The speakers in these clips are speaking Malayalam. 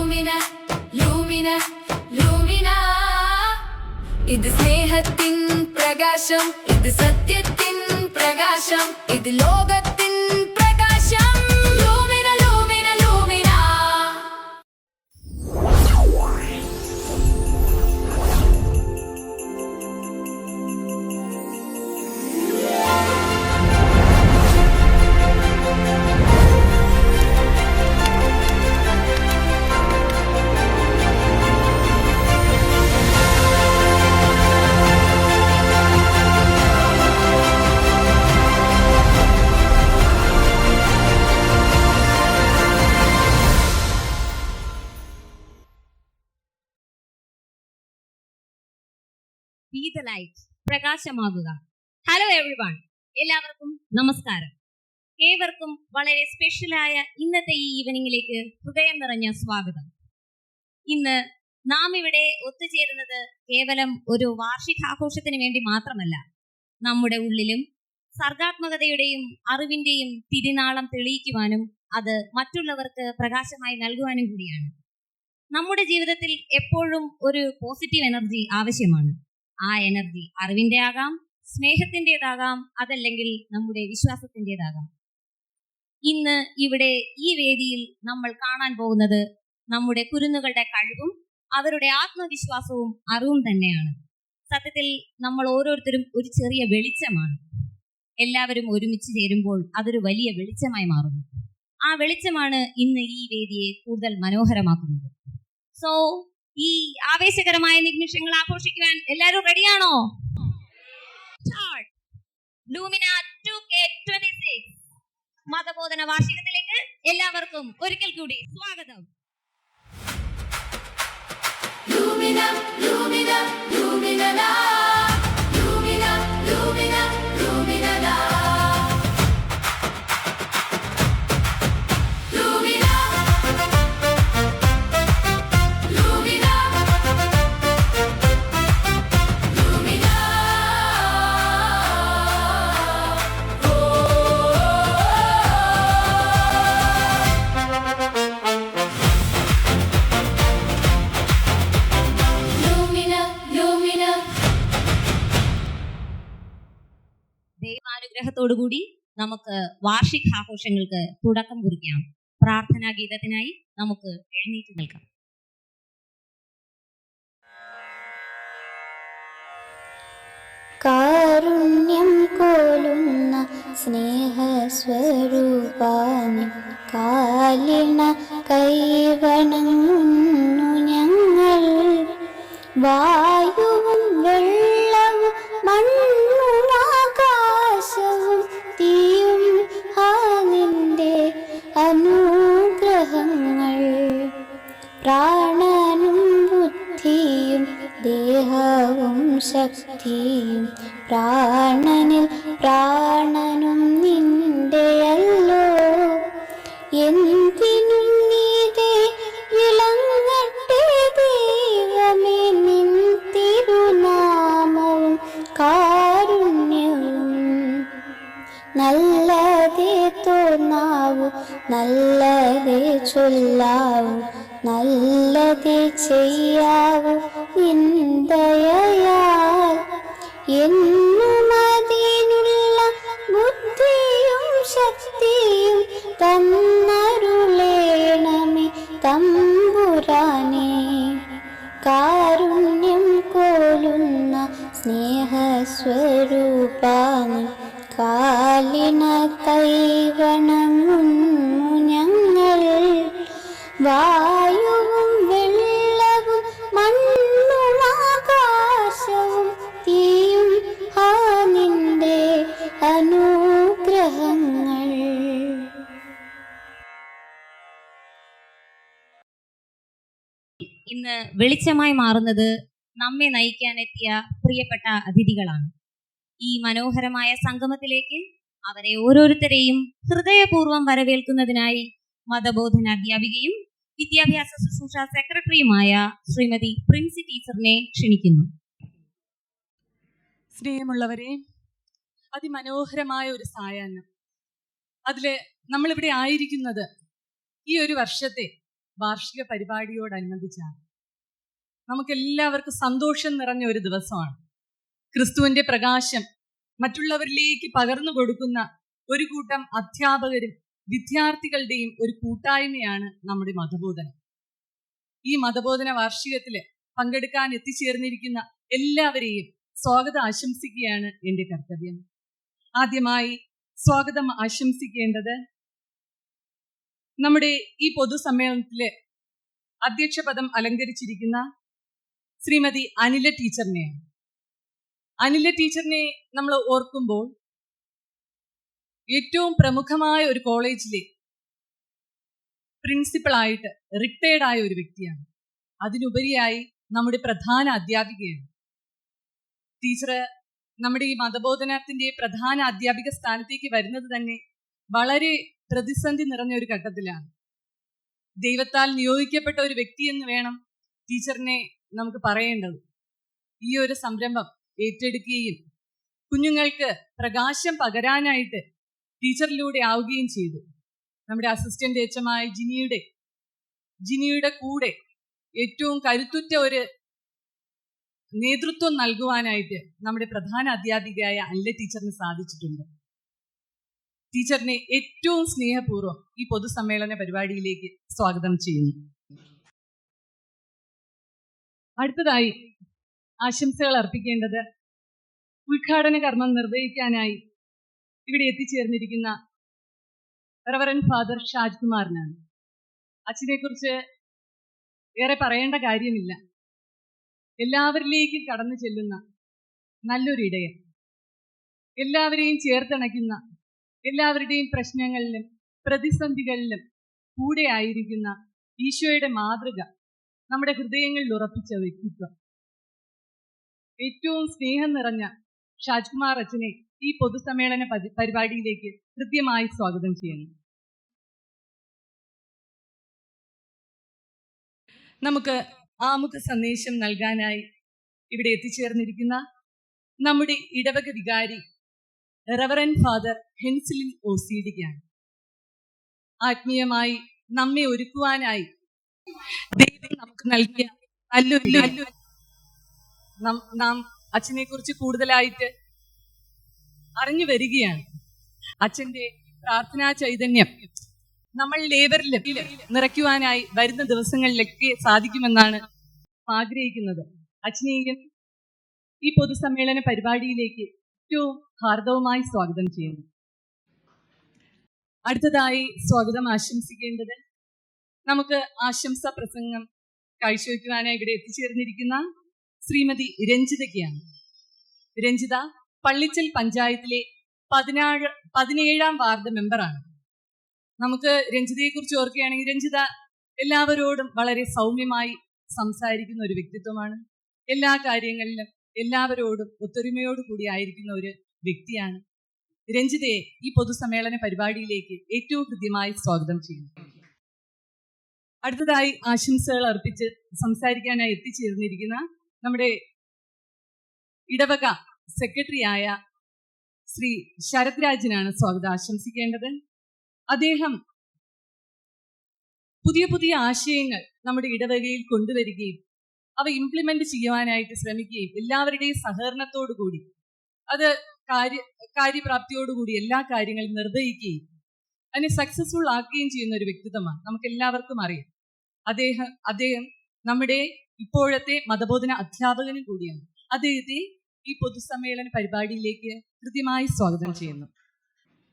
Lumina Lumina Lumina. ഇത് സ്നേഹത്തിൻ പ്രകാശം, ഇത് സത്യത്തിൻ പ്രകാശം, ഇത് ലോകത്തിൻ പ്രകാശം. Lumina Lumina Lumina. Be the light, പ്രകാശമാകുക. ഹലോ എവ്രിവൺ, എല്ലാവർക്കും നമസ്കാരം. ഏവർക്കും വളരെ സ്പെഷ്യലായ ഇന്നത്തെ ഈ ഈവനിങ്ങിലേക്ക് ഹൃദയം നിറഞ്ഞ സ്വാഗതം. ഇന്ന് നാം ഇവിടെ ഒത്തുചേരുന്നത് കേവലം ഒരു വാർഷികാഘോഷത്തിന് വേണ്ടി മാത്രമല്ല, നമ്മുടെ ഉള്ളിലും സർഗാത്മകതയുടെയും അറിവിന്റെയും തിരുനാളം തെളിയിക്കുവാനും അത് മറ്റുള്ളവർക്ക് പ്രകാശമായി നൽകുവാനും കൂടിയാണ്. നമ്മുടെ ജീവിതത്തിൽ എപ്പോഴും ഒരു പോസിറ്റീവ് എനർജി ആവശ്യമാണ്. ആ എനർജി അറിവിന്റെ ആകാം, സ്നേഹത്തിൻ്റെതാകാം, അതല്ലെങ്കിൽ നമ്മുടെ വിശ്വാസത്തിൻ്റെതാകാം. ഇന്ന് ഇവിടെ ഈ വേദിയിൽ നമ്മൾ കാണാൻ പോകുന്നത് നമ്മുടെ കുരുന്നുകളുടെ കഴിവും അവരുടെ ആത്മവിശ്വാസവും അറിവും തന്നെയാണ്. സത്യത്തിൽ നമ്മൾ ഓരോരുത്തരും ഒരു ചെറിയ വെളിച്ചമാണ്. എല്ലാവരും ഒരുമിച്ച് ചേരുമ്പോൾ അതൊരു വലിയ വെളിച്ചമായി മാറുന്നു. ആ വെളിച്ചമാണ് ഇന്ന് ഈ വേദിയെ കൂടുതൽ മനോഹരമാക്കുന്നത്. സോ ഈ ആവേശകരമായ നിമിഷങ്ങൾ ആഘോഷിക്കുവാൻ എല്ലാവരും റെഡിയാണോ? ലൂമിന 2K26 മതബോധന വാർഷികത്തിലേക്ക് എല്ലാവർക്കും ഒരിക്കൽ കൂടി സ്വാഗതം. Lumina Lumina Lumina Lumina Lumina Lumina ദൈവാനുഗ്രഹത്തോടുകൂടി നമുക്ക് വാർഷികാഘോഷങ്ങൾക്ക് തുടക്കം കുറിക്കാം. പ്രാർത്ഥനാ ഗീതത്തിനായി നമുക്ക് എഴുന്നേറ്റ് നിൽക്കാം. കാരുണ്യം കോലുന്ന സ്നേഹസ്വരൂപാനി കാലിണ കൈവണങ്ങുന്നു ഞങ്ങൾ. വായുവും വെള്ളവും മണ്ണും ആകാശവും തീയും നിന്റെ അനുഗ്രഹങ്ങൾ. പ്രാണനും ബുദ്ധിയും ദേഹവും ശക്തിയും പ്രാണനിൽ പ്രാണനും നിന്റെയല്ലോ. എന്തിനും നീതേ വിളങ്ങട്ടെ ദൈവമേ നിൻ തിരുനാമവും കാരുണ്യവും. നല്ലതേ തോന്നാവൂ, നല്ലതേ ചൊല്ലാവൂ, നല്ലതേ ചെയ്യാവൂ നിന്ദയാൽ. എന്നും അതിനുള്ള ബുദ്ധിയും ശക്തിയും തന്നരുളേണമേ തമ്പുരാനേ. കാരുണ്യം കോലുന്ന സ്നേഹസ്വരൂപാനി കാലിണ കൈവണങ്ങുന്നു ഞങ്ങൾ. വായുവും വെള്ളവും മണ്ണും ആകാശവും തീയും നിന്റെ അനുഗ്രഹങ്ങൾ. ഇന്ന് വെളിച്ചമായി മാറുന്നത് നമ്മെ നയിക്കാനെത്തിയ പ്രിയപ്പെട്ട അതിഥികളാണ്. ഈ മനോഹരമായ സംഗമത്തിലേക്ക് അവരെ ഓരോരുത്തരെയും ഹൃദയപൂർവ്വം വരവേൽക്കുന്നതിനായി മതബോധന അധ്യാപികയും വിദ്യാഭ്യാസ ശുശ്രൂഷ സെക്രട്ടറിയുമായ ശ്രീമതി പ്രിൻസി ടീച്ചറിനെ ക്ഷണിക്കുന്നു. സ്നേഹമുള്ളവരെ, അതിമനോഹരമായ ഒരു സായാഹ്നം. അതിൽ നമ്മളിവിടെ ആയിരിക്കുന്നത് ഈ ഒരു വർഷത്തെ വാർഷിക പരിപാടിയോടനുബന്ധിച്ചാണ്. നമുക്കെല്ലാവർക്കും സന്തോഷം നിറഞ്ഞ ഒരു ദിവസമാണ്. ക്രിസ്തുവിന്റെ പ്രകാശം മറ്റുള്ളവരിലേക്ക് പകർന്നു കൊടുക്കുന്ന ഒരു കൂട്ടം അധ്യാപകരും വിദ്യാർത്ഥികളുടെയും ഒരു കൂട്ടായ്മയാണ് നമ്മുടെ മതബോധനം. ഈ മതബോധന വാർഷികത്തിൽ പങ്കെടുക്കാൻ എത്തിച്ചേർന്നിരിക്കുന്ന എല്ലാവരെയും സ്വാഗതം ആശംസിക്കുകയാണ് എൻ്റെ കർത്തവ്യം. ആദ്യമായി സ്വാഗതം ആശംസിക്കേണ്ടത് നമ്മുടെ ഈ പൊതുസമ്മേളനത്തിലെ അധ്യക്ഷ പദം അലങ്കരിച്ചിരിക്കുന്ന ശ്രീമതി അനില ടീച്ചറിനെയാണ്. അനില ടീച്ചറിനെ നമ്മൾ ഓർക്കുമ്പോൾ ഏറ്റവും പ്രമുഖമായ ഒരു കോളേജിലെ പ്രിൻസിപ്പളായിട്ട് റിട്ടയർഡായ ഒരു വ്യക്തിയാണ്. അതിനുപരിയായി നമ്മുടെ പ്രധാന അധ്യാപികയാണ്. ടീച്ചർ നമ്മുടെ ഈ മതബോധനത്തിന്റെ പ്രധാന അധ്യാപിക സ്ഥാനത്തേക്ക് വരുന്നത് തന്നെ വളരെ പ്രതിസന്ധി നിറഞ്ഞ ഒരു ഘട്ടത്തിലാണ്. ദൈവത്താൽ നിയോഗിക്കപ്പെട്ട ഒരു വ്യക്തി എന്ന് വേണം ടീച്ചറിനെ നമുക്ക് പറയേണ്ടത്. ഈ ഒരു സംരംഭം ഏറ്റെടുക്കുകയും കുഞ്ഞുങ്ങൾക്ക് പ്രകാശം പകരാനായിട്ട് ടീച്ചറിലൂടെ ആവുകയും ചെയ്തു. നമ്മുടെ അസിസ്റ്റന്റ് എച്ചമായ ജിനിയുടെ കൂടെ ഏറ്റവും കരുത്തുറ്റ ഒരു നേതൃത്വം നൽകുവാനായിട്ട് നമ്മുടെ പ്രധാന അധ്യാപികയായ അനില ടീച്ചറിന് സാധിച്ചിട്ടുണ്ട്. ടീച്ചറിനെ ഏറ്റവും സ്നേഹപൂർവ്വം ഈ പൊതുസമ്മേളന പരിപാടിയിലേക്ക് സ്വാഗതം ചെയ്യുന്നു. അടുത്തതായി ആശംസകൾ അർപ്പിക്കേണ്ടത് ഉദ്ഘാടന കർമ്മം നിർവഹിക്കാനായി ഇവിടെ എത്തിച്ചേർന്നിരിക്കുന്ന റവറൻഡ് ഫാദർ ഷാജ്കുമാറിനാണ്. അച്ഛനെക്കുറിച്ച് ഏറെ പറയേണ്ട കാര്യമില്ല. എല്ലാവരിലേക്കും കടന്നു ചെല്ലുന്ന നല്ലൊരു ഇടയൻ, എല്ലാവരെയും ചേർത്തണയ്ക്കുന്ന, എല്ലാവരുടെയും പ്രശ്നങ്ങളിലും പ്രതിസന്ധികളിലും കൂടെ ആയിരിക്കുന്ന ഈശോയുടെ മാതൃക നമ്മുടെ ഹൃദയങ്ങളിൽ ഉറപ്പിച്ച വ്യക്തിത്വം. ഏറ്റവും സ്നേഹം നിറഞ്ഞ ഷാജ്കുമാർ അച്ഛനെ ഈ പൊതുസമ്മേളന പരിപാടിയിലേക്ക് കൃത്യമായി സ്വാഗതം ചെയ്യുന്നു. നമുക്ക് ആമുഖ സന്ദേശം നൽകാനായി ഇവിടെ എത്തിച്ചേർന്നിരിക്കുന്ന നമ്മുടെ ഇടവക വികാരി റവറൻഡ് ഫാദർ ഹെൻസിലിൻ OCDക്കാണ്. ആത്മീയമായി നമ്മെ ഒരുക്കുവാനായി ദൈവം നമുക്ക് നൽകിയ നല്ലൊരു നാം അച്ഛനെ കുറിച്ച് കൂടുതലായിട്ട് അറിഞ്ഞു വരികയാണ്. അച്ഛന്റെ പ്രാർത്ഥനാ ചൈതന്യം നമ്മളിൽ ഏവരിലും നിറയ്ക്കുവാനായി വരുന്ന ദിവസങ്ങളിലൊക്കെ സാധിക്കുമെന്നാണ് ആഗ്രഹിക്കുന്നത്. അച്ഛനെയും ഈ പൊതുസമ്മേളന പരിപാടിയിലേക്ക് ഏറ്റവും ഹാർദവമായി സ്വാഗതം ചെയ്യുന്നു. അടുത്തതായി സ്വാഗതം ആശംസിക്കേണ്ടത് നമുക്ക് ആശംസാ പ്രസംഗം കാഴ്ചവെക്കുവാനായി ഇവിടെ എത്തിച്ചേർന്നിരിക്കുന്ന ശ്രീമതി രഞ്ജിതയ്ക്കാണ്. രഞ്ജിത പള്ളിച്ചൽ പഞ്ചായത്തിലെ 17ാം വാർഡ് മെമ്പറാണ്. നമുക്ക് രഞ്ജിതയെ കുറിച്ച് ഓർക്കുകയാണെങ്കിൽ രഞ്ജിത എല്ലാവരോടും വളരെ സൗമ്യമായി സംസാരിക്കുന്ന ഒരു വ്യക്തിത്വമാണ്. എല്ലാ കാര്യങ്ങളിലും എല്ലാവരോടും ഒത്തൊരുമയോട് കൂടി ആയിരിക്കുന്ന ഒരു വ്യക്തിയാണ്. രഞ്ജിതയെ ഈ പൊതുസമ്മേളന പരിപാടിയിലേക്ക് ഏറ്റവും ഹൃദ്യമായി സ്വാഗതം ചെയ്യുന്നു. അടുത്തതായി ആശംസകൾ അർപ്പിച്ച് സംസാരിക്കാനായി എത്തിച്ചേർന്നിരിക്കുന്ന നമ്മുടെ ഇടവക സെക്രട്ടറിയായ ശ്രീ ശരത് രാജിനാണ് സ്വാഗതം ആശംസിക്കേണ്ടത്. അദ്ദേഹം പുതിയ പുതിയ ആശയങ്ങൾ നമ്മുടെ ഇടവകയിൽ കൊണ്ടുവരികയും അവ ഇംപ്ലിമെന്റ് ചെയ്യുവാനായിട്ട് ശ്രമിക്കുകയും എല്ലാവരുടെയും സഹകരണത്തോടു കൂടി അത് കാര്യപ്രാപ്തിയോടുകൂടി എല്ലാ കാര്യങ്ങളും നിർവഹിക്കുകയും അതിനെ സക്സസ്ഫുൾ ആക്കുകയും ചെയ്യുന്ന ഒരു വ്യക്തിത്വമാണ്. നമുക്ക് എല്ലാവർക്കും അറിയാം. അദ്ദേഹം നമ്മുടെ ഇപ്പോഴത്തെ മതബോധന അധ്യാപകനും കൂടിയാണ്. അദ്ദേഹത്തെ ഈ പൊതുസമ്മേളന പരിപാടിയിലേക്ക് കൃത്യമായി സ്വാഗതം ചെയ്യുന്നു.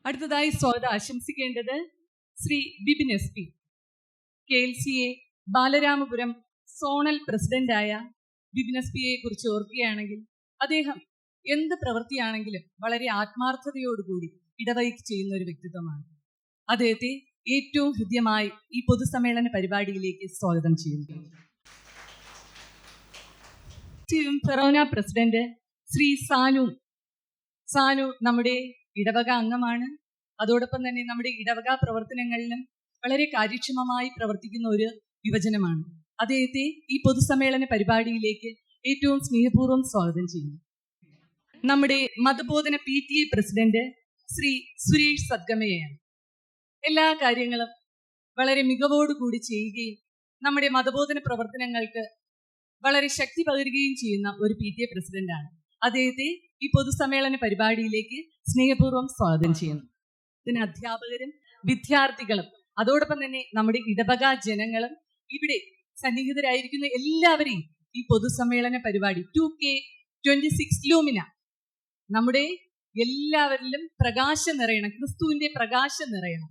അടുത്തതായി സ്വാഗതം ആശംസിക്കേണ്ടത് Shri Bibin SP KLCA Balaramapuram zonal പ്രസിഡന്റായ ബിബിൻ SPയെ കുറിച്ച് ഓർക്കുകയാണെങ്കിൽ അദ്ദേഹം എന്ത് പ്രവൃത്തിയാണെങ്കിലും വളരെ ആത്മാർത്ഥതയോടുകൂടി ഇടവയ്ക്ക് ചെയ്യുന്ന ഒരു വ്യക്തിത്വമാണ്. അദ്ദേഹത്തെ ഏറ്റവും ഹൃദ്യമായി ഈ പൊതുസമ്മേളന പരിപാടിയിലേക്ക് സ്വാഗതം ചെയ്യുന്നു. ഫെറോന പ്രസിഡന്റ് ശ്രീ സാനു നമ്മുടെ ഇടവക അംഗമാണ്. അതോടൊപ്പം തന്നെ നമ്മുടെ ഇടവക പ്രവർത്തനങ്ങളിലും വളരെ കാര്യക്ഷമമായി പ്രവർത്തിക്കുന്ന ഒരു യുവജനമാണ്. അദ്ദേഹത്തെ ഈ പൊതുസമ്മേളന പരിപാടിയിലേക്ക് ഏറ്റവും സ്നേഹപൂർവ്വം സ്വാഗതം ചെയ്യുന്നു. നമ്മുടെ മതബോധന PTA പ്രസിഡന്റ് ശ്രീ സുരേഷ് സദ്ഗമയാണ്. എല്ലാ കാര്യങ്ങളും വളരെ മികവോടുകൂടി ചെയ്യുകയും നമ്മുടെ മതബോധന പ്രവർത്തനങ്ങൾക്ക് വളരെ ശക്തി പകരുകയും ചെയ്യുന്ന ഒരു PTA പ്രസിഡന്റാണ്. അദ്ദേഹത്തെ ഈ പൊതുസമ്മേളന പരിപാടിയിലേക്ക് സ്നേഹപൂർവ്വം സ്വാഗതം ചെയ്യുന്നു. ഇതിന് അധ്യാപകരും വിദ്യാർത്ഥികളും അതോടൊപ്പം തന്നെ നമ്മുടെ ഇടവക ജനങ്ങളും ഇവിടെ സന്നിഹിതരായിരിക്കുന്ന എല്ലാവരെയും ഈ പൊതുസമ്മേളന പരിപാടി 2K26 ലൂമിന നമ്മുടെ എല്ലാവരിലും പ്രകാശം നിറയണം, ക്രിസ്തുവിന്റെ പ്രകാശം നിറയണം.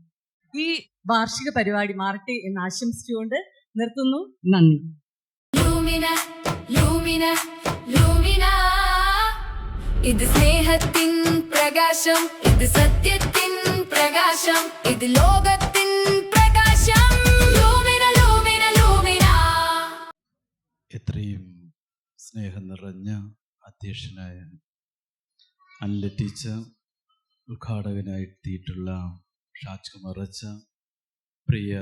ഈ വാർഷിക പരിപാടി മാറട്ടെ എന്ന് ആശംസിച്ചുകൊണ്ട് നിർത്തുന്നു. നന്ദി. ലൂമിന ലൂമിന ലൂമിന, ഇത് സ്നേഹത്തിൻ പ്രകാശം, ഇത് സത്യത്തിൻ പ്രകാശം, ഇത് ലോകത്തിൻ പ്രകാശം. Lumina Lumina Lumina. എത്രയും സ്നേഹം നിറഞ്ഞ അധ്യക്ഷനായ അനില ടീച്ചർ, ഉദ്ഘാടകനായെത്തിയിട്ടുള്ള ഷാജ് കുമാർ അച്ഛ, പ്രിയ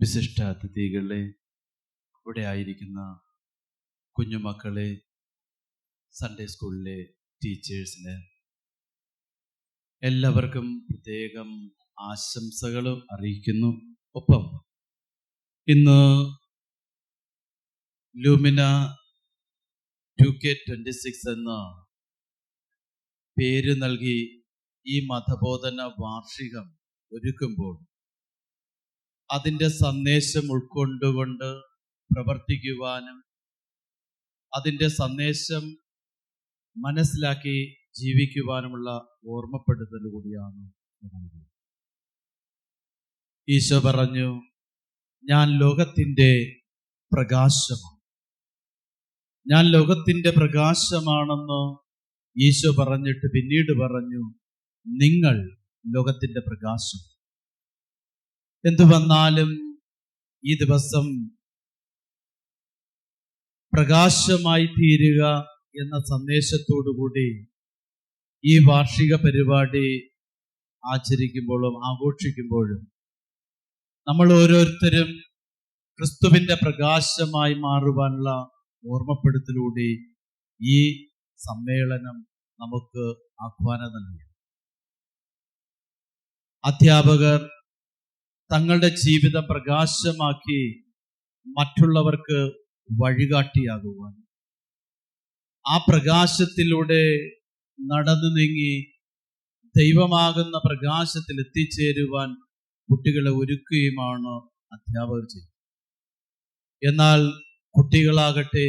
വിശിഷ്ടാതിഥികളെ, ഇവിടെ ആയിരിക്കുന്ന കുഞ്ഞുമക്കളെ, സൺഡേ സ്കൂളിലെ ടീച്ചേഴ്സിന് എല്ലാവർക്കും പ്രത്യേകം ആശംസകളും അറിയിക്കുന്നു. ഒപ്പം ഇന്ന് ലൂമിന 2K26 എന്ന പേര് നൽകി ഈ മതബോധന വാർഷികം ഒരുക്കുമ്പോൾ അതിൻ്റെ സന്ദേശം ഉൾക്കൊണ്ടുകൊണ്ട് പ്രവർത്തിക്കുവാനും അതിൻ്റെ സന്ദേശം മനസ്സിലാക്കി ജീവിക്കുവാനുമുള്ള ഓർമ്മപ്പെടുത്തൽ കൂടിയാണ്. ഈശോ പറഞ്ഞു, ഞാൻ ലോകത്തിൻ്റെ പ്രകാശമാണ്. ഞാൻ ലോകത്തിൻ്റെ പ്രകാശമാണെന്ന് ഈശോ പറഞ്ഞിട്ട് പിന്നീട് പറഞ്ഞു, നിങ്ങൾ ലോകത്തിൻ്റെ പ്രകാശം. എന്തു വന്നാലും ഈ ദിവസം പ്രകാശമായി തീരുക എന്ന സന്ദേശത്തോടുകൂടി ഈ വാർഷിക പരിപാടി ആചരിക്കുമ്പോഴും ആഘോഷിക്കുമ്പോഴും നമ്മൾ ഓരോരുത്തരും ക്രിസ്തുവിന്റെ പ്രകാശമായി മാറുവാനുള്ള ഓർമ്മപ്പെടുത്തലൂടെ ഈ സമ്മേളനം നമുക്ക് ആഹ്വാനം നൽകി. അധ്യാപകർ തങ്ങളുടെ ജീവിതം പ്രകാശമാക്കി മറ്റുള്ളവർക്ക് വഴികാട്ടിയാകുവാൻ, ആ പ്രകാശത്തിലൂടെ നടന്നു നീങ്ങി ദൈവമാകുന്ന പ്രകാശത്തിൽ എത്തിച്ചേരുവാൻ കുട്ടികളെ ഒരുക്കുകയുമാണ് അധ്യാപകർ ചെയ്യുന്നത്. എന്നാൽ കുട്ടികളാകട്ടെ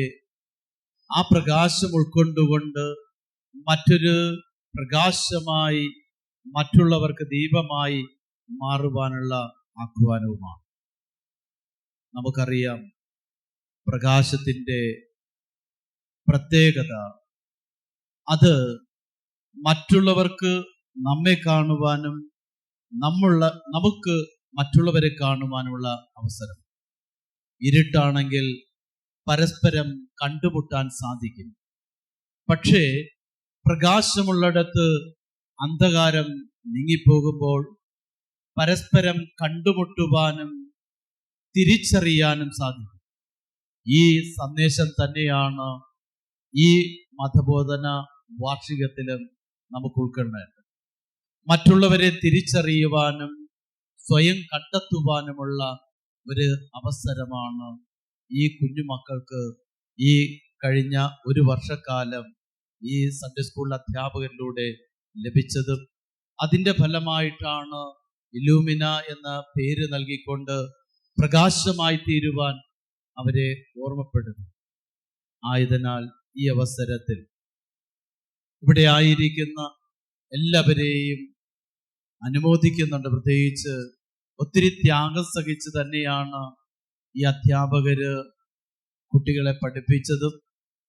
ആ പ്രകാശം ഉൾക്കൊണ്ടുകൊണ്ട് മറ്റൊരു പ്രകാശമായി, മറ്റുള്ളവർക്ക് ദീപമായി മാറുവാനുള്ള ആഹ്വാനവുമാണ്. നമുക്കറിയാം പ്രകാശത്തിൻ്റെ പ്രത്യേകത, അത് മറ്റുള്ളവർക്ക് നമ്മെ കാണുവാനും നമുക്ക് മറ്റുള്ളവരെ കാണുവാനുമുള്ള അവസരം. ഇരുട്ടാണെങ്കിൽ പരസ്പരം കണ്ടുമുട്ടാൻ സാധിക്കും. പക്ഷേ പ്രകാശമുള്ളിടത്ത് അന്ധകാരം നീങ്ങിപ്പോകുമ്പോൾ പരസ്പരം കണ്ടുമുട്ടുവാനും തിരിച്ചറിയാനും സാധിക്കും. ഈ സന്ദേശം തന്നെയാണ് ഈ മതബോധന വാർഷികത്തിലും നമുക്ക് ഉൾക്കൊള്ളേണ്ടത്. മറ്റുള്ളവരെ തിരിച്ചറിയുവാനും സ്വയം കണ്ടെത്തുവാനുമുള്ള ഒരു അവസരമാണ് ഈ കുഞ്ഞുമക്കൾക്ക് ഈ കഴിഞ്ഞ ഒരു വർഷക്കാലം ഈ സൺഡേ സ്കൂൾ അധ്യാപകരിലൂടെ ലഭിച്ചതും. അതിൻ്റെ ഫലമായിട്ടാണ് ഇലൂമിന എന്ന പേര് നൽകിക്കൊണ്ട് പ്രകാശമായി തീരുവാൻ അവരെ ഓർമ്മപ്പെടുന്നു. ആയതിനാൽ ഈ അവസരത്തിൽ ഇവിടെ ആയിരിക്കുന്ന എല്ലാവരെയും അനുമോദിക്കുന്നുണ്ട്. പ്രത്യേകിച്ച് ഒത്തിരി ത്യാഗം സഹിച്ച് തന്നെയാണ് ഈ അധ്യാപകര് കുട്ടികളെ പഠിപ്പിച്ചതും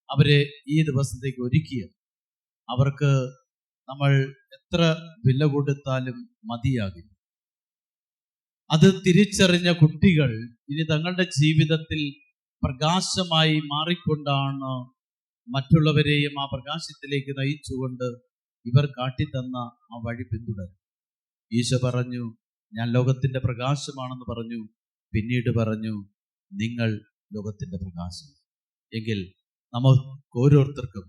അവരെ ഈ ദിവസത്തേക്ക് ഒരുക്കിയത്. അവർക്ക് നമ്മൾ എത്ര വില കൊടുത്താലും മതിയാകില്ല. അത് തിരിച്ചറിഞ്ഞ കുട്ടികൾ ഇനി തങ്ങളുടെ ജീവിതത്തിൽ പ്രകാശമായി മാറിക്കൊണ്ടാണ് മറ്റുള്ളവരെയും ആ പ്രകാശത്തിലേക്ക് നയിച്ചുകൊണ്ട് ഇവർ കാട്ടിത്തന്ന ആ വഴി പിന്തുടരും. ഈശോ പറഞ്ഞു, ഞാൻ ലോകത്തിന്റെ പ്രകാശമാണെന്ന് പറഞ്ഞു. പിന്നീട് പറഞ്ഞു, നിങ്ങൾ ലോകത്തിന്റെ പ്രകാശം. എങ്കിൽ നമുക്ക് ഓരോരുത്തർക്കും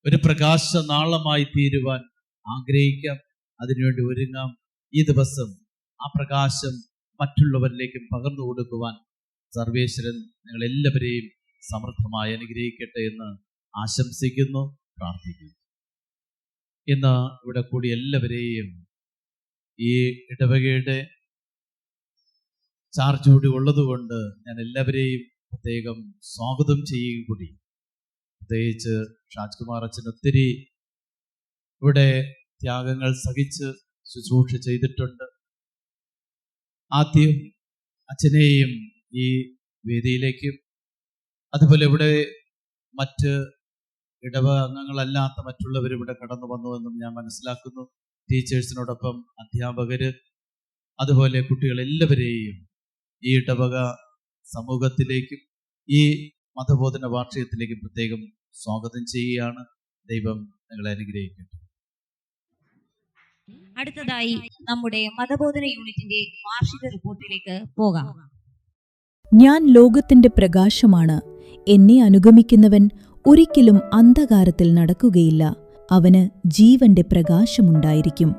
ഒരു പ്രകാശ നാളമായി തീരുവാൻ ആഗ്രഹിക്കാം, അതിനുവേണ്ടി ഒരുങ്ങാം. ഈ ദിവസം ആ പ്രകാശം മറ്റുള്ളവരിലേക്കും പകർന്നു കൊടുക്കുവാൻ സർവേശ്വരൻ നിങ്ങളെല്ലാവരെയും സമൃദ്ധമായി അനുഗ്രഹിക്കട്ടെ എന്ന് ആശംസിക്കുന്നു, പ്രാർത്ഥിക്കുന്നു. ഇന്ന് ഇവിടെ കൂടി എല്ലാവരെയും ഈ ഇടവകയുടെ ചാർജ് കൂടി ഉള്ളതുകൊണ്ട് ഞാൻ എല്ലാവരെയും പ്രത്യേകം സ്വാഗതം ചെയ്യുകയും കൂടി. പ്രത്യേകിച്ച് ഷാജ്കുമാർ അച്ഛൻ ഒത്തിരി ഇവിടെ ത്യാഗങ്ങൾ സഹിച്ച് ശുശ്രൂഷ ചെയ്തിട്ടുണ്ട്. ആദ്യം അച്ഛനെയും ഈ വേദിയിലേക്കും അതുപോലെ ഇവിടെ മറ്റ് ഇടവ അംഗങ്ങളല്ലാത്ത മറ്റുള്ളവർ ഇവിടെ കടന്നു വന്നുവെന്നും ഞാൻ മനസ്സിലാക്കുന്നു. ടീച്ചേഴ്സിനോടൊപ്പം അധ്യാപകര് അതുപോലെ കുട്ടികളെല്ലാവരെയും ഈ ഇടവക സമൂഹത്തിലേക്കും ഈ മതബോധന വാർഷികത്തിലേക്കും പ്രത്യേകം സ്വാഗതം ചെയ്യുകയാണ്. ദൈവം നിങ്ങളെ അനുഗ്രഹിക്കട്ടെ. അടുത്തതായി നമ്മുടെ മതബോധന യൂണിറ്റിന്റെ വാർഷിക റിപ്പോർട്ടിലേക്ക് പോകാം. ഞാൻ ലോകത്തിന്റെ പ്രകാശമാണ്. എന്നെ അനുഗമിക്കുന്നവൻ ഒരിക്കലും അന്ധകാരത്തിൽ നടക്കുകയില്ല. അവന് ജീവന്റെ പ്രകാശമുണ്ടായിരിക്കും.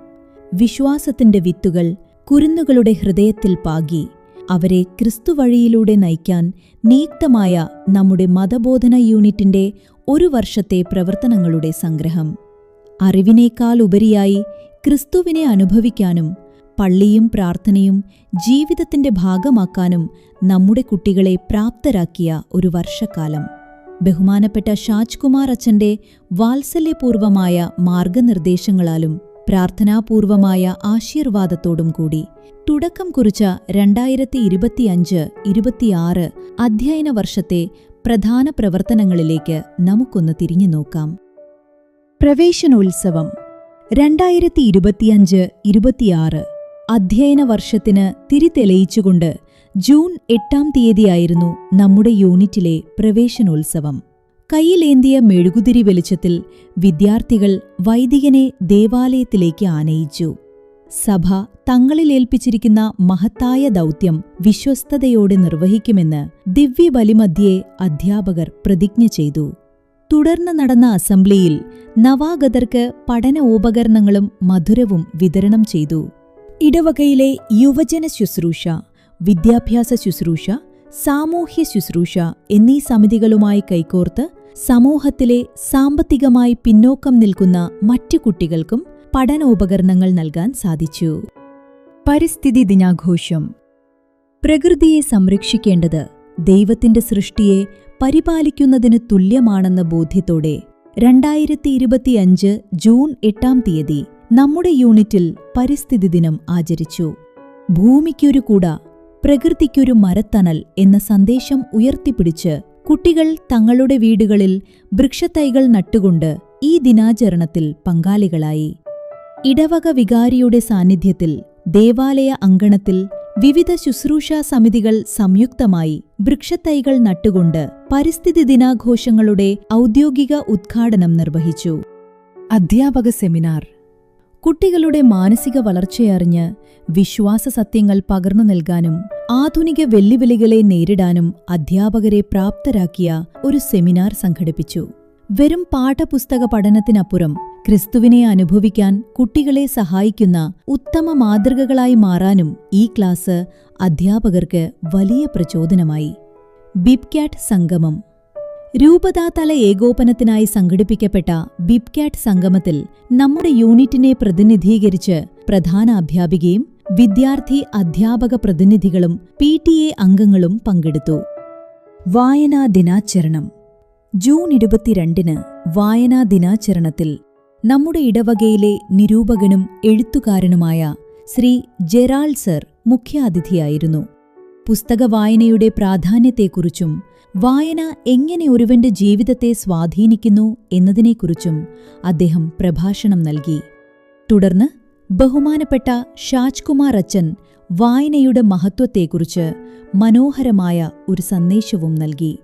വിശ്വാസത്തിന്റെ വിത്തുകൾ കുരുന്നുകളുടെ ഹൃദയത്തിൽ പാകി അവരെ ക്രിസ്തുവഴിയിലൂടെ നയിക്കാൻ നിയുക്തമായ നമ്മുടെ മതബോധന യൂണിറ്റിന്റെ 1 വർഷത്തെ പ്രവർത്തനങ്ങളുടെ സംഗ്രഹം. അറിവിനേക്കാൾ ഉപരിയായി ക്രിസ്തുവിനെ അനുഭവിക്കാനും പള്ളിയും പ്രാർത്ഥനയും ജീവിതത്തിന്റെ ഭാഗമാക്കാനും നമ്മുടെ കുട്ടികളെ പ്രാപ്തരാക്കിയ ഒരു വർഷക്കാലം. ബഹുമാനപ്പെട്ട ഷാജ്കുമാർ അച്ഛന്റെ വാത്സല്യപൂർവമായ മാർഗനിർദ്ദേശങ്ങളാലും പ്രാർത്ഥനാപൂർവമായ ആശീർവാദത്തോടും കൂടി തുടക്കം കുറിച്ച 2025-26 അധ്യയന വർഷത്തെ പ്രധാന പ്രവർത്തനങ്ങളിലേക്ക് നമുക്കൊന്ന് തിരിഞ്ഞു നോക്കാം. പ്രവേശനോത്സവം 2025-26 അധ്യയന വർഷത്തിന് തിരിതെളിയിച്ചുകൊണ്ട് ജൂൺ 8-ാം തീയതിയായിരുന്നു നമ്മുടെ യൂണിറ്റിലെ പ്രവേശനോത്സവം. കയ്യിലേന്തിയ മെഴുകുതിരി വെളിച്ചത്തിൽ വിദ്യാർത്ഥികൾ വൈദികനെ ദേവാലയത്തിലേക്ക് ആനയിച്ചു. സഭ തങ്ങളിൽ ഏൽപ്പിച്ചിരിക്കുന്ന മഹത്തായ ദൗത്യം വിശ്വസ്തയോടെ നിർവഹിക്കുമെന്ന് ദിവ്യബലിമധ്യേ അധ്യാപകർ പ്രതിജ്ഞ ചെയ്തു. തുടർന്ന് നടന്ന അസംബ്ലിയിൽ നവാഗതർക്ക് പഠന ഉപകരണങ്ങളും മധുരവും വിതരണം ചെയ്തു. ഇടവകയിലെ യുവജന ശുശ്രൂഷ, വിദ്യാഭ്യാസ ശുശ്രൂഷ, സാമൂഹ്യ ശുശ്രൂഷ എന്നീ സമിതികളുമായി കൈകോർത്ത് സമൂഹത്തിലെ സാമ്പത്തികമായി പിന്നോക്കം നിൽക്കുന്ന മറ്റു കുട്ടികൾക്കും പഠനോപകരണങ്ങൾ നൽകാൻ സാധിച്ചു. പരിസ്ഥിതി ദിനാഘോഷം. പ്രകൃതിയെ സംരക്ഷിക്കേണ്ടത് ദൈവത്തിന്റെ സൃഷ്ടിയെ പരിപാലിക്കുന്നതിന് തുല്യമാണെന്ന ബോധ്യത്തോടെ 2025 ജൂൺ 8-ാം തീയതി നമ്മുടെ യൂണിറ്റിൽ പരിസ്ഥിതി ദിനം ആചരിച്ചു. ഭൂമിക്കൊരു കുട, പ്രകൃതിക്കൊരു മരത്തണൽ എന്ന സന്ദേശം ഉയർത്തിപ്പിടിച്ച് കുട്ടികൾ തങ്ങളുടെ വീടുകളിൽ വൃക്ഷത്തൈകൾ നട്ടുകൊണ്ട് ഈ ദിനാചരണത്തിൽ പങ്കാളികളായി. ഇടവക വികാരിയുടെ സാന്നിധ്യത്തിൽ ദേവാലയ അങ്കണത്തിൽ വിവിധ ശുശ്രൂഷാ സമിതികൾ സംയുക്തമായി വൃക്ഷത്തൈകൾ നട്ടുകൊണ്ട് പരിസ്ഥിതി ദിനാഘോഷങ്ങളുടെ ഔദ്യോഗിക ഉദ്ഘാടനം നിർവഹിച്ചു. അധ്യാപക സെമിനാർ. കുട്ടികളുടെ മാനസിക വളർച്ചയറിഞ്ഞ് വിശ്വാസ സത്യങ്ങൾ പകർന്നു നൽകാനും ആധുനിക വെല്ലുവിളികളെ നേരിടാനും അധ്യാപകരെ പ്രാപ്തരാക്കിയ ഒരു സെമിനാർ സംഘടിപ്പിച്ചു. വെറും പാഠപുസ്തക പഠനത്തിനപ്പുറം ക്രിസ്തുവിനെ അനുഭവിക്കാൻ കുട്ടികളെ സഹായിക്കുന്ന ഉത്തമ മാതൃകകളായി മാറാനും ഈ ക്ലാസ് അധ്യാപകർക്ക് വലിയ പ്രചോദനമായി. ബിബ്കാറ്റ് സംഗമം. രൂപതാതല ഏകോപനത്തിനായി സംഘടിപ്പിക്കപ്പെട്ട ബിബ്കാറ്റ് സംഗമത്തിൽ നമ്മുടെ യൂണിറ്റിനെ പ്രതിനിധീകരിച്ച് പ്രധാന അധ്യാപികയും വിദ്യാർത്ഥി അധ്യാപക പ്രതിനിധികളും PTA അംഗങ്ങളും പങ്കെടുത്തു. വായനാ ദിനാചരണം. ജൂൺ 22-ന് വായനാ ദിനാചരണത്തിൽ നമ്മുടെ ഇടവകയിലെ നിരൂപകനും എഴുത്തുകാരനുമായ ശ്രീ ജെറാൾഡ് സർ മുഖ്യാതിഥിയായിരുന്നു. പുസ്തക വായനയുടെ പ്രാധാന്യത്തെക്കുറിച്ചും വായന എങ്ങനെ ഒരുവന്റെ ജീവിതത്തെ സ്വാധീനിക്കുന്നു എന്നതിനെക്കുറിച്ചും അദ്ദേഹം പ്രഭാഷണം നൽകി. തുടർന്ന് ബഹുമാനപ്പെട്ട ഷാജ്കുമാർ അച്ഛൻ വായനയുടെ മഹത്വത്തെക്കുറിച്ച് മനോഹരമായ ഒരു സന്ദേശവും നൽകി.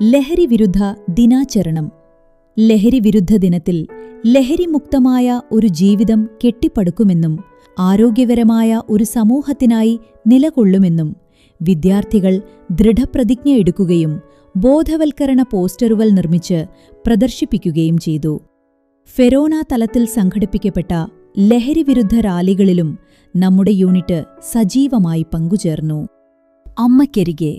ലഹരി വിരുദ്ധ ദിനാചരണം. ലഹരി വിരുദ്ധ ദിനത്തിൽ ലഹരിമുക്തമായ ഒരു ജീവിതം കെട്ടിപ്പടുക്കുമെന്നും ആരോഗ്യകരമായ ഒരു സമൂഹത്തിനായി നിലകൊള്ളുമെന്നും വിദ്യാർത്ഥികൾ ദൃഢപ്രതിജ്ഞ എടുക്കുകയും ബോധവൽക്കരണ പോസ്റ്ററുകൾ നിർമ്മിച്ച് പ്രദർശിപ്പിക്കുകയും ചെയ്തു. ഫെറോന തലത്തിൽ സംഘടിപ്പിക്കപ്പെട്ട ലഹരിവിരുദ്ധ റാലികളിലും നമ്മുടെ യൂണിറ്റ് സജീവമായി പങ്കുചേർന്നു. അമ്മയ്ക്കരികെ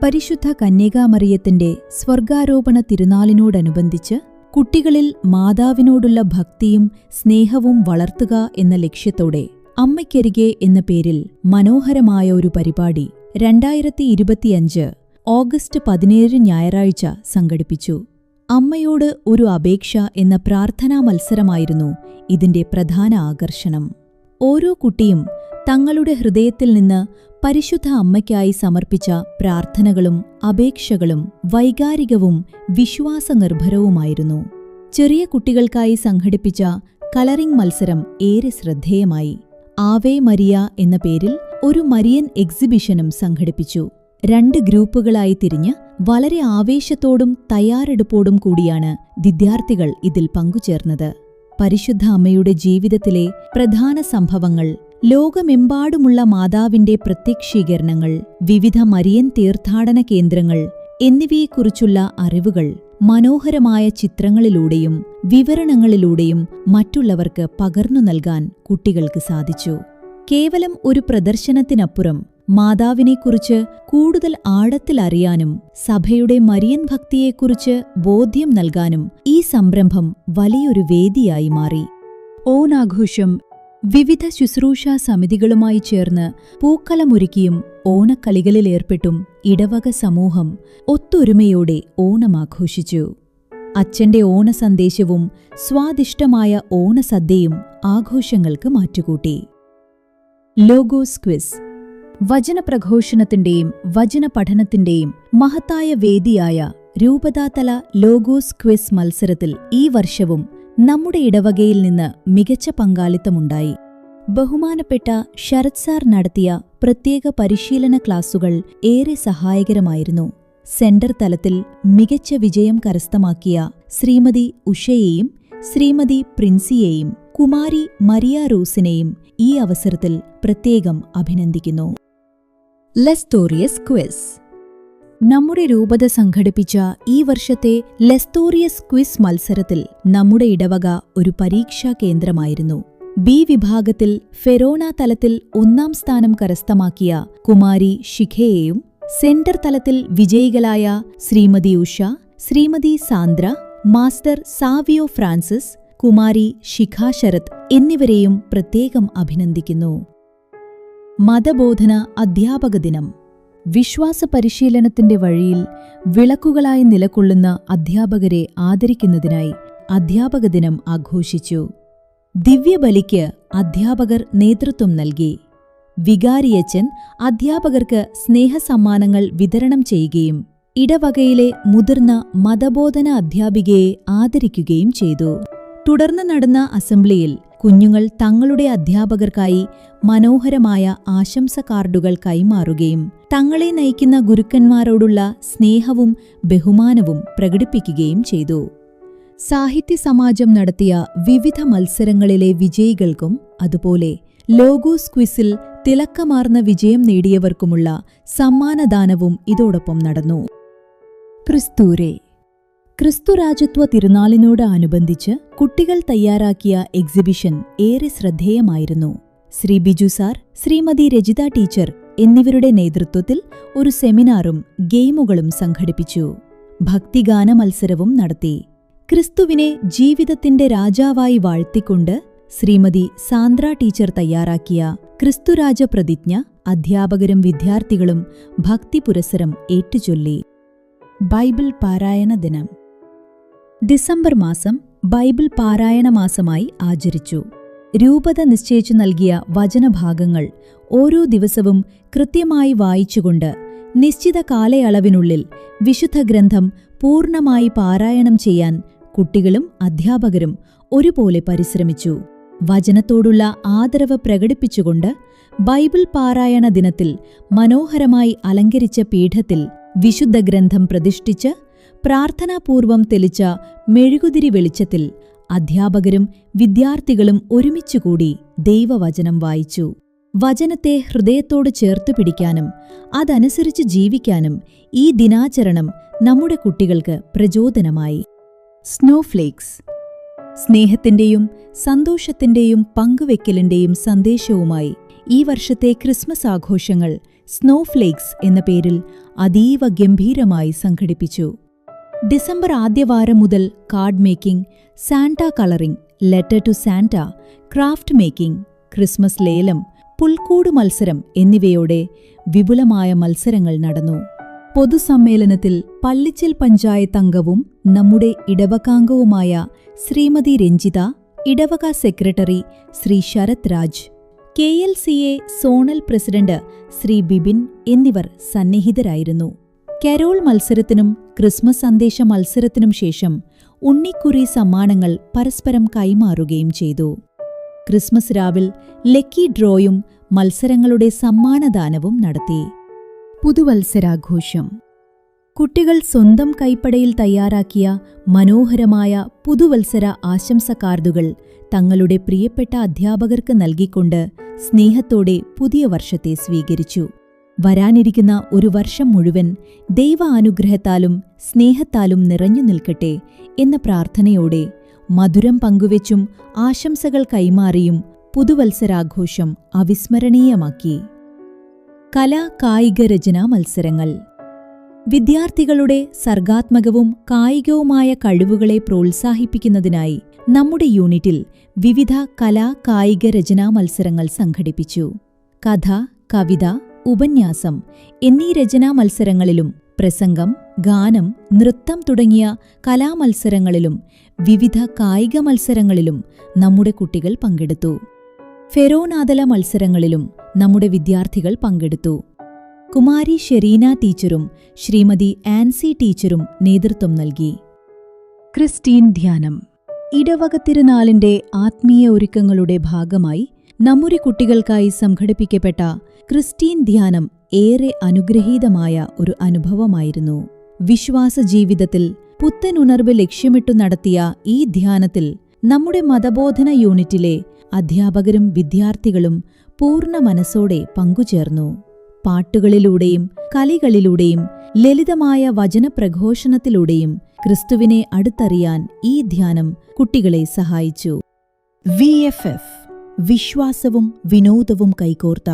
പരിശുദ്ധ കന്യകാമറിയത്തിന്റെ സ്വർഗാരോപണ തിരുനാളിനോടനുബന്ധിച്ച് കുട്ടികളിൽ മാതാവിനോടുള്ള ഭക്തിയും സ്നേഹവും വളർത്തുക എന്ന ലക്ഷ്യത്തോടെ അമ്മയ്ക്കരികെ എന്ന പേരിൽ മനോഹരമായ ഒരു പരിപാടി 2025 ഓഗസ്റ്റ് 17 ഞായറാഴ്ച സംഘടിപ്പിച്ചു. അമ്മയോട് ഒരു അപേക്ഷ എന്ന പ്രാർത്ഥനാ മത്സരമായിരുന്നു ഇതിന്റെ പ്രധാന ആകർഷണം. ഓരോ കുട്ടിയും തങ്ങളുടെ ഹൃദയത്തിൽ നിന്ന് പരിശുദ്ധ അമ്മയ്ക്കായി സമർപ്പിച്ച പ്രാർത്ഥനകളും അപേക്ഷകളും വൈകാരികവും വിശ്വാസനിർഭരവുമായിരുന്നു. ചെറിയ കുട്ടികൾക്കായി സംഘടിപ്പിച്ച കളറിംഗ് മത്സരം ഏറെ ശ്രദ്ധേയമായി. ആവേ മരിയ എന്ന പേരിൽ ഒരു മരിയൻ എക്സിബിഷനും സംഘടിപ്പിച്ചു. 2 ഗ്രൂപ്പുകളായി തിരിഞ്ഞ് വളരെ ആവേശത്തോടും തയ്യാറെടുപ്പോടും കൂടിയാണ് വിദ്യാർത്ഥികൾ ഇതിൽ പങ്കുചേർന്നത്. പരിശുദ്ധ അമ്മയുടെ ജീവിതത്തിലെ പ്രധാന സംഭവങ്ങൾ, ലോകമെമ്പാടുമുള്ള മാതാവിന്റെ പ്രത്യക്ഷീകരണങ്ങൾ, വിവിധ മരിയൻ തീർത്ഥാടന കേന്ദ്രങ്ങൾ എന്നിവയെക്കുറിച്ചുള്ള അറിവുകൾ മനോഹരമായ ചിത്രങ്ങളിലൂടെയും വിവരണങ്ങളിലൂടെയും മറ്റുള്ളവർക്ക് പകർന്നു നൽകാൻ കുട്ടികൾക്ക് സാധിച്ചു. കേവലം ഒരു പ്രദർശനത്തിനപ്പുറം മാതാവിനെക്കുറിച്ച് കൂടുതൽ ആഴത്തിലറിയാനും സഭയുടെ മരിയൻ ഭക്തിയെക്കുറിച്ച് ബോധ്യം നൽകാനും ഈ സംരംഭം വലിയൊരു വേദിയായി മാറി. ഓണാഘോഷം വിവിധ ശുശ്രൂഷാ സമിതികളുമായി ചേർന്ന് പൂക്കളമൊരുക്കിയും ഓണക്കളികളിലേർപ്പെട്ടും ഇടവക സമൂഹം ഒത്തൊരുമയോടെ ഓണമാഘോഷിച്ചു. അച്ഛന്റെ ഓണസന്ദേശവും സ്വാദിഷ്ടമായ ഓണസദ്യയും ആഘോഷങ്ങൾക്ക് മാറ്റുകൂട്ടി. ലോഗോസ് ക്വിസ് വചനപ്രഘോഷണത്തിന്റെയും വചനപഠനത്തിന്റെയും മഹത്തായ വേദിയായ രൂപതാതല ലോഗോസ് ക്വിസ് മത്സരത്തിൽ ഈ വർഷവും നമ്മുടെ ഇടവകയിൽ നിന്ന് മികച്ച പങ്കാളിത്തമുണ്ടായി. ബഹുമാനപ്പെട്ട ശരത് സാർ നടത്തിയ പ്രത്യേക പരിശീലന ക്ലാസുകൾ ഏറെ സഹായകരമായിരുന്നു. സെന്റർ തലത്തിൽ മികച്ച വിജയം കരസ്ഥമാക്കിയ ശ്രീമതി ഉഷയെയും ശ്രീമതി പ്രിൻസിയെയും കുമാരി മരിയ റോസിനെയും ഈ അവസരത്തിൽ പ്രത്യേകം അഭിനന്ദിക്കുന്നു. ലെസ്തോറിയസ് ക്വിസ് നമ്മുടെ രൂപത സംഘടിപ്പിച്ച ഈ വർഷത്തെ ലെസ്തോറിയസ് ക്വിസ് മത്സരത്തിൽ നമ്മുടെ ഇടവക ഒരു പരീക്ഷാ കേന്ദ്രമായിരുന്നു. ബി വിഭാഗത്തിൽ ഫെറോന തലത്തിൽ 1ാം സ്ഥാനം കരസ്ഥമാക്കിയ കുമാരി ശിഖയെയും സെന്റർ തലത്തിൽ വിജയികളായ Shrimati Usha, Shrimati Sandra, master Savio Francis, കുമാരി ശിഖ ശരത് എന്നിവരെയും പ്രത്യേകം അഭിനന്ദിക്കുന്നു. മതബോധന അധ്യാപക ദിനം വിശ്വാസ പരിശീലനത്തിന്റെ വഴിയിൽ വിളക്കുകളായി നിലകൊള്ളുന്ന അധ്യാപകരെ ആദരിക്കുന്നതിനായി അധ്യാപക ദിനം ആഘോഷിച്ചു. ദിവ്യബലിക്ക് അധ്യാപകർ നേതൃത്വം നൽകി. വികാരിയച്ചൻ അധ്യാപകർക്ക് സ്നേഹസമ്മാനങ്ങൾ വിതരണം ചെയ്യുകയും ഇടവകയിലെ മുതിർന്ന മതബോധന അധ്യാപികയെ ആദരിക്കുകയും ചെയ്തു. തുടർന്ന് നടന്ന അസംബ്ലിയിൽ കുഞ്ഞുങ്ങൾ തങ്ങളുടെ അധ്യാപകർക്കായി മനോഹരമായ ആശംസ കാർഡുകൾ കൈമാറുകയും തങ്ങളെ നയിക്കുന്ന ഗുരുക്കന്മാരോടുള്ള സ്നേഹവും ബഹുമാനവും പ്രകടിപ്പിക്കുകയും ചെയ്തു. സാഹിത്യ സമാജം നടത്തിയ വിവിധ മത്സരങ്ങളിലെ വിജയികൾക്കും അതുപോലെ ലോഗോസ് ക്വിസിൽ തിളക്കമാർന്ന വിജയം നേടിയവർക്കുമുള്ള സമ്മാനദാനവും ഇതോടൊപ്പം നടന്നു. ക്രിസ്തൂരെ ക്രിസ്തുരാജത്വ തിരുനാളിനോട് അനുബന്ധിച്ച് കുട്ടികൾ തയ്യാറാക്കിയ എക്സിബിഷൻ ഏറെ ശ്രദ്ധേയമായിരുന്നു. ശ്രീ ബിജു സാർ, ശ്രീമതി രജിത ടീച്ചർ എന്നിവരുടെ നേതൃത്വത്തിൽ ഒരു സെമിനാറും ഗെയിമുകളും സംഘടിപ്പിച്ചു. ഭക്തിഗാന മത്സരവും നടത്തി. ക്രിസ്തുവിനെ ജീവിതത്തിന്റെ രാജാവായി വാഴ്ത്തിക്കൊണ്ട് ശ്രീമതി സാന്ദ്ര ടീച്ചർ തയ്യാറാക്കിയ ക്രിസ്തുരാജ പ്രതിജ്ഞ അധ്യാപകരും വിദ്യാർത്ഥികളും ഭക്തി പുരസ്സരം ഏറ്റുചൊല്ലി. ബൈബിൾ പാരായണ ദിനം ഡിസംബർ മാസം ബൈബിൾ പാരായണ മാസമായി ആചരിച്ചു. രൂപത നിശ്ചയിച്ചു നൽകിയ വചനഭാഗങ്ങൾ ഓരോ ദിവസവും കൃത്യമായി വായിച്ചുകൊണ്ട് നിശ്ചിത കാലയളവിനുള്ളിൽ വിശുദ്ധ ഗ്രന്ഥം പൂർണ്ണമായി പാരായണം ചെയ്യാൻ കുട്ടികളും അധ്യാപകരും ഒരുപോലെ പരിശ്രമിച്ചു. വചനത്തോടുള്ള ആദരവ് പ്രകടിപ്പിച്ചുകൊണ്ട് ബൈബിൾ പാരായണ ദിനത്തിൽ മനോഹരമായി അലങ്കരിച്ച പീഠത്തിൽ വിശുദ്ധ ഗ്രന്ഥം പ്രതിഷ്ഠിച്ച് പ്രാർത്ഥനാപൂർവം തെളിച്ച മെഴുകുതിരി വെളിച്ചത്തിൽ അധ്യാപകരും വിദ്യാർത്ഥികളും ഒരുമിച്ചുകൂടി ദൈവവചനം വായിച്ചു. വചനത്തെ ഹൃദയത്തോട് ചേർത്തു പിടിക്കാനും അതനുസരിച്ച് ജീവിക്കാനും ഈ ദിനാചരണം നമ്മുടെ കുട്ടികൾക്ക് പ്രചോദനമായി. സ്നോഫ്ലേക്സ് സ്നേഹത്തിന്റെയും സന്തോഷത്തിന്റെയും പങ്കുവെക്കലിന്റെയും സന്ദേശവുമായി ഈ വർഷത്തെ ക്രിസ്മസ് ആഘോഷങ്ങൾ സ്നോഫ്ലേക്സ് എന്ന പേരിൽ അതീവ ഗംഭീരമായി സംഘടിപ്പിച്ചു. ഡിസംബർ ആദ്യവാരം മുതൽ card making, Santa colouring, letter to Santa, craft making, Christmas ലേലം, പുൽക്കൂട് മത്സരം എന്നിവയോടെ വിപുലമായ മത്സരങ്ങൾ നടന്നു. പൊതുസമ്മേളനത്തിൽ പള്ളിച്ചൽ പഞ്ചായത്ത് അംഗവും നമ്മുടെ ഇടവകാംഗവുമായ ശ്രീമതി രഞ്ജിത, ഇടവക secretary Shri Sarath Raj, KLCA zonal president Shri Bibin എന്നിവർ സന്നിഹിതരായിരുന്നു. കരോൾ മത്സരത്തിനും ക്രിസ്മസ് സന്ദേശ മത്സരത്തിനും ശേഷം ഉണ്ണിക്കുറി സമ്മാനങ്ങൾ പരസ്പരം കൈമാറുകയും ചെയ്തു. ക്രിസ്മസ് രാവിൽ ലക്കി ഡ്രോയും മത്സരങ്ങളുടെ സമ്മാനദാനവും നടത്തി. പുതുവത്സരാഘോഷം. കുട്ടികൾ സ്വന്തം കൈപ്പടയിൽ തയ്യാറാക്കിയ മനോഹരമായ പുതുവത്സര ആശംസ കാർഡുകൾ തങ്ങളുടെ പ്രിയപ്പെട്ട അധ്യാപകർക്ക് നൽകിക്കൊണ്ട് സ്നേഹത്തോടെ പുതിയ വർഷത്തെ സ്വീകരിച്ചു. വരാനിരിക്കുന്ന ഒരു വർഷം മുഴുവൻ ദൈവ അനുഗ്രഹത്താലും സ്നേഹത്താലും നിറഞ്ഞു നിൽക്കട്ടെ എന്ന പ്രാർത്ഥനയോടെ മധുരം പങ്കുവെച്ചും ആശംസകൾ കൈമാറിയും പുതുവത്സരാഘോഷം അവിസ്മരണീയമാക്കി. കലാ കായിക രചനാ മത്സരങ്ങൾ. വിദ്യാർത്ഥികളുടെ സർഗാത്മകവും കായികവുമായ കഴിവുകളെ പ്രോത്സാഹിപ്പിക്കുന്നതിനായി നമ്മുടെ യൂണിറ്റിൽ വിവിധ കലാ കായിക രചനാ മത്സരങ്ങൾ സംഘടിപ്പിച്ചു. കഥ, കവിത, ഉപന്യാസം എന്നീ രചനാ മത്സരങ്ങളിലും പ്രസംഗം, ഗാനം, നൃത്തം തുടങ്ങിയ കലാമത്സരങ്ങളിലും വിവിധ കായിക മത്സരങ്ങളിലും നമ്മുടെ കുട്ടികൾ പങ്കെടുത്തു. ഫെറോനാതല മത്സരങ്ങളിലും നമ്മുടെ വിദ്യാർത്ഥികൾ പങ്കെടുത്തു. കുമാരി ഷെറീന ടീച്ചറും ശ്രീമതി ആൻസി ടീച്ചറും നേതൃത്വം നൽകി. ക്രിസ്റ്റീൻ ധ്യാനം. ഇടവക തിരുനാളിന്റെ ആത്മീയ ഒരുക്കങ്ങളുടെ ഭാഗമായി നമ്മുടെ കുട്ടികൾക്കായി സംഘടിപ്പിക്കപ്പെട്ട ക്രിസ്റ്റീൻ ധ്യാനം ഏറെ അനുഗ്രഹീതമായ ഒരു അനുഭവമായിരുന്നു. വിശ്വാസ ജീവിതത്തിൽ പുത്തനുണർവ് ലക്ഷ്യമിട്ടു നടത്തിയ ഈ ധ്യാനത്തിൽ നമ്മുടെ മതബോധന യൂണിറ്റിലെ അധ്യാപകരും വിദ്യാർത്ഥികളും പൂർണ്ണ മനസ്സോടെ പങ്കുചേർന്നു. പാട്ടുകളിലൂടെയും കളികളിലൂടെയും ലളിതമായ വചനപ്രഘോഷണത്തിലൂടെയും ക്രിസ്തുവിനെ അടുത്തറിയാൻ ഈ ധ്യാനം കുട്ടികളെ സഹായിച്ചു. VFF വിശ്വാസവും വിനോദവും കൈകോർത്ത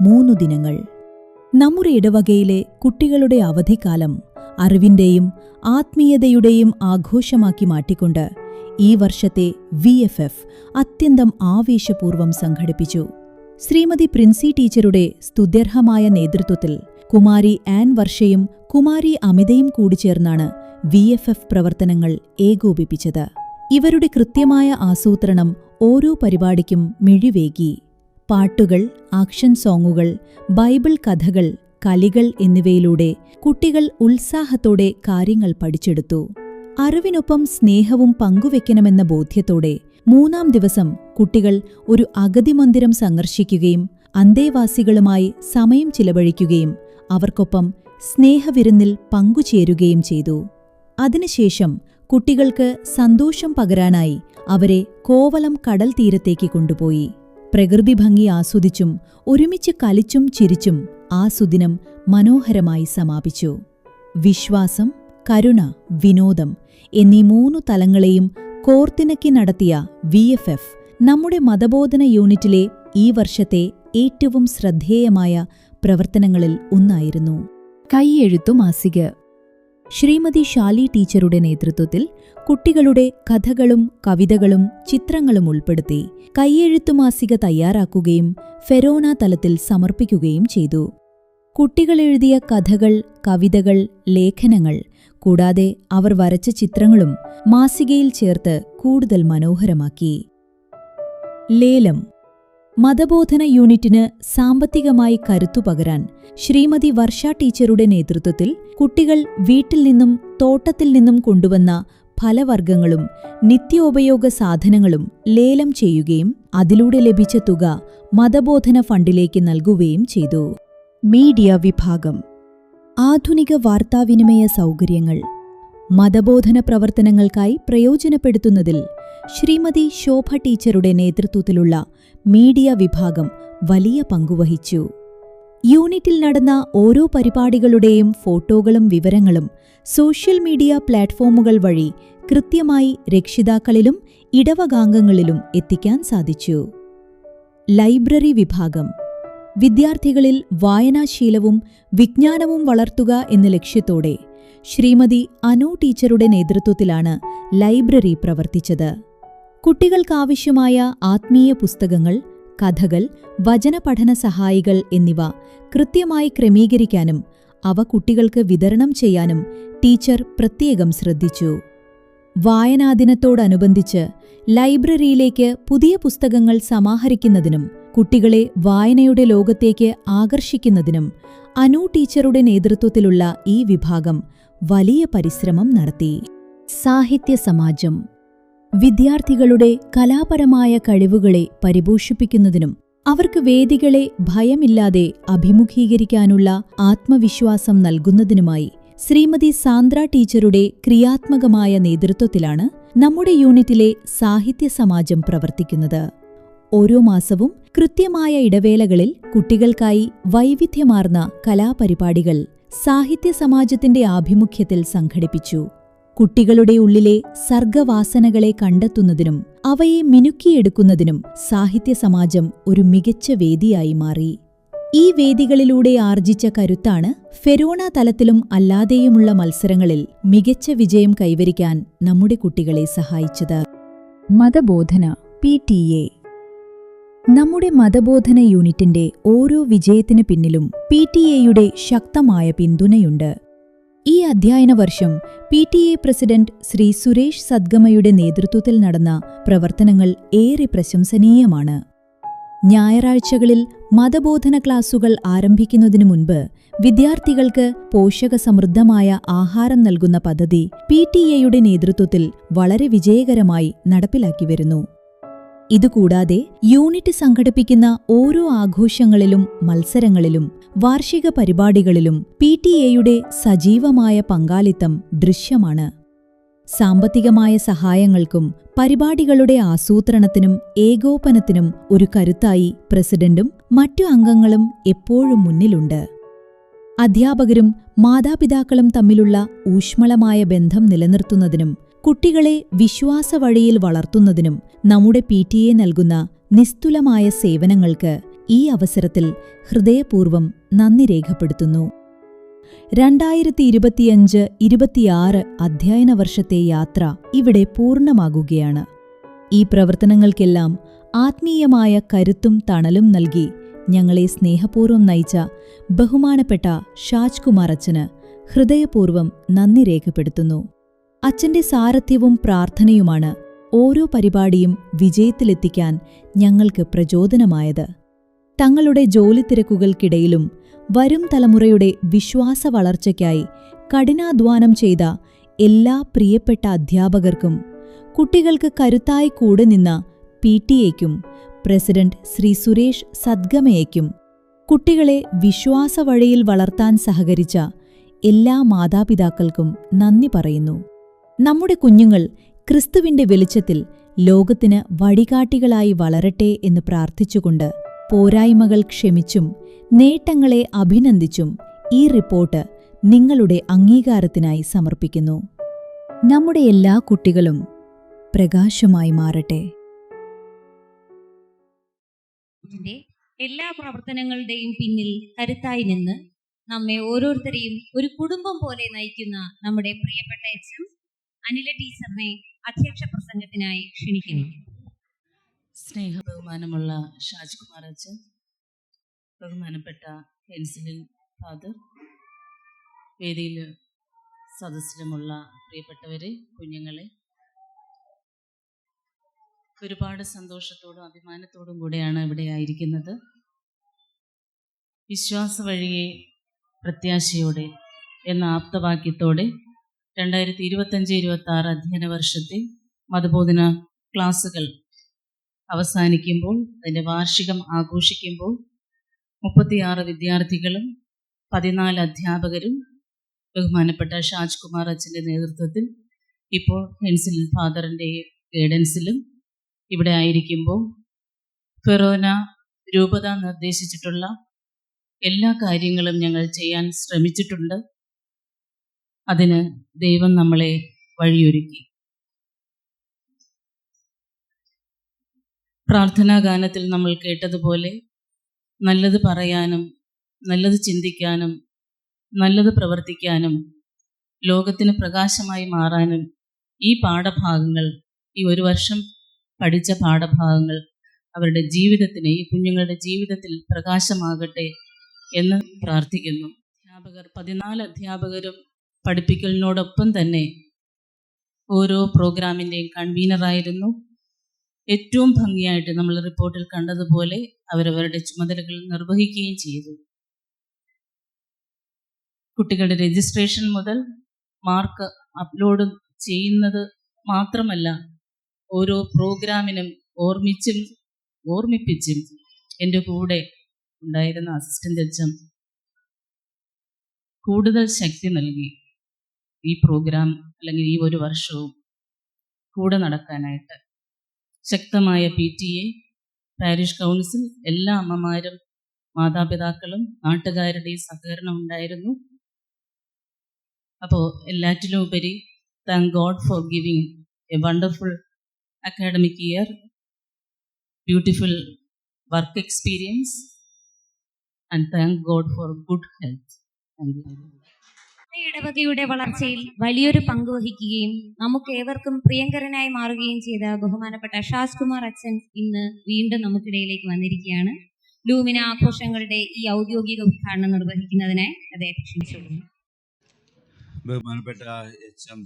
3 ദിനങ്ങൾ. നമ്മുടെ ഇടവകയിലെ കുട്ടികളുടെ അവധിക്കാലം അറിവിന്റെയും ആത്മീയതയുടെയും ആഘോഷമാക്കി മാറ്റിക്കൊണ്ട് ഈ വർഷത്തെ VFF അത്യന്തം ആവേശപൂർവ്വം സംഘടിപ്പിച്ചു. ശ്രീമതി പ്രിൻസി ടീച്ചറുടെ സ്തുത്യർഹമായ നേതൃത്വത്തിൽ കുമാരി ആൻ വർഷയും കുമാരി അമിതയും കൂടിച്ചേർന്നാണ് VFF പ്രവർത്തനങ്ങൾ ഏകോപിപ്പിച്ചത്. ഇവരുടെ കൃത്യമായ ആസൂത്രണം ഓരോ പരിപാടിക്കും മിഴിവേകി. പാട്ടുകൾ, ആക്ഷൻ സോങ്ങുകൾ, ബൈബിൾ കഥകൾ, കളികൾ എന്നിവയിലൂടെ കുട്ടികൾ ഉത്സാഹത്തോടെ കാര്യങ്ങൾ പഠിച്ചെടുത്തു. അറിവിനൊപ്പം സ്നേഹവും പങ്കുവെക്കണമെന്ന ബോധ്യത്തോടെ 3-ാം ദിവസം കുട്ടികൾ ഒരു അഗതി മന്ദിരം സന്ദർശിക്കുകയും അന്തേവാസികളുമായി സമയം ചിലവഴിക്കുകയും അവർക്കൊപ്പം സ്നേഹവിരുന്നിൽ പങ്കുചേരുകയും ചെയ്തു. അതിനുശേഷം കുട്ടികൾക്ക് സന്തോഷം പകരാനായി അവരെ കോവളം കടൽ തീരത്തേക്ക് കൊണ്ടുപോയി. പ്രകൃതി ഭംഗി ആസ്വദിച്ചും ഒരുമിച്ച് കളിച്ചും ചിരിച്ചും ആ സുദിനം മനോഹരമായി സമാപിച്ചു. വിശ്വാസം, കരുണ, വിനോദം എന്നീ 3 തലങ്ങളെയും കോർത്തിണക്കി നടത്തിയ VFF നമ്മുടെ മതബോധന യൂണിറ്റിലെ ഈ വർഷത്തെ ഏറ്റവും ശ്രദ്ധേയമായ പ്രവർത്തനങ്ങളിൽ ഒന്നായിരുന്നു. കൈയെഴുത്തു മാസിക. ശ്രീമതി ഷാലി ടീച്ചറുടെ നേതൃത്വത്തിൽ കുട്ടികളുടെ കഥകളും കവിതകളും ചിത്രങ്ങളും ഉൾപ്പെടുത്തി കൈയെഴുത്തു മാസിക തയ്യാറാക്കുകയും ഫെറോന തലത്തിൽ സമർപ്പിക്കുകയും ചെയ്തു. കുട്ടികളെഴുതിയ കഥകൾ, കവിതകൾ, ലേഖനങ്ങൾ കൂടാതെ അവർ വരച്ച ചിത്രങ്ങളും മാസികയിൽ ചേർത്ത് കൂടുതൽ മനോഹരമാക്കി. ലേലം. മതബോധന യൂണിറ്റിന് സാമ്പത്തികമായി കരുത്തുപകരാൻ ശ്രീമതി വർഷ ടീച്ചറുടെ നേതൃത്വത്തിൽ കുട്ടികൾ വീട്ടിൽ നിന്നും തോട്ടത്തിൽ നിന്നും കൊണ്ടുവന്ന ഫലവർഗ്ഗങ്ങളും നിത്യോപയോഗ സാധനങ്ങളും ലേലം ചെയ്യുകയും അതിലൂടെ ലഭിച്ച തുക മതബോധന ഫണ്ടിലേക്ക് നൽകുകയും ചെയ്തു. മീഡിയ വിഭാഗം. ആധുനിക വാർത്താവിനിമയ സൗകര്യങ്ങൾ മതബോധന പ്രവർത്തനങ്ങൾക്കായി പ്രയോജനപ്പെടുത്തുന്നതിൽ ശ്രീമതി ശോഭ ടീച്ചറുടെ നേതൃത്വത്തിലുള്ള മീഡിയ വിഭാഗം വലിയ പങ്കുവഹിച്ചു. യൂണിറ്റിൽ നടന്ന ഓരോ പരിപാടികളുടെയും ഫോട്ടോകളും വിവരങ്ങളും സോഷ്യൽ മീഡിയ പ്ലാറ്റ്ഫോമുകൾ വഴി കൃത്യമായി രക്ഷിതാക്കളിലും ഇടവകാംഗങ്ങളിലും എത്തിക്കാൻ സാധിച്ചു. ലൈബ്രറി വിഭാഗം വിദ്യാർത്ഥികളിൽ വായനാശീലവും വിജ്ഞാനവും വളർത്തുക എന്ന ലക്ഷ്യത്തോടെ ശ്രീമതി അനു ടീച്ചറുടെ നേതൃത്വത്തിലാണ് ലൈബ്രറി പ്രവർത്തിച്ചത്. കുട്ടികൾക്കാവശ്യമായ ആത്മീയ പുസ്തകങ്ങൾ, കഥകൾ, വചനപഠന സഹായികൾ എന്നിവ കൃത്യമായി ക്രമീകരിക്കാനും അവ കുട്ടികൾക്ക് വിതരണം ചെയ്യാനും ടീച്ചർ പ്രത്യേകം ശ്രദ്ധിച്ചു. വായനാദിനത്തോടനുബന്ധിച്ച് ലൈബ്രറിയിലേക്ക് പുതിയ പുസ്തകങ്ങൾ സമാഹരിക്കുന്നതിനും കുട്ടികളെ വായനയുടെ ലോകത്തേക്ക് ആകർഷിക്കുന്നതിനും അനു ടീച്ചറുടെ നേതൃത്വത്തിലുള്ള ഈ വിഭാഗം വലിയ പരിശ്രമം നടത്തി. സാഹിത്യ സമാജം വിദ്യാർത്ഥികളുടെ കലാപരമായ കഴിവുകളെ പരിപോഷിപ്പിക്കുന്നതിനും അവർക്ക് വേദികളെ ഭയമില്ലാതെ അഭിമുഖീകരിക്കാനുള്ള ആത്മവിശ്വാസം നൽകുന്നതിനുമായി ശ്രീമതി സാന്ദ്ര ടീച്ചറുടെ ക്രിയാത്മകമായ നേതൃത്വത്തിലാണ് നമ്മുടെ യൂണിറ്റിലെ സാഹിത്യ സമാജം പ്രവർത്തിക്കുന്നത്. ഓരോ മാസവും കൃത്യമായ ഇടവേളകളിൽ കുട്ടികൾക്കായി വൈവിധ്യമാർന്ന കലാപരിപാടികൾ സാഹിത്യ സമാജത്തിന്റെ ആഭിമുഖ്യത്തിൽ സംഘടിപ്പിച്ചു. കുട്ടികളുടെ ഉള്ളിലെ സർഗവാസനകളെ കണ്ടെത്തുന്നതിനും അവയെ മിനുക്കിയെടുക്കുന്നതിനും സാഹിത്യ സമാജം ഒരു മികച്ച വേദിയായി മാറി. ഈ വേദികളിലൂടെ ആർജിച്ച കരുത്താണ് ഫെരോണ തലത്തിലും അല്ലാതെയുമുള്ള മത്സരങ്ങളിൽ മികച്ച വിജയം കൈവരിക്കാൻ നമ്മുടെ കുട്ടികളെ സഹായിച്ചത്. മതബോധന PTA നമ്മുടെ മതബോധന യൂണിറ്റിന്റെ ഓരോ വിജയത്തിനു പിന്നിലും PTA-യുടെ ശക്തമായ പിന്തുണയുണ്ട്. ഈ അധ്യയന വർഷം PTA പ്രസിഡന്റ് ശ്രീ സുരേഷ് സദ്ഗമയുടെ നേതൃത്വത്തിൽ നടന്ന പ്രവർത്തനങ്ങൾ ഏറെ പ്രശംസനീയമാണ്. ഞായറാഴ്ചകളിൽ മതബോധന ക്ലാസുകൾ ആരംഭിക്കുന്നതിനു മുൻപ് വിദ്യാർത്ഥികൾക്ക് പോഷകസമൃദ്ധമായ ആഹാരം നൽകുന്ന പദ്ധതി PTA-യുടെ നേതൃത്വത്തിൽ വളരെ വിജയകരമായി നടപ്പിലാക്കി വരുന്നു. ഇതുകൂടാതെ യൂണിറ്റ് സംഘടിപ്പിക്കുന്ന ഓരോ ആഘോഷങ്ങളിലും മത്സരങ്ങളിലും വാർഷിക പരിപാടികളിലും PTA-യുടെ സജീവമായ പങ്കാളിത്തം ദൃശ്യമാണ്. സാമ്പത്തികമായ സഹായങ്ങൾക്കും പരിപാടികളുടെ ആസൂത്രണത്തിനും ഏകോപനത്തിനും ഒരു കരുത്തായി പ്രസിഡന്റും മറ്റു അംഗങ്ങളും എപ്പോഴും മുന്നിലുണ്ട്. അധ്യാപകരും മാതാപിതാക്കളും തമ്മിലുള്ള ഊഷ്മളമായ ബന്ധം നിലനിർത്തുന്നതിനും കുട്ടികളെ വിശ്വാസവഴിയിൽ വളർത്തുന്നതിനും നമ്മുടെ PTA നൽകുന്ന നിസ്തുലമായ സേവനങ്ങൾക്ക് ഈ അവസരത്തിൽ ഹൃദയപൂർവ്വം നന്ദി രേഖപ്പെടുത്തുന്നു. 2025-26 അധ്യയന വർഷത്തെ യാത്ര ഇവിടെ പൂർണ്ണമാകുകയാണ്. ഈ പ്രവർത്തനങ്ങൾക്കെല്ലാം ആത്മീയമായ കരുത്തും തണലും നൽകി ഞങ്ങളെ സ്നേഹപൂർവ്വം നയിച്ച ബഹുമാനപ്പെട്ട ഷാജ് കുമാർ അച്ഛന് ഹൃദയപൂർവ്വം നന്ദി രേഖപ്പെടുത്തുന്നു. അച്ഛന്റെ സാരഥ്യവും പ്രാർത്ഥനയുമാണ് ഓരോ പരിപാടിയും വിജയത്തിലെത്തിക്കാൻ ഞങ്ങൾക്ക് പ്രചോദനമായത്. തങ്ങളുടെ ജോലിത്തിരക്കുകൾക്കിടയിലും വരും തലമുറയുടെ വിശ്വാസ വളർച്ചയ്ക്കായി കഠിനാധ്വാനം ചെയ്ത എല്ലാ പ്രിയപ്പെട്ട അധ്യാപകർക്കും, കുട്ടികൾക്ക് കരുത്തായി കൂടെ നിന്ന PTA-ക്കും, പ്രസിഡന്റ് ശ്രീ സുരേഷ് സദ്ഗമയ്ക്കും, കുട്ടികളെ വിശ്വാസവഴിയിൽ വളർത്താൻ സഹകരിച്ച എല്ലാ മാതാപിതാക്കൾക്കും നന്ദി പറയുന്നു. നമ്മുടെ കുഞ്ഞുങ്ങൾ ക്രിസ്തുവിന്റെ വെളിച്ചത്തിൽ ലോകത്തിന് വഴികാട്ടികളായി വളരട്ടെ എന്ന് പ്രാർത്ഥിച്ചുകൊണ്ട് പോരായ്മകൾ ക്ഷമിച്ചും നേട്ടങ്ങളെ അഭിനന്ദിച്ചും ഈ റിപ്പോർട്ട് നിങ്ങളുടെ അംഗീകാരത്തിനായി സമർപ്പിക്കുന്നു. നമ്മുടെ എല്ലാ കുട്ടികളും പ്രകാശമായി മാറട്ടെ. എല്ലാ പ്രവർത്തനങ്ങളുടെയും പിന്നിൽ കരുത്തായി നിന്ന് നമ്മെ ഓരോരുത്തരെയും ഒരു കുടുംബം പോലെ നയിക്കുന്ന നമ്മുടെ പ്രിയപ്പെട്ട എച്ച് അനില ടീച്ചറിനെ അധ്യക്ഷ പ്രസംഗത്തിനായി ക്ഷണിക്കുന്നു. സ്നേഹ ബഹുമാനമുള്ള ഷാജ് കുമാർ അച്ഛൻ, ബഹുമാനപ്പെട്ട ഹെൻസിലിൻ ഫാദർ, വേദിയിൽ സദസ്സിലുമുള്ള പ്രിയപ്പെട്ടവരെ, കുഞ്ഞുങ്ങളെ, ഒരുപാട് സന്തോഷത്തോടും അഭിമാനത്തോടും കൂടെയാണ് ഇവിടെ ആയിരിക്കുന്നത്. വിശ്വാസ വഴിയെ പ്രത്യാശയോടെ എന്ന ആപ്തവാക്യത്തോടെ 2025-26 അധ്യയന വർഷത്തെ മതബോധന ക്ലാസുകൾ അവസാനിക്കുമ്പോൾ, അതിൻ്റെ വാർഷികം ആഘോഷിക്കുമ്പോൾ 36 വിദ്യാർത്ഥികളും 14 അധ്യാപകരും ബഹുമാനപ്പെട്ട ഷാജ് കുമാർ അച്ഛൻ്റെ നേതൃത്വത്തിൽ ഇപ്പോൾ ഹെൻസിൽ ഫാദറിൻ്റെ ഗൈഡൻസിലും ഇവിടെ ആയിരിക്കുമ്പോൾ ഫെറോന രൂപത നിർദ്ദേശിച്ചിട്ടുള്ള എല്ലാ കാര്യങ്ങളും ഞങ്ങൾ ചെയ്യാൻ ശ്രമിച്ചിട്ടുണ്ട്. അതിന് ദൈവം നമ്മളെ വഴിയൊരുക്കി. പ്രാർത്ഥനാ ഗാനത്തിൽ നമ്മൾ കേട്ടതുപോലെ നല്ലത് പറയാനും നല്ലത് ചിന്തിക്കാനും നല്ലത് പ്രവർത്തിക്കാനും ലോകത്തിന് പ്രകാശമായി മാറാനും ഈ പാഠഭാഗങ്ങൾ, ഈ ഒരു വർഷം പഠിച്ച പാഠഭാഗങ്ങൾ അവരുടെ ജീവിതത്തിന്, ഈ കുഞ്ഞുങ്ങളുടെ ജീവിതത്തിൽ പ്രകാശമാകട്ടെ എന്ന് പ്രാർത്ഥിക്കുന്നു. 14 അധ്യാപകരും പഠിപ്പിക്കലിനോടൊപ്പം തന്നെ ഓരോ പ്രോഗ്രാമിൻ്റെയും കൺവീനറായിരുന്നു. ഏറ്റവും ഭംഗിയായിട്ട് നമ്മൾ റിപ്പോർട്ടിൽ കണ്ടതുപോലെ അവരവരുടെ ചുമതലകൾ നിർവഹിക്കുകയും ചെയ്തു. കുട്ടികളുടെ രജിസ്ട്രേഷൻ മുതൽ മാർക്ക് അപ്ലോഡ് ചെയ്യുന്നത് മാത്രമല്ല, ഓരോ പ്രോഗ്രാമിനും ഓർമ്മിപ്പിച്ചും എൻ്റെ കൂടെ ഉണ്ടായിരുന്ന അസിസ്റ്റൻ്റ് അച്ഛൻ കൂടുതൽ ശക്തി നൽകി ഈ പ്രോഗ്രാം അല്ലെങ്കിൽ ഈ ഒരു വർഷവും കൂടെ നടക്കാനായിട്ട്. ശക്തമായ PTA, പാരിഷ് കൗൺസിൽ, എല്ലാ അമ്മമാരും മാതാപിതാക്കളും നാട്ടുകാരുടെയും സഹകരണം ഉണ്ടായിരുന്നു. അപ്പോൾ എല്ലാറ്റിലും ഉപരി thank God four giving A wonderful academic year, beautiful work experience and thank God four good health. Thank you. ഇടവകയുടെ വളർച്ചയിൽ വലിയൊരു പങ്ക് വഹിക്കുകയും നമുക്ക് ഏവർക്കും പ്രിയങ്കരനായി മാറുകയും ചെയ്ത ബഹുമാനപ്പെട്ട ഷാജ് കുമാർ അച്ഛൻ ഇന്ന് വീണ്ടും നമുക്കിടയിലേക്ക് വന്നിരിക്കുകയാണ്. ലൂമിന ആഘോഷങ്ങളുടെ ഈ ഔദ്യോഗിക ഉദ്ഘാടനം നിർവഹിക്കുന്നതിനായി അദ്ദേഹത്തെ ക്ഷണിച്ചുകൊള്ളുന്നു. ബഹുമാനപ്പെട്ട HM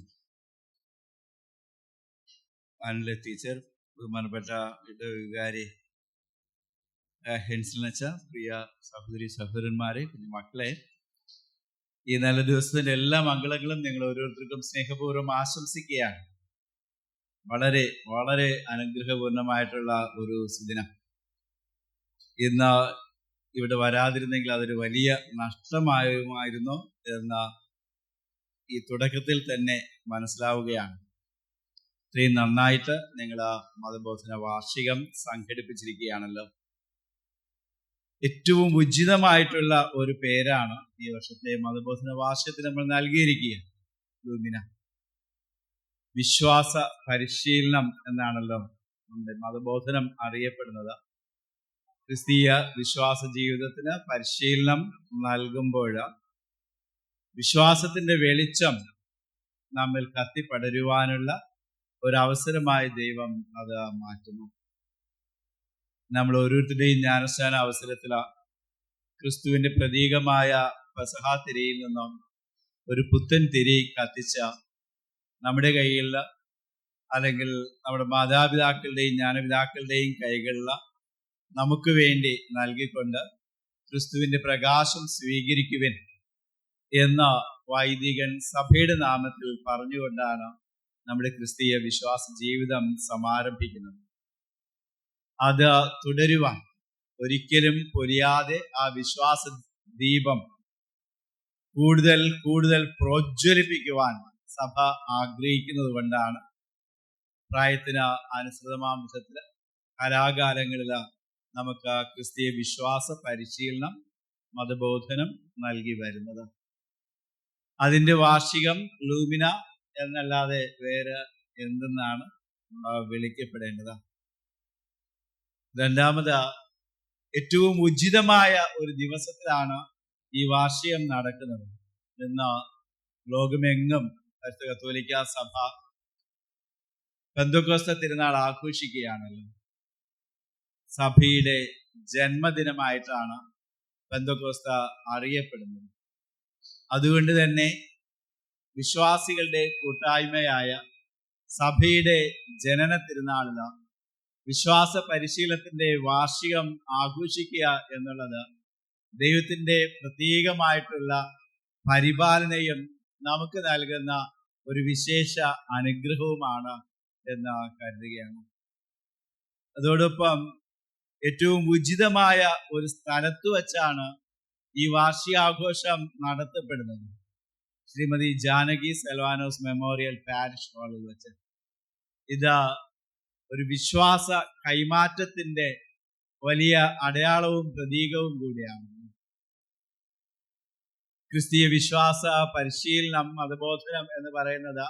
അനില ടീച്ചർ, ബഹുമാനപ്പെട്ട വികാരി ഹെൻസിലച്ച, പ്രിയ സഹോദരി സഹോദരന്മാരെ, കുഞ്ഞുമക്കളെ, ഈ നല്ല ദിവസത്തിന്റെ എല്ലാ മംഗളങ്ങളും നിങ്ങൾ ഓരോരുത്തർക്കും സ്നേഹപൂർവ്വം ആശംസിക്കുകയാണ്. വളരെ വളരെ അനുഗ്രഹപൂർണമായിട്ടുള്ള ഒരു സുദിനം. ഇന്ന് ഇവിടെ വരാതിരുന്നെങ്കിൽ അതൊരു വലിയ നഷ്ടമായിരുന്നു എന്ന ഈ തുടക്കത്തിൽ തന്നെ മനസ്സിലാവുകയാണ്. ഇത്രയും നന്നായിട്ട് നിങ്ങൾ ആ മതബോധന വാർഷികം സംഘടിപ്പിച്ചിരിക്കുകയാണല്ലോ. ഏറ്റവും ഉചിതമായിട്ടുള്ള ഒരു പേരാണ് ഈ വർഷത്തെ മതബോധന വാർഷികത്തിന് നമ്മൾ നൽകിയിരിക്കുക. ലൂമിന വിശ്വാസ പരിശീലനം എന്നാണല്ലോ നമ്മുടെ മതബോധനം അറിയപ്പെടുന്നത്. ക്രിസ്തീയ വിശ്വാസ ജീവിതത്തിന് പരിശീലനം നൽകുമ്പോൾ വിശ്വാസത്തിന്റെ വെളിച്ചം നമ്മിൽ കത്തിപ്പടരുവാനുള്ള ഒരവസരമായി ദൈവം അത് മാറ്റുന്നു. നമ്മൾ ഓരോരുത്തരുടെയും ജ്ഞാനസ്നാന അവസരത്തിൽ ക്രിസ്തുവിന്റെ പ്രതീകമായ പെസഹ തിരിയിൽ നിന്നും ഒരു പുത്തൻ തിരി കത്തിച്ച നമ്മുടെ കയ്യിൽ, അല്ലെങ്കിൽ നമ്മുടെ മാതാപിതാക്കളുടെയും ജ്ഞാനപിതാക്കളുടെയും കൈകളിൽ നമുക്ക് വേണ്ടി നൽകിക്കൊണ്ട് ക്രിസ്തുവിന്റെ പ്രകാശം സ്വീകരിക്കുവിൻ എന്ന വൈദികൻ സഭയുടെ നാമത്തിൽ പറഞ്ഞുകൊണ്ടാണ് നമ്മുടെ ക്രിസ്തീയ വിശ്വാസ ജീവിതം സമാരംഭിക്കുന്നത്. അത് തുടരുവാൻ, ഒരിക്കലും പൊലിയാതെ ആ വിശ്വാസ ദീപം കൂടുതൽ കൂടുതൽ പ്രോജ്വലിപ്പിക്കുവാൻ സഭ ആഗ്രഹിക്കുന്നത് കൊണ്ടാണ് പ്രായത്തിന് അനുസൃതമാം വിധത്തില് കലാകാലങ്ങളിൽ നമുക്ക് ക്രിസ്തീയ വിശ്വാസ പരിശീലനം, മതബോധനം നൽകി വരുന്നത്. അതിൻ്റെ വാർഷികം ലൂമിന എന്നല്ലാതെ വേറെ എന്തെന്നാണ് വിളിക്കപ്പെടേണ്ടത്. രണ്ടാമത്, ഏറ്റവും ഉചിതമായ ഒരു ദിവസത്തിലാണ് ഈ വാർഷികം നടക്കുന്നത്. ഇന്ന് ലോകമെങ്ങും പരിശുദ്ധ കത്തോലിക്ക സഭ പെന്തക്കോസ്ത തിരുനാൾ ആഘോഷിക്കുകയാണല്ലോ. സഭയുടെ ജന്മദിനമായിട്ടാണ് പെന്തക്കോസ്ത അറിയപ്പെടുന്നത്. അതുകൊണ്ട് തന്നെ വിശ്വാസികളുടെ കൂട്ടായ്മയായ സഭയുടെ ജനന തിരുനാളില് വിശ്വാസ പരിശീലനത്തിന്റെ വാർഷികം ആഘോഷിക്കുക എന്നുള്ളത് ദൈവത്തിന്റെ പ്രത്യേകമായിട്ടുള്ള പരിപാലനയും നമുക്ക് നൽകുന്ന ഒരു വിശേഷ അനുഗ്രഹവുമാണ് എന്ന് കരുതുകയാണ്. അതോടൊപ്പം ഏറ്റവും ഉചിതമായ ഒരു സ്ഥലത്ത് വച്ചാണ് ഈ വാർഷികാഘോഷം നടത്തപ്പെടുന്നത്. ശ്രീമതി ജാനകി സെൽവാനോസ് മെമ്മോറിയൽ പാരിഷ് ഹാളിൽ വെച്ച്. ഇത് ഒരു വിശ്വാസ കൈമാറ്റത്തിന്റെ വലിയ അടയാളവും പ്രതീകവും കൂടിയാണ്. ക്രിസ്തീയ വിശ്വാസ പരിശീലനം, മതബോധനം എന്ന് പറയുന്നത്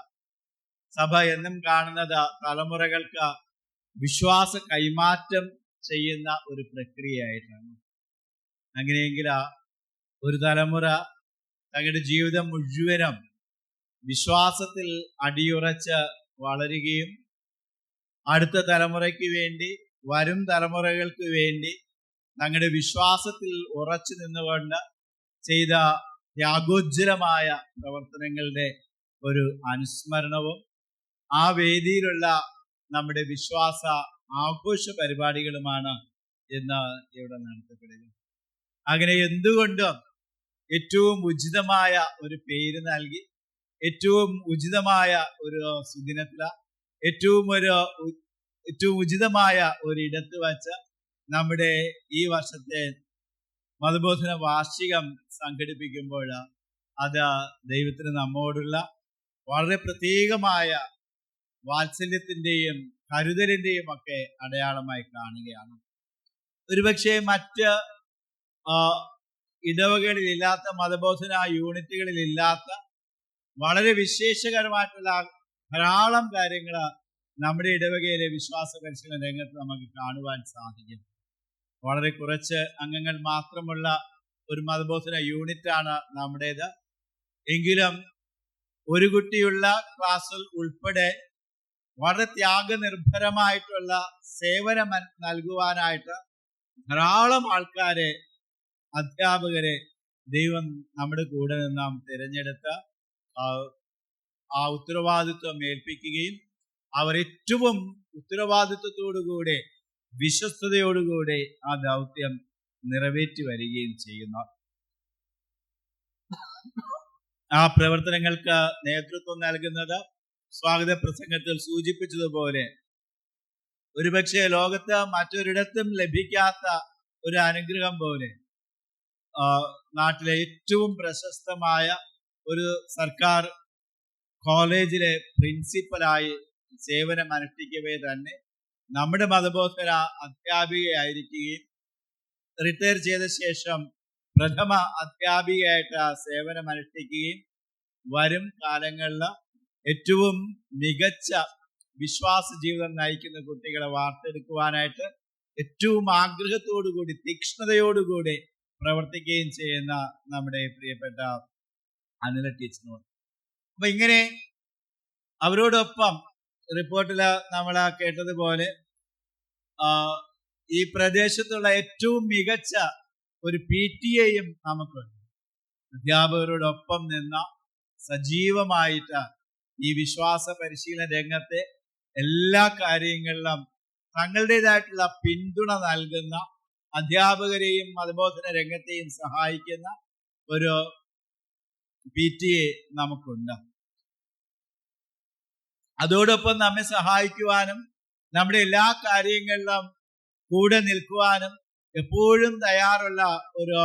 സഭ എന്നും കാണുന്നത് തലമുറകൾക്ക് വിശ്വാസ കൈമാറ്റം ചെയ്യുന്ന ഒരു പ്രക്രിയയായിട്ടാണ്. അങ്ങനെയെങ്കിൽ ഒരു തലമുറ തങ്ങളുടെ ജീവിതം മുഴുവനും വിശ്വാസത്തിൽ അടിയുറച്ച് വളരുകയും അടുത്ത തലമുറയ്ക്ക് വേണ്ടി, വരും തലമുറകൾക്ക് വേണ്ടി തങ്ങളുടെ വിശ്വാസത്തിൽ ഉറച്ചു നിന്നുകൊണ്ട് ചെയ്ത ത്യാഗോജ്ജലമായ പ്രവർത്തനങ്ങളുടെ ഒരു അനുസ്മരണവും ആ വേദിയിലുള്ള നമ്മുടെ വിശ്വാസ ആഘോഷ പരിപാടികളുമാണ് ഇന്ന് ഇവിടെ നടത്തപ്പെടുന്നത്. അങ്ങനെ എന്തുകൊണ്ടും ഏറ്റവും ഉചിതമായ ഒരു പേര് നൽകി, ഏറ്റവും ഉചിതമായ ഒരു സുദിനത്തില, ഏറ്റവും ഉചിതമായ ഒരിടത്ത് വച്ച് നമ്മുടെ ഈ വർഷത്തെ മതബോധന വാർഷികം സംഘടിപ്പിക്കുമ്പോൾ അത് ദൈവത്തിന് നമ്മോടുള്ള വളരെ പ്രത്യേകമായ വാത്സല്യത്തിൻ്റെയും കരുതലിൻ്റെയും ഒക്കെ അടയാളമായി കാണുകയാണ്. ഒരുപക്ഷെ മറ്റ് ഇടവകളിലില്ലാത്ത, മതബോധന യൂണിറ്റുകളിലില്ലാത്ത വളരെ വിശേഷകരമായിട്ടുള്ള ധാരാളം കാര്യങ്ങൾ നമ്മുടെ ഇടവകയിലെ വിശ്വാസ പരിശീലന രംഗത്ത് നമുക്ക് കാണുവാൻ സാധിക്കും. വളരെ കുറച്ച് അംഗങ്ങൾ മാത്രമുള്ള ഒരു മതബോധന യൂണിറ്റാണ് നമ്മുടേത്. എങ്കിലും ഒരു കുട്ടിയുള്ള ക്ലാസ്സിൽ ഉൾപ്പെടെ വളരെ ത്യാഗനിർഭരമായിട്ടുള്ള സേവനം നൽകുവാനായിട്ട് ധാരാളം ആൾക്കാരെ, അധ്യാപകരെ ദൈവം നമ്മുടെ കൂടെ നിന്ന് നാം തിരഞ്ഞെടുത്ത് ആ ഉത്തരവാദിത്വം ഏൽപ്പിക്കുകയും അവർ ഏറ്റവും ഉത്തരവാദിത്വത്തോടുകൂടെ, വിശ്വസ്തയോടുകൂടെ ആ ദൗത്യം നിറവേറ്റി വരികയും ചെയ്യുന്നു. ആ പ്രവർത്തനങ്ങൾക്ക് നേതൃത്വം നൽകുന്നത് സ്വാഗത പ്രസംഗത്തിൽ സൂചിപ്പിച്ചതുപോലെ ഒരുപക്ഷെ ലോകത്ത് മറ്റൊരിടത്തും ലഭിക്കാത്ത ഒരു അനുഗ്രഹം പോലെ നാട്ടിലെ ഏറ്റവും പ്രശസ്തമായ ഒരു സർക്കാർ കോളേജിലെ പ്രിൻസിപ്പലായി സേവനം അനുഷ്ഠിക്കവേ തന്നെ നമ്മുടെ മതബോധന അധ്യാപികയായിരിക്കുകയും റിട്ടയർ ചെയ്ത ശേഷം പ്രഥമ അധ്യാപികയായിട്ട് സേവനം അനുഷ്ഠിക്കുകയും വരും കാലങ്ങളിൽ ഏറ്റവും മികച്ച വിശ്വാസ ജീവിതം നയിക്കുന്ന കുട്ടികളെ വാർത്തെടുക്കുവാനായിട്ട് ഏറ്റവും ആഗ്രഹത്തോടുകൂടി, തീക്ഷ്ണതയോടുകൂടി പ്രവർത്തിക്കുകയും ചെയ്യുന്ന നമ്മുടെ പ്രിയപ്പെട്ട അനില ടീച്ചറിനോട്. അപ്പൊ ഇങ്ങനെ അവരോടൊപ്പം റിപ്പോർട്ടിൽ നമ്മൾ കേട്ടതുപോലെ ഈ പ്രദേശത്തുള്ള ഏറ്റവും മികച്ച ഒരു PTA-യും നമുക്കുണ്ട്. അധ്യാപകരോടൊപ്പം നിന്ന സജീവമായിട്ട് ഈ വിശ്വാസ പരിശീലന രംഗത്തെ എല്ലാ കാര്യങ്ങളിലും തങ്ങളുടേതായിട്ടുള്ള പിന്തുണ നൽകുന്ന, അധ്യാപകരെയും മതബോധന രംഗത്തെയും സഹായിക്കുന്ന ഒരു PTA നമുക്കുണ്ട്. അതോടൊപ്പം നമ്മെ സഹായിക്കുവാനും നമ്മുടെ എല്ലാ കാര്യങ്ങളിലും കൂടെ നിൽക്കുവാനും എപ്പോഴും തയ്യാറുള്ള ഒരു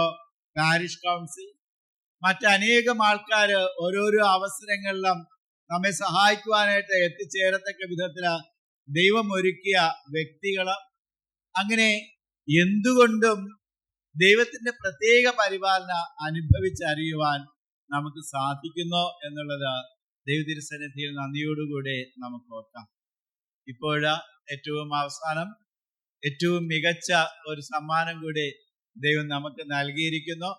പാരിഷ് കൗൺസിൽ, മറ്റനേകം ആൾക്കാർ ഓരോരോ അവസരങ്ങളിലും നമ്മെ സഹായിക്കുവാനായിട്ട് എത്തിച്ചേരത്തക്ക വിധത്തിൽ ദൈവം ഒരുക്കിയ വ്യക്തികൾ, അങ്ങനെ എന്തുകൊണ്ടും ദൈവത്തിന്റെ പ്രത്യേക പരിപാലന അനുഭവിച്ചറിയുവാൻ നമുക്ക് സാധിക്കുന്നു എന്നുള്ളത് ദൈവതിരുസന്നിധിയിൽ നന്ദിയോടുകൂടെ നമുക്ക് ഓർക്കാം. ഇപ്പോൾ ഏറ്റവും അവസാനം ഏറ്റവും മികച്ച ഒരു സമ്മാനം കൂടി ദൈവം നമുക്ക് നൽകിയിരിക്കുന്നു.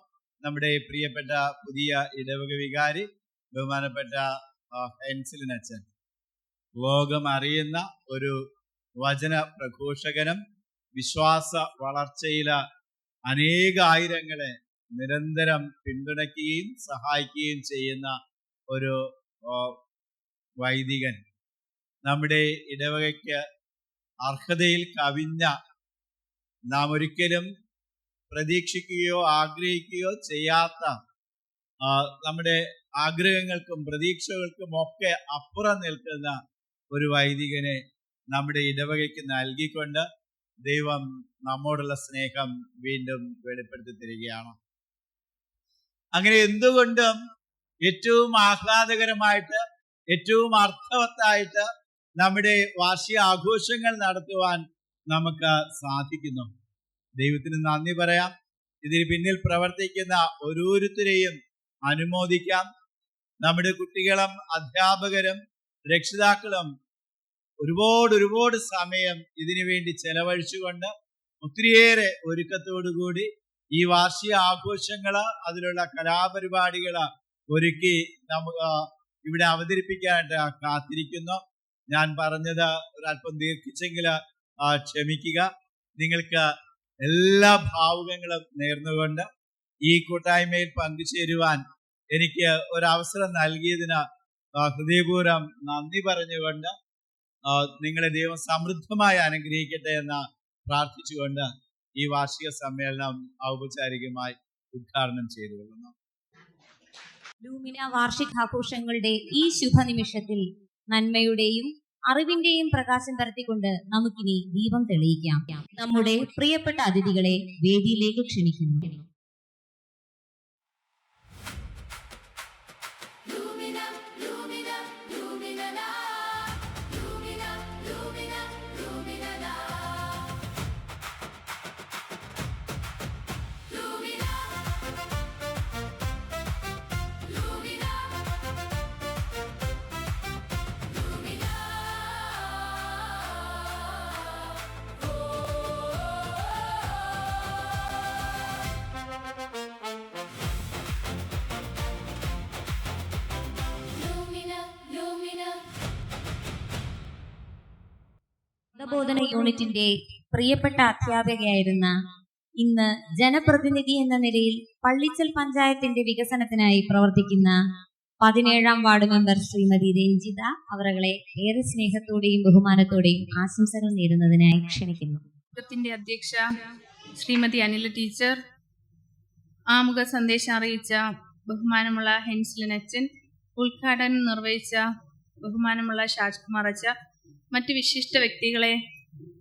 നമ്മുടെ പ്രിയപ്പെട്ട പുതിയ ഇടവക വികാരി ബഹുമാനപ്പെട്ട ഹെൻസിലിനച്ഛൻ ലോകം അറിയുന്ന ഒരു വചന പ്രഘോഷകനും വിശ്വാസ വളർച്ചയിൽ അനേകായിരങ്ങളെ നിരന്തരം പിന്തുണയ്ക്കുകയും സഹായിക്കുകയും ചെയ്യുന്ന ഒരു വൈദികൻ, നമ്മുടെ ഇടവകയ്ക്ക് അർഹതയിൽ കവിഞ്ഞ, നാം ഒരിക്കലും പ്രതീക്ഷിക്കുകയോ ആഗ്രഹിക്കുകയോ ചെയ്യാത്ത, നമ്മുടെ ആഗ്രഹങ്ങൾക്കും പ്രതീക്ഷകൾക്കും ഒക്കെ അപ്പുറം നിൽക്കുന്ന ഒരു വൈദികനെ നമ്മുടെ ഇടവകയ്ക്ക് നൽകിക്കൊണ്ട് ദൈവം നമ്മോടുള്ള സ്നേഹം വീണ്ടും വെളിപ്പെടുത്തി തരികയാണ്. അങ്ങനെ എന്തുകൊണ്ടും ഏറ്റവും ആഹ്ലാദകരമായിട്ട്, ഏറ്റവും അർത്ഥവത്തായിട്ട് നമ്മുടെ വാർഷിക ആഘോഷങ്ങൾ നടത്തുവാൻ നമുക്ക് സാധിക്കുന്നു. ദൈവത്തിന് നന്ദി പറയാം. ഇതിന് പിന്നിൽ പ്രവർത്തിക്കുന്ന ഓരോരുത്തരെയും അനുമോദിക്കാം. നമ്മുടെ കുട്ടികളും അധ്യാപകരും രക്ഷിതാക്കളും ഒരുപാട് സമയം ഇതിനു വേണ്ടി ചെലവഴിച്ചുകൊണ്ട് ഒത്തിരിയേറെ ഒരുക്കത്തോടുകൂടി ഈ വാർഷിക ആഘോഷങ്ങള്, അതിലുള്ള കലാപരിപാടികള് ഒരുക്കി നമുക്ക് ഇവിടെ അവതരിപ്പിക്കാനായിട്ട് കാത്തിരിക്കുന്നു. ഞാൻ പറഞ്ഞത് ഒരല്പം ദീർഘിച്ചെങ്കിൽ ക്ഷമിക്കുക. നിങ്ങൾക്ക് എല്ലാ ഭാവുകങ്ങളും നേർന്നുകൊണ്ട് ഈ കൂട്ടായ്മയിൽ പങ്കുചേരുവാൻ എനിക്ക് ഒരവസരം നൽകിയതിന് ഹൃദയപൂർവ്വം നന്ദി പറഞ്ഞുകൊണ്ട് നിങ്ങളെ ദൈവം സമൃദ്ധമായി അനുഗ്രഹിക്കട്ടെ എന്ന് പ്രാർത്ഥിച്ചുകൊണ്ട് ഈ വാർഷിക സമ്മേളനം ഔപചാരികമായി ഉദ്ഘാടനം ചെയ്തുകൊള്ളുന്നു. ലൂമിന വാർഷികാഘോഷങ്ങളുടെ ഈ ശുഭനിമിഷത്തിൽ നന്മയുടെയും അറിവിന്റെയും പ്രകാശം പരത്തിക്കൊണ്ട് നമുക്കിനി ദീപം തെളിയിക്കാം. നമ്മുടെ പ്രിയപ്പെട്ട അതിഥികളെ വേദിയിലേക്ക് ക്ഷണിക്കുന്നു. Lumina, lumina, lumina la. Lumina, lumina, lumina la. Lumina, lumina, lumina. Lumina, lumina. മതബോധന യൂണിറ്റിന്റെ പ്രിയപ്പെട്ട അധ്യാപികയായിരുന്ന, ഇന്ന് ജനപ്രതിനിധി എന്ന നിലയിൽ പള്ളിച്ചൽ പഞ്ചായത്തിന്റെ വികസനത്തിനായി പ്രവർത്തിക്കുന്ന 17ാം വാർഡ് മെമ്പർ ശ്രീമതി രഞ്ജിത അവരെ ഏറെ സ്നേഹത്തോടെയും ബഹുമാനത്തോടെയും ആശംസകൾ നേരുന്നതിനായി ക്ഷണിക്കുന്നു. ത്തിന്റെ അധ്യക്ഷ ശ്രീമതി അനില ടീച്ചർ, ആമുഖ സന്ദേശം അറിയിച്ച ബഹുമാനമുള്ള ഹെൻസ്ലിൻ അച്ഛൻ, ഉദ്ഘാടനം നിർവഹിച്ച ബഹുമാനമുള്ള ഷാജ്കുമാർ അച്ഛ, മറ്റ് വിശിഷ്ട വ്യക്തികളെ,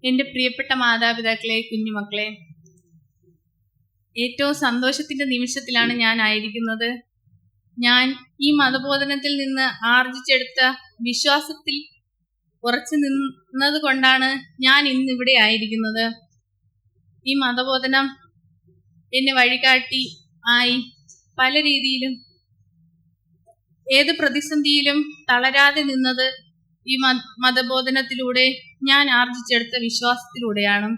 എൻ്റെ പ്രിയപ്പെട്ട മാതാപിതാക്കളെ, കുഞ്ഞുമക്കളെ, ഏറ്റവും സന്തോഷത്തിന്റെ നിമിഷത്തിലാണ് ഞാൻ ആയിരിക്കുന്നത്. ഞാൻ ഈ മതബോധനത്തിൽ നിന്ന് ആർജിച്ചെടുത്ത വിശ്വാസത്തിൽ ഉറച്ചു നിന്നത് കൊണ്ടാണ് ഞാൻ ഇന്ന് ഇവിടെ ആയിരിക്കുന്നത്. ഈ മതബോധനം എന്നെ വഴികാട്ടി ആയി പല രീതിയിലും ഏത് പ്രതിസന്ധിയിലും തളരാതെ നിന്നത് ഈ മതബോധനത്തിലൂടെ ഞാൻ ആർജിച്ചെടുത്ത വിശ്വാസത്തിലൂടെയാണ്.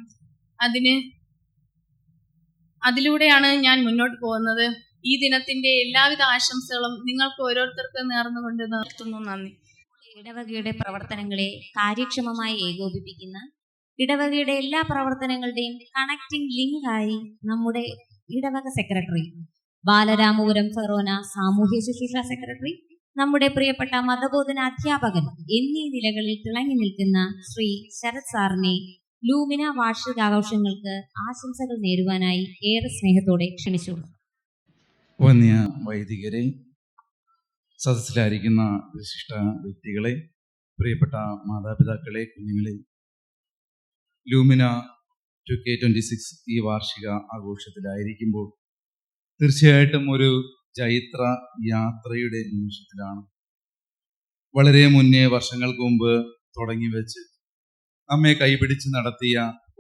അതിലൂടെയാണ് ഞാൻ മുന്നോട്ട് പോകുന്നത്. ഈ ദിനത്തിന്റെ എല്ലാവിധ ആശംസകളും നിങ്ങൾക്ക് ഓരോരുത്തർക്കും നേർന്നുകൊണ്ട് നിർത്തുന്നു. നന്ദി. ഇടവകയുടെ പ്രവർത്തനങ്ങളെ കാര്യക്ഷമമായി ഏകോപിപ്പിക്കുന്ന, ഇടവകയുടെ എല്ലാ പ്രവർത്തനങ്ങളുടെയും കണക്റ്റിംഗ് ലിങ്ക് ആയി നമ്മുടെ ഇടവക സെക്രട്ടറി, ബാലരാമപുരം ഫെറോന സാമൂഹ്യ ശുശ്രൂഷ സെക്രട്ടറി, നമ്മുടെ പ്രിയപ്പെട്ട മതബോധന അധ്യാപകൻ എന്നീ നിലകളിൽ തിളങ്ങി നിൽക്കുന്ന ശ്രീ ശരത് സാറിനെ ലൂമിന വാർഷികാഘോഷങ്ങൾക്ക് ആശംസകൾ നേരുവാനായി ഏറെ സ്നേഹത്തോടെ ക്ഷണിച്ചുകൊള്ളു. വന്യ വൈദികരെ, സദസ്സിലായിരിക്കുന്ന വിശിഷ്ട വ്യക്തികളെ, പ്രിയപ്പെട്ട മാതാപിതാക്കളെ, കുഞ്ഞുങ്ങളെ, ലൂമിന 2K26 ഈ വാർഷിക ആഘോഷത്തിലായിരിക്കുമ്പോൾ തീർച്ചയായിട്ടും ഒരു ചൈത്ര യാത്രയുടെ നിമിഷത്തിലാണ്. വളരെ മുന്നേ വർഷങ്ങൾക്ക് മുമ്പ് തുടങ്ങി വെച്ച് നമ്മെ കൈപിടിച്ച് നടത്തിയ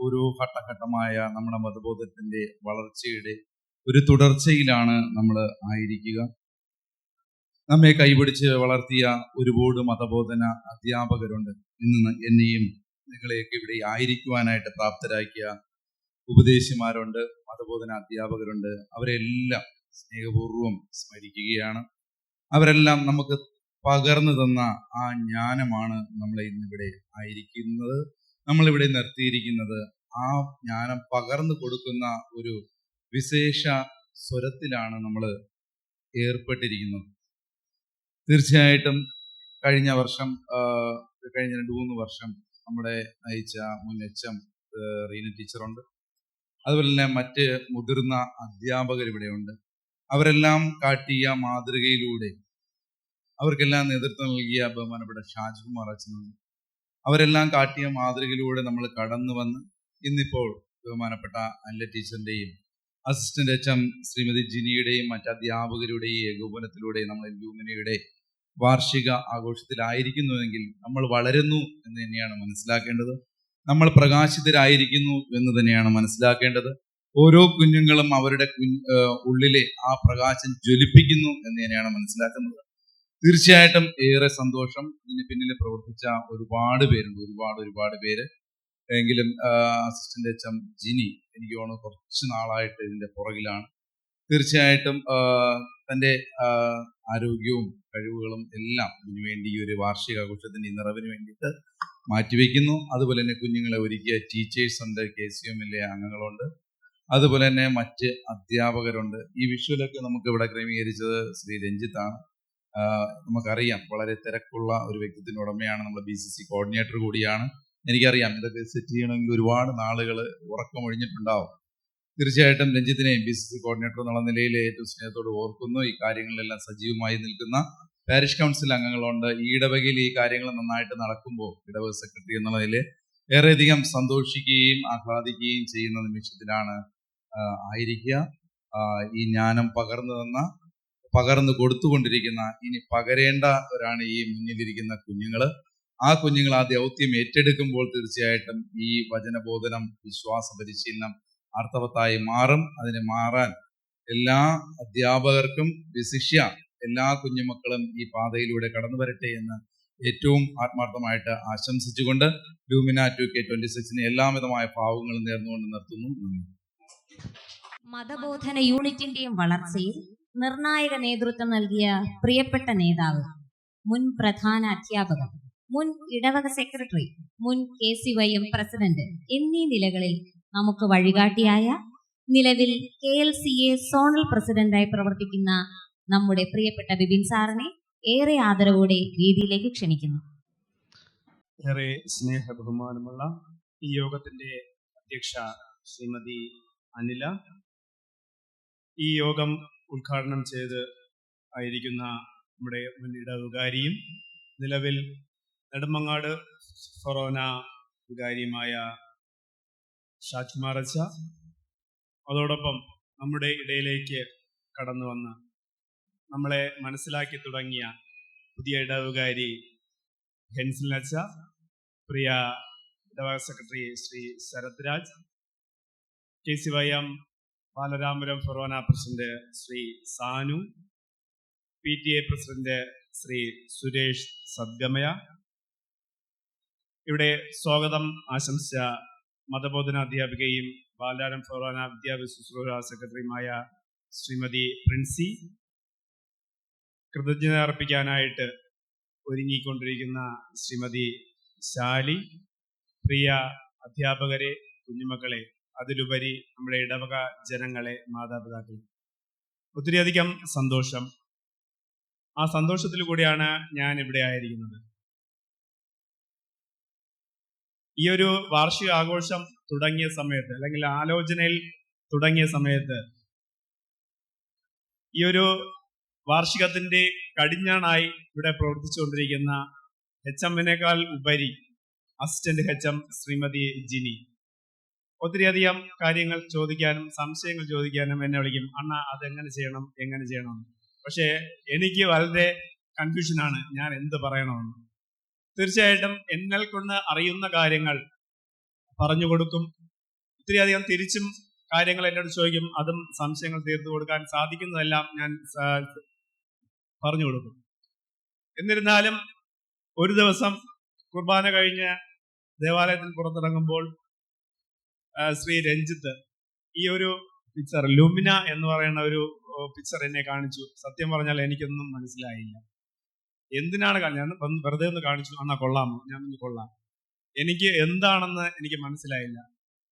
ഒരു ഘട്ടഘട്ടമായ നമ്മുടെ മതബോധത്തിന്റെ വളർച്ചയുടെ ഒരു തുടർച്ചയിലാണ് നമ്മൾ ആയിരിക്കുക. നമ്മെ കൈപിടിച്ച് വളർത്തിയ ഒരുപാട് മതബോധന അധ്യാപകരുണ്ട്. ഇന്ന് എന്നെയും നിങ്ങളെയൊക്കെ ഇവിടെ ആയിരിക്കുവാനായിട്ട് പ്രാപ്തരാക്കിയ ഉപദേശിമാരുണ്ട്, മതബോധന അധ്യാപകരുണ്ട്. അവരെല്ലാം സ്നേഹപൂർവ്വം സ്മരിക്കുകയാണ്. അവരെല്ലാം നമുക്ക് പകർന്നു തന്ന ആ ജ്ഞാനമാണ് നമ്മളെ ഇന്നിവിടെ ആയിരിക്കുന്നത്, നമ്മളിവിടെ നിർത്തിയിരിക്കുന്നത്. ആ ജ്ഞാനം പകർന്നു കൊടുക്കുന്ന ഒരു വിശേഷ സ്വരത്തിലാണ് നമ്മൾ ഏർപ്പെട്ടിരിക്കുന്നത്. തീർച്ചയായിട്ടും കഴിഞ്ഞ 2-3 വർഷം നമ്മുടെ നയിച്ച മുൻ എച്ച്.എം. റീന ടീച്ചറുണ്ട്. അതുപോലെ തന്നെ മറ്റ് മുതിർന്ന അധ്യാപകർ ഇവിടെയുണ്ട്. അവരെല്ലാം കാട്ടിയ മാതൃകയിലൂടെ അവർക്കെല്ലാം നേതൃത്വം നൽകിയ ബഹുമാനപ്പെട്ട ഷാജ്കുമാർ അച്ഛനുണ്ട്. അവരെല്ലാം കാട്ടിയ മാതൃകയിലൂടെ നമ്മൾ കടന്നു വന്ന് ഇന്നിപ്പോൾ ബഹുമാനപ്പെട്ട അനില ടീച്ചറിൻ്റെയും അസിസ്റ്റന്റ് എച്ച്.എം. ശ്രീമതി ജിനിയുടെയും മറ്റ് അധ്യാപകരുടെയും ഏകോപനത്തിലൂടെ നമ്മൾ ലൂമിനയുടെ വാർഷിക ആഘോഷത്തിലായിരിക്കുന്നുവെങ്കിൽ നമ്മൾ വളരുന്നു എന്ന് തന്നെയാണ് മനസ്സിലാക്കേണ്ടത്. നമ്മൾ പ്രകാശിതരായിരിക്കുന്നു എന്ന് തന്നെയാണ് മനസ്സിലാക്കേണ്ടത്. ഓരോ കുഞ്ഞുങ്ങളും അവരുടെ ഉള്ളിലെ ആ പ്രകാശം ജ്വലിപ്പിക്കുന്നു എന്ന് തന്നെയാണ് മനസ്സിലാക്കുന്നത്. തീർച്ചയായിട്ടും ഏറെ സന്തോഷം. ഇതിന് പിന്നിൽ പ്രവർത്തിച്ച ഒരുപാട് പേരുണ്ട്, ഒരുപാട് പേര്. എങ്കിലും അസിസ്റ്റന്റ് എച്ച് എം ജിനി എനിക്ക് തോന്നുന്നു കുറച്ച് നാളായിട്ട് ഇതിന്റെ പുറകിലാണ്. തീർച്ചയായിട്ടും തൻ്റെ ആരോഗ്യവും കഴിവുകളും എല്ലാം ഇതിനുവേണ്ടി ഈ ഒരു വാർഷികാഘോഷത്തിന്റെ ഈ നിറവിന് വേണ്ടിയിട്ട് മാറ്റിവെക്കുന്നു. അതുപോലെ തന്നെ കുഞ്ഞുങ്ങളെ ഒരുക്കിയ ടീച്ചേഴ്സ് ഉണ്ട്, KCMലെ അംഗങ്ങളുണ്ട്, അതുപോലെ തന്നെ മറ്റ് അധ്യാപകരുണ്ട്. ഈ വിഷുവിലൊക്കെ നമുക്ക് ഇവിടെ ക്രമീകരിച്ചത് ശ്രീ രഞ്ജിത്താണ്. നമുക്കറിയാം വളരെ തിരക്കുള്ള ഒരു വ്യക്തിത്വത്തിന്റെ ഉടമയാണ്, നമ്മുടെ BCC കോർഡിനേറ്റർ കൂടിയാണ്. എനിക്കറിയാം ഇതൊക്കെ സെറ്റ് ചെയ്യണമെങ്കിൽ ഒരുപാട് നാളുകൾ ഉറക്കമൊഴിഞ്ഞിട്ടുണ്ടാവും. തീർച്ചയായിട്ടും രഞ്ജിത്തിനെയും BCC കോർഡിനേറ്റർ എന്നുള്ള നിലയിൽ ഏറ്റവും സ്നേഹത്തോട് ഓർക്കുന്നു. ഈ കാര്യങ്ങളിലെല്ലാം സജീവമായി നിൽക്കുന്ന പാരിഷ് കൗൺസിൽ അംഗങ്ങളുണ്ട്. ഈ ഇടവകയിൽ ഈ കാര്യങ്ങൾ നന്നായിട്ട് നടക്കുമ്പോൾ ഇടവക സെക്രട്ടറി എന്നുള്ള നിലയിൽ ഏറെയധികം സന്തോഷിക്കുകയും ആഹ്ലാദിക്കുകയും ചെയ്യുന്ന നിമിഷത്തിലാണ് ആയിരിക്കുക. ഈ ജ്ഞാനം പകർന്നു കൊടുത്തുകൊണ്ടിരിക്കുന്ന, ഇനി പകരേണ്ടവരാണ് ഈ മുന്നിലിരിക്കുന്ന കുഞ്ഞുങ്ങൾ. ആ കുഞ്ഞുങ്ങൾ ആ ദൗത്യം ഏറ്റെടുക്കുമ്പോൾ തീർച്ചയായിട്ടും ഈ വചനബോധനം, വിശ്വാസ പരിശീലനം അർത്ഥവത്തായി മാറും. അതിന് മാറാൻ എല്ലാ അധ്യാപകർക്കും വിശിഷ്യ എല്ലാ കുഞ്ഞുമക്കളും ഈ പാതയിലൂടെ കടന്നു വരട്ടെ എന്ന് ഏറ്റവും ആത്മാർത്ഥമായിട്ട് ആശംസിച്ചുകൊണ്ട് ലൂമിന 2K26 എല്ലാവിധമായ ഭാവങ്ങളും നേർന്നുകൊണ്ട് നിർത്തുന്നു. നന്ദി. മതബോധന യൂണിറ്റിന്റെയും വളർച്ചയിൽ നിർണായക നേതൃത്വം നൽകിയ പ്രിയപ്പെട്ട നേതാവ്, മുൻ പ്രധാന അധ്യാപകർ, മുൻ ഇടവക സെക്രട്ടറി, മുൻ KCYM പ്രസിഡന്റ് എന്നീ നിലകളിൽ നമുക്ക് വഴികാട്ടിയായ, നിലവിൽ KLCA സോണൽ പ്രസിഡന്റായി പ്രവർത്തിക്കുന്ന നമ്മുടെ പ്രിയപ്പെട്ട ബിബിൻ സാറിനെ ഏറെ ആദരവോടെ വേദിയിലേക്ക് ക്ഷണിക്കുന്നു. ഏറെ സ്നേഹ ബഹുമാനമുള്ള ഈ യോഗത്തിന്റെ അധ്യക്ഷ ശ്രീമതി അനില, ഈ യോഗം ഉദ്ഘാടനം ചെയ്ത് ആയിരിക്കുന്ന നമ്മുടെ മുൻ ഇടവകാരിയും നിലവിൽ നെടുമങ്ങാട് ഫൊറോന വികാരിയുമായ ഷാജ്മാറച്ച, അതോടൊപ്പം നമ്മുടെ ഇടയിലേക്ക് കടന്നു വന്ന് നമ്മളെ മനസ്സിലാക്കി തുടങ്ങിയ പുതിയ ഇടവകാരി ഹെൻസിലച്ച, പ്രിയ ഇടവക secretary Shri Sarath Raj, KCYM Balaramapuram forane president Shri Sanu, PTA president Shri Suresh Sadgamaya, ഇവിടെ സ്വാഗതം ആശംസിച്ച മതബോധന അധ്യാപികയും ബാലരാമപുരം ഫൊറോന വിദ്യാഭ്യാസ ശുശ്രൂഷ സെക്രട്ടറിയുമായ ശ്രീമതി പ്രിൻസി, കൃതജ്ഞത അർപ്പിക്കാനായിട്ട് ഒരുങ്ങിക്കൊണ്ടിരിക്കുന്ന ശ്രീമതി ശാലി, പ്രിയ അധ്യാപകരെ, കുഞ്ഞുമക്കളെ, അതിലുപരി നമ്മുടെ ഇടവക ജനങ്ങളെ, മാതാപിതാക്കളെ, ഒത്തിരിയധികം സന്തോഷം. ആ സന്തോഷത്തിൽ കൂടിയാണ് ഞാൻ ഇവിടെ ആയിരിക്കുന്നത്. ഈ ഒരു വാർഷിക ആഘോഷം തുടങ്ങിയ സമയത്ത്, അല്ലെങ്കിൽ ആലോചനയിൽ തുടങ്ങിയ സമയത്ത്, ഈ ഒരു വാർഷികത്തിന്റെ കടിഞ്ഞാണായി ഇവിടെ പ്രവർത്തിച്ചുകൊണ്ടിരിക്കുന്ന HMനേക്കാൾ ഉപരി അസിസ്റ്റന്റ് HM ശ്രീമതി ജിനി ഒത്തിരിയധികം കാര്യങ്ങൾ ചോദിക്കാനും സംശയങ്ങൾ ചോദിക്കാനും എന്നെ വിളിക്കും, അണ്ണ അതെങ്ങനെ ചെയ്യണം, എങ്ങനെ ചെയ്യണം. പക്ഷേ എനിക്ക് വളരെ കൺഫ്യൂഷനാണ്, ഞാൻ എന്ത് പറയണമെന്ന്. തീർച്ചയായിട്ടും എന്നാൽ കൊണ്ട് അറിയുന്ന കാര്യങ്ങൾ പറഞ്ഞു കൊടുക്കും. ഒത്തിരിയധികം തിരിച്ചും കാര്യങ്ങൾ എന്നോട് ചോദിക്കും, അതും സംശയങ്ങൾ തീർത്തു കൊടുക്കാൻ സാധിക്കുന്നതെല്ലാം ഞാൻ പറഞ്ഞു കൊടുക്കും. എന്നിരുന്നാലും ഒരു ദിവസം കുർബാന കഴിഞ്ഞ് ദേവാലയത്തിൽ പുറത്തിറങ്ങുമ്പോൾ ശ്രീ രഞ്ജിത്ത് ഈ ഒരു പിക്ചർ, ലൂമിന എന്ന് പറയുന്ന ഒരു പിക്ചർ എന്നെ കാണിച്ചു. സത്യം പറഞ്ഞാൽ എനിക്കൊന്നും മനസ്സിലായില്ല. എന്തിനാണ് ഞാൻ വെറുതെ ഒന്ന് കാണിച്ചു, എന്നാ കൊള്ളാമോ? ഞാൻ കൊള്ളാം. എനിക്ക് എന്താണെന്ന് എനിക്ക് മനസ്സിലായില്ല.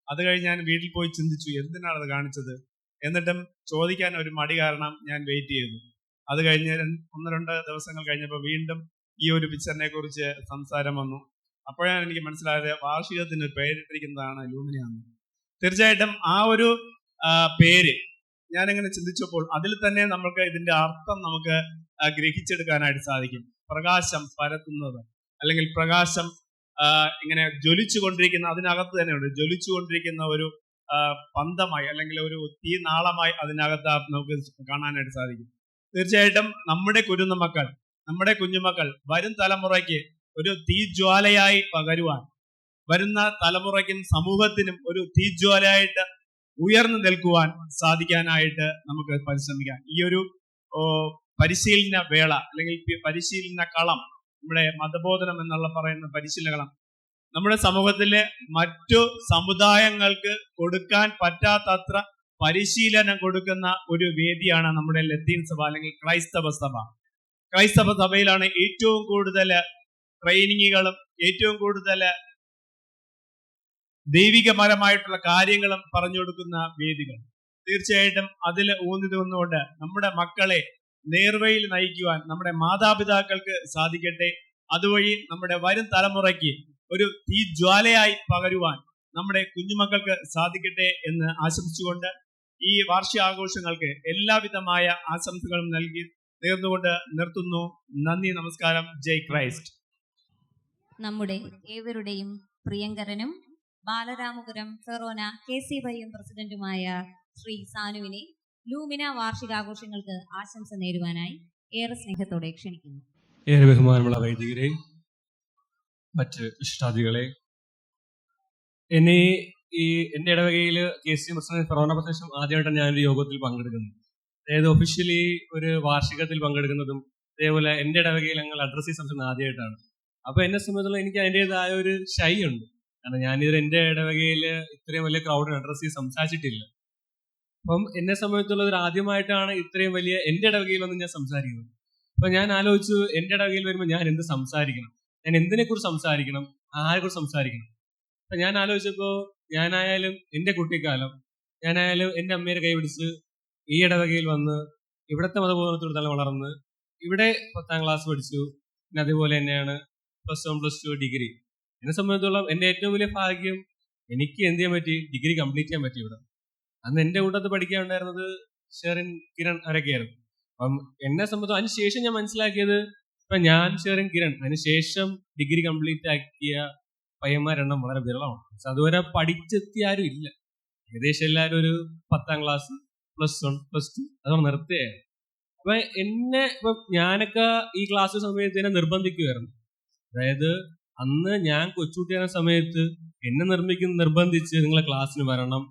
അത് കഴിഞ്ഞ് ഞാൻ വീട്ടിൽ പോയി ചിന്തിച്ചു, എന്തിനാണ് അത് കാണിച്ചത്. എന്നിട്ടും ചോദിക്കാൻ ഒരു മടി കാരണം ഞാൻ വെയിറ്റ് ചെയ്തു. അത് കഴിഞ്ഞ് 1-2 ദിവസങ്ങൾ കഴിഞ്ഞപ്പോൾ വീണ്ടും ഈ ഒരു പിക്ചറിനെ കുറിച്ച് സംസാരം വന്നു. അപ്പോഴാണ് എനിക്ക് മനസ്സിലായത് വാർഷികത്തിന് പേരിട്ടിരിക്കുന്നതാണ് ലൂമിനയാന്ന്. തീർച്ചയായിട്ടും ആ ഒരു പേര് ഞാനിങ്ങനെ ചിന്തിച്ചപ്പോൾ അതിൽ തന്നെ നമുക്ക് ഇതിന്റെ അർത്ഥം നമുക്ക് ഗ്രഹിച്ചെടുക്കാനായിട്ട് സാധിക്കും. പ്രകാശം പരത്തുന്നത്, അല്ലെങ്കിൽ പ്രകാശം ഇങ്ങനെ ജ്വലിച്ചു കൊണ്ടിരിക്കുന്ന, അതിനകത്ത് തന്നെയുണ്ട് ജ്വലിച്ചുകൊണ്ടിരിക്കുന്ന ഒരു പന്തമായി, അല്ലെങ്കിൽ ഒരു തീ നാളമായി അതിനകത്ത് നമുക്ക് കാണാനായിട്ട് സാധിക്കും. തീർച്ചയായിട്ടും നമ്മുടെ കുഞ്ഞുമക്കൾ വരും തലമുറയ്ക്ക് ഒരു തീജ്വാലയായി പകരുവാൻ, വരുന്ന തലമുറയ്ക്കും സമൂഹത്തിനും ഒരു തീജ്വാലയായിട്ട് ഉയർന്നു നിൽക്കുവാൻ സാധിക്കാനായിട്ട് നമുക്ക് പരിശ്രമിക്കാം. ഈ ഒരു പരിശീലന വേള അല്ലെങ്കിൽ പരിശീലന കളം, നമ്മുടെ മതബോധനം എന്നുള്ള പറയുന്ന പരിശീലന കളം നമ്മുടെ സമൂഹത്തിലെ മറ്റു സമുദായങ്ങൾക്ക് കൊടുക്കാൻ പറ്റാത്തത്ര പരിശീലനം കൊടുക്കുന്ന ഒരു വേദിയാണ് നമ്മുടെ ലത്തീൻ സഭ അല്ലെങ്കിൽ ക്രൈസ്തവ സഭ. ക്രൈസ്തവ സഭയിലാണ് ഏറ്റവും കൂടുതൽ ട്രെയിനിങ്ങുകളും ഏറ്റവും കൂടുതൽ ദൈവികപരമായിട്ടുള്ള കാര്യങ്ങളും പറഞ്ഞു കൊടുക്കുന്ന വേദികൾ. തീർച്ചയായിട്ടും അതിൽ ഊന്നി നിന്നുകൊണ്ട് നമ്മുടെ മക്കളെ നേർവഴിയിൽ നയിക്കുവാൻ നമ്മുടെ മാതാപിതാക്കൾക്ക് സാധിക്കട്ടെ. അതുവഴി നമ്മുടെ വരും തലമുറയ്ക്ക് ഒരു തീജ്വാലയായി പകരുവാൻ നമ്മുടെ കുഞ്ഞുമക്കൾക്ക് സാധിക്കട്ടെ എന്ന് ആശംസിച്ചുകൊണ്ട് ഈ വാർഷികാഘോഷങ്ങൾക്ക് എല്ലാവിധമായ ആശംസകളും നൽകി നേർന്നുകൊണ്ട് നിർത്തുന്നു. നന്ദി, നമസ്കാരം. ജയ് ക്രൈസ്റ്റ്. നമ്മുടെ ഏവരുടെയും പ്രിയങ്കരനും ബാലരാമപുരം ഫെറോന KCYM പ്രസിഡന്റുമായ ശ്രീ സാനുവിനെ ലൂമിന വാർഷികാഘോഷങ്ങൾക്ക് ആശംസ നേരുവാനായി ഏറെ സ്നേഹത്തോടെ ക്ഷണിക്കുന്നു. ഏറെ ബഹുമാനമുള്ള വൈദികരെ, മറ്റ് വിശിഷ്ടാതികളെ, എൻ്റെ ഇടവകയിൽ KCM പ്രസിഡന്റ് ഫെറോന പ്രദേശം ആദ്യമായിട്ടാണ് ഞാനൊരു യോഗത്തിൽ പങ്കെടുക്കുന്നത്. അതായത് ഒഫീഷ്യലി ഒരു വാർഷികത്തിൽ പങ്കെടുക്കുന്നതും അതേപോലെ എൻ്റെ ഇടവകയിൽ ഞങ്ങൾ അഡ്രസ് ചെയ്ത് സംസാരിക്കുന്നത് ആദ്യമായിട്ടാണ്. അപ്പൊ എന്നെ സംബന്ധിച്ചുള്ള എനിക്ക് അതിൻ്റെതായ ഒരു ഷൈ ഉണ്ട്. കാരണം ഞാനിത് എൻ്റെ ഇടവകയിൽ ഇത്രയും വലിയ ക്രൗഡിന് അഡ്രസ് ചെയ്ത് സംസാരിച്ചിട്ടില്ല. അപ്പം എന്നെ സംബന്ധിച്ചുള്ള ഒരു ആദ്യമായിട്ടാണ് ഇത്രയും വലിയ എൻ്റെ ഇടവകയിൽ വന്ന് ഞാൻ സംസാരിക്കുന്നത്. അപ്പൊ ഞാൻ ആലോചിച്ചു, എൻ്റെ ഇടവകയിൽ വരുമ്പോൾ ഞാൻ എന്ത് സംസാരിക്കണം, ഞാൻ എന്തിനെ കുറിച്ച് സംസാരിക്കണം, ആരെക്കുറിച്ച് സംസാരിക്കണം. അപ്പൊ ഞാൻ ആലോചിച്ചപ്പോൾ ഞാനായാലും എൻ്റെ കുട്ടിക്കാലം, ഞാനായാലും എൻ്റെ അമ്മയുടെ കൈപിടിച്ച് ഈ ഇടവകയിൽ വന്ന് ഇവിടുത്തെ മതബോധനത്തോട് തന്നെ വളർന്ന് ഇവിടെ 10ാം ക്ലാസ് പഠിച്ചു. പിന്നെ അതുപോലെ തന്നെയാണ് +1 +2 ഡിഗ്രി. എന്നെ സംബന്ധിച്ചോളം എൻ്റെ ഏറ്റവും വലിയ ഭാഗ്യം എനിക്ക് എന്ത് ചെയ്യാൻ പറ്റി, ഡിഗ്രി കംപ്ലീറ്റ് ചെയ്യാൻ പറ്റി ഇവിടെ. അന്ന് എൻ്റെ കൂട്ടത്ത് പഠിക്കാൻ ഉണ്ടായിരുന്നത് ഷെറിൻ, കിരൺ അവരൊക്കെയായിരുന്നു. അപ്പം എന്നെ സംബന്ധിച്ച് അതിനുശേഷം ഞാൻ മനസ്സിലാക്കിയത്, ഇപ്പം ഞാൻ, ഷെറിൻ, കിരൺ അതിനുശേഷം ഡിഗ്രി കംപ്ലീറ്റ് ആക്കിയ പയ്യന്മാരെണ്ണം വളരെ വിരളമാണ്. അതുവരെ പഠിച്ചെത്തിയ ആരും ഇല്ല. ഏകദേശം എല്ലാവരും ഒരു 10ാം ക്ലാസ് +1 +2 അതോടെ നിർത്തുകയായിരുന്നു. അപ്പൊ എന്നെ ഇപ്പം ഞാനൊക്കെ ഈ ക്ലാസ് സമയത്ത് എന്നെ നിർബന്ധിക്കുമായിരുന്നു. അതായത് അന്ന് ഞാൻ കൊച്ചുകുട്ടിയായിരുന്ന സമയത്ത് എന്നെ നിർബന്ധിച്ച് നിങ്ങൾ ക്ലാസ്സിന് വരണം,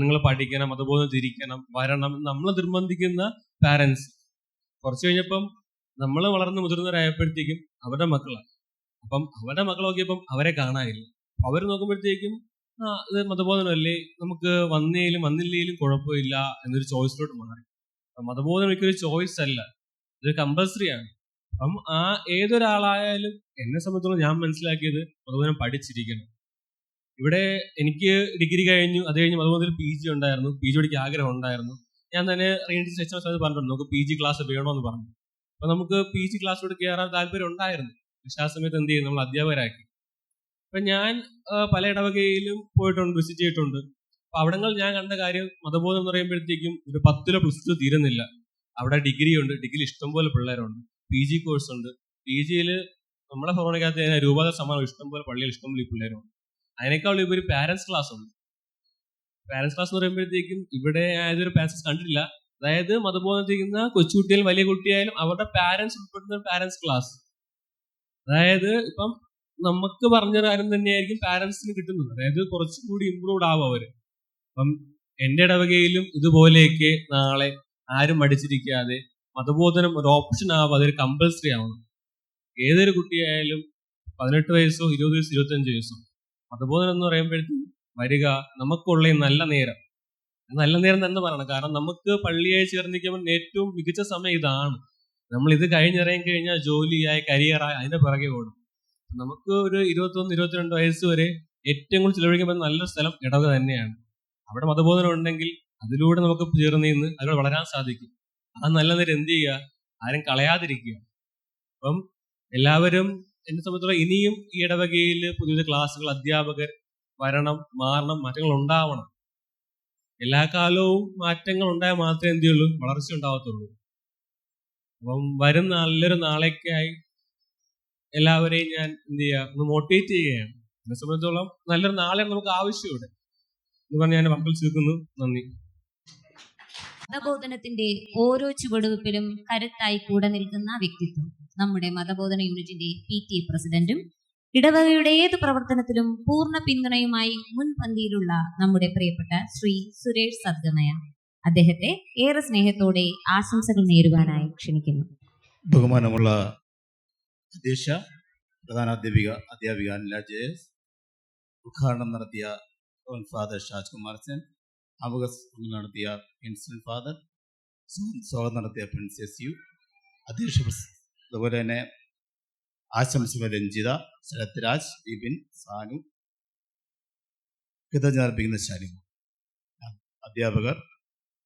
നിങ്ങൾ പഠിക്കണം, അതുപോലെ തിരിക്കണം, വരണം, നമ്മളെ നിർബന്ധിക്കുന്ന പാരൻസ്. കുറച്ച് കഴിഞ്ഞപ്പം നമ്മൾ വളർന്ന് മുതിർന്നവരായപ്പോഴത്തേക്കും അവരുടെ മക്കളാണ്. അപ്പം അവരുടെ മക്കൾ നോക്കിയപ്പം അവരെ കാണാനില്ല. അവർ നോക്കുമ്പോഴത്തേക്കും ഇത് മതബോധനമല്ലേ, നമുക്ക് വന്നേലും വന്നില്ലേലും കുഴപ്പമില്ല എന്നൊരു ചോയ്സിലോട്ട് മാറി. മതബോധനം ഒരിക്കലും ചോയ്സ് അല്ല, ഇതൊരു കമ്പൽസറി ആണ്. അപ്പം ഏതൊരാളായാലും എന്നെ സംബന്ധിച്ചോളം ഞാൻ മനസ്സിലാക്കിയത് മതബോധനം പഠിച്ചിരിക്കണം. ഇവിടെ എനിക്ക് ഡിഗ്രി കഴിഞ്ഞു, അത് കഴിഞ്ഞ് മതബോധനത്തിൽ PG ഉണ്ടായിരുന്നു, PG പഠിക്കാൻ ആഗ്രഹം ഉണ്ടായിരുന്നു. ഞാൻ തന്നെ റീഡിങ് പറഞ്ഞിട്ടുണ്ട്, നമുക്ക് PG ക്ലാസ് വേണമെന്ന് പറഞ്ഞു. അപ്പൊ നമുക്ക് PG ക്ലാസ്സിലോട്ട് കയറാൻ താല്പര്യം ഉണ്ടായിരുന്നു. പക്ഷെ ആ സമയത്ത് എന്ത് ചെയ്യും, നമ്മൾ അധ്യാപകരാക്കി. അപ്പൊ ഞാൻ പല ഇടവകയിലും പോയിട്ടുണ്ട്, വിസിറ്റ് ചെയ്തിട്ടുണ്ട്. അപ്പൊ അവിടങ്ങളിൽ ഞാൻ കണ്ട കാര്യം, മതബോധം എന്ന് പറയുമ്പോഴത്തേക്കും ഒരു 10 +2 തീരുന്നില്ല. അവിടെ ഡിഗ്രി ഉണ്ട്, ഡിഗ്രി ഇഷ്ടംപോലെ പിള്ളേരുണ്ട്, PG കോഴ്സ് ഉണ്ട്. PGയിൽ നമ്മളെ ഫെറോനക്കകത്ത് രൂപത സമാനം ഇഷ്ടംപോലെ പള്ളിയിൽ ഇഷ്ടംപോലെ പിള്ളേരുണ്ട്. അതിനേക്കാൾ ഉപരി പാരന്റ്സ് ക്ലാസ് ഉണ്ട്. പാരന്റ്സ് ക്ലാസ് എന്ന് പറയുമ്പോഴത്തേക്കും ഇവിടെ ഏതൊരു പാരന്റ്സ് കണ്ടിട്ടില്ല. അതായത് മതബോധം ചെയ്യുന്ന കൊച്ചുകുട്ടിയാലും വലിയ കുട്ടിയായാലും അവരുടെ പാരന്റ്സ് ഉൾപ്പെടുന്ന പാരന്റ്സ് ക്ലാസ്. അതായത് ഇപ്പം നമുക്ക് പറഞ്ഞ കാര്യം തന്നെയായിരിക്കും പാരന്റ്സിന് കിട്ടുന്നത്. അതായത് കുറച്ചുകൂടി ഇമ്പ്രൂവ്ഡ് ആവും അവര്. അപ്പം എൻ്റെ ഇടവകയിലും ഇതുപോലെയൊക്കെ നാളെ ആരും മടിച്ചിരിക്കാതെ മതബോധനം ഒരു ഓപ്ഷൻ ആവാതെ ഒരു കമ്പൽസറി ആവണം. ഏതൊരു കുട്ടിയായാലും 18 വയസ്സോ 20 വയസ്സോ 25 വയസ്സോ മതബോധനം എന്ന് പറയുമ്പോഴത്തേക്കും വരിക, നമുക്കുള്ള നല്ല നേരം, നല്ല നേരം തന്നെ പറയണം. കാരണം നമുക്ക് പള്ളിയായി ചേർന്നിരിക്കുമ്പോൾ ഏറ്റവും മികച്ച സമയം ഇതാണ്. നമ്മൾ ഇത് കഴിഞ്ഞിറങ്ങി കഴിഞ്ഞാൽ ജോലിയായി കരിയറായി അതിന്റെ പിറകെ ഓടും. നമുക്ക് ഒരു 21-22 വയസ്സ് വരെ ഏറ്റവും കൂടുതൽ ചിലവഴിക്കാൻ പറ്റുന്ന നല്ലൊരു സ്ഥലം ഇടവക തന്നെയാണ്. അവിടെ മതബോധനം ഉണ്ടെങ്കിൽ അതിലൂടെ നമുക്ക് ചേർന്ന് നിന്ന് അതിലൂടെ വളരാൻ സാധിക്കും. ആ നല്ല നേരം എന്ത് ചെയ്യുക, ആരും കളയാതിരിക്കുക. അപ്പം എല്ലാവരും എന്നെ സംബന്ധിച്ചുള്ള ഇനിയും ഈ ഇടവകയിൽ പുതിയ ക്ലാസ്സുകൾ, അധ്യാപകർ വരണം, മാറണം, മാറ്റങ്ങൾ ഉണ്ടാവണം. എല്ലാ കാലവും മാറ്റങ്ങൾ ഉണ്ടായാൽ മാത്രമേ എന്ത് ചെയ്യുള്ളൂ, വളർച്ച ഉണ്ടാവത്തുള്ളൂ. അപ്പം വരും നല്ലൊരു നാളേക്കായി എല്ലാവരെയും ഞാൻ എന്ത് ചെയ്യുക, ഒന്ന് മോട്ടിവേറ്റ് ചെയ്യുകയാണ്. എന്നെ സംബന്ധിച്ചോളം നല്ലൊരു നാളെ നമുക്ക് ആവശ്യമുണ്ട് എന്ന് പറഞ്ഞ് ഞാൻ വാക്കുകൾ ചുരുക്കുന്നു. നന്ദി. മതബോധനത്തിന്റെ ഓരോ ചുവടുവെപ്പിലും കരുത്തായി കൂടെ നിൽക്കുന്ന വ്യക്തിത്വം നമ്മുടെ മതബോധന യൂണിറ്റിന്റെ PTA പ്രസിഡന്റും ഇടവകയുടെ ഏത് പ്രവർത്തനത്തിലും പൂർണ്ണ പിന്തുണയുമായി മുൻപന്തിയിലുള്ള നമ്മുടെ പ്രിയപ്പെട്ട ശ്രീ സുരേഷ് സദ്ഗമയ അദ്ദേഹത്തെ ഏറെ സ്നേഹത്തോടെ ആശംസകൾ നേരുവാനായി ക്ഷണിക്കുന്നു. ബഹുമാനമുള്ള അധ്യക്ഷ, പ്രധാന അധ്യാപിക അനില ജയസ്, ഉദ്ഘാടനം നടത്തിയ ഫാദർ ഷാജ് കുമാർ സെൻ, ആമുഖ നടത്തിയ പ്രിൻസിപ്പൽ ഫാദർ, സ്വാഗതം നടത്തിയ പ്രിൻസസ് യു, അധ്യക്ഷ, അതുപോലെ തന്നെ ആശംസകൾ രഞ്ജിത, ശരത് രാജ്, വിപിൻ, സാനു, കൃതജ്ഞത അർപ്പിക്കുന്ന ശാലിമ, അധ്യാപകർ,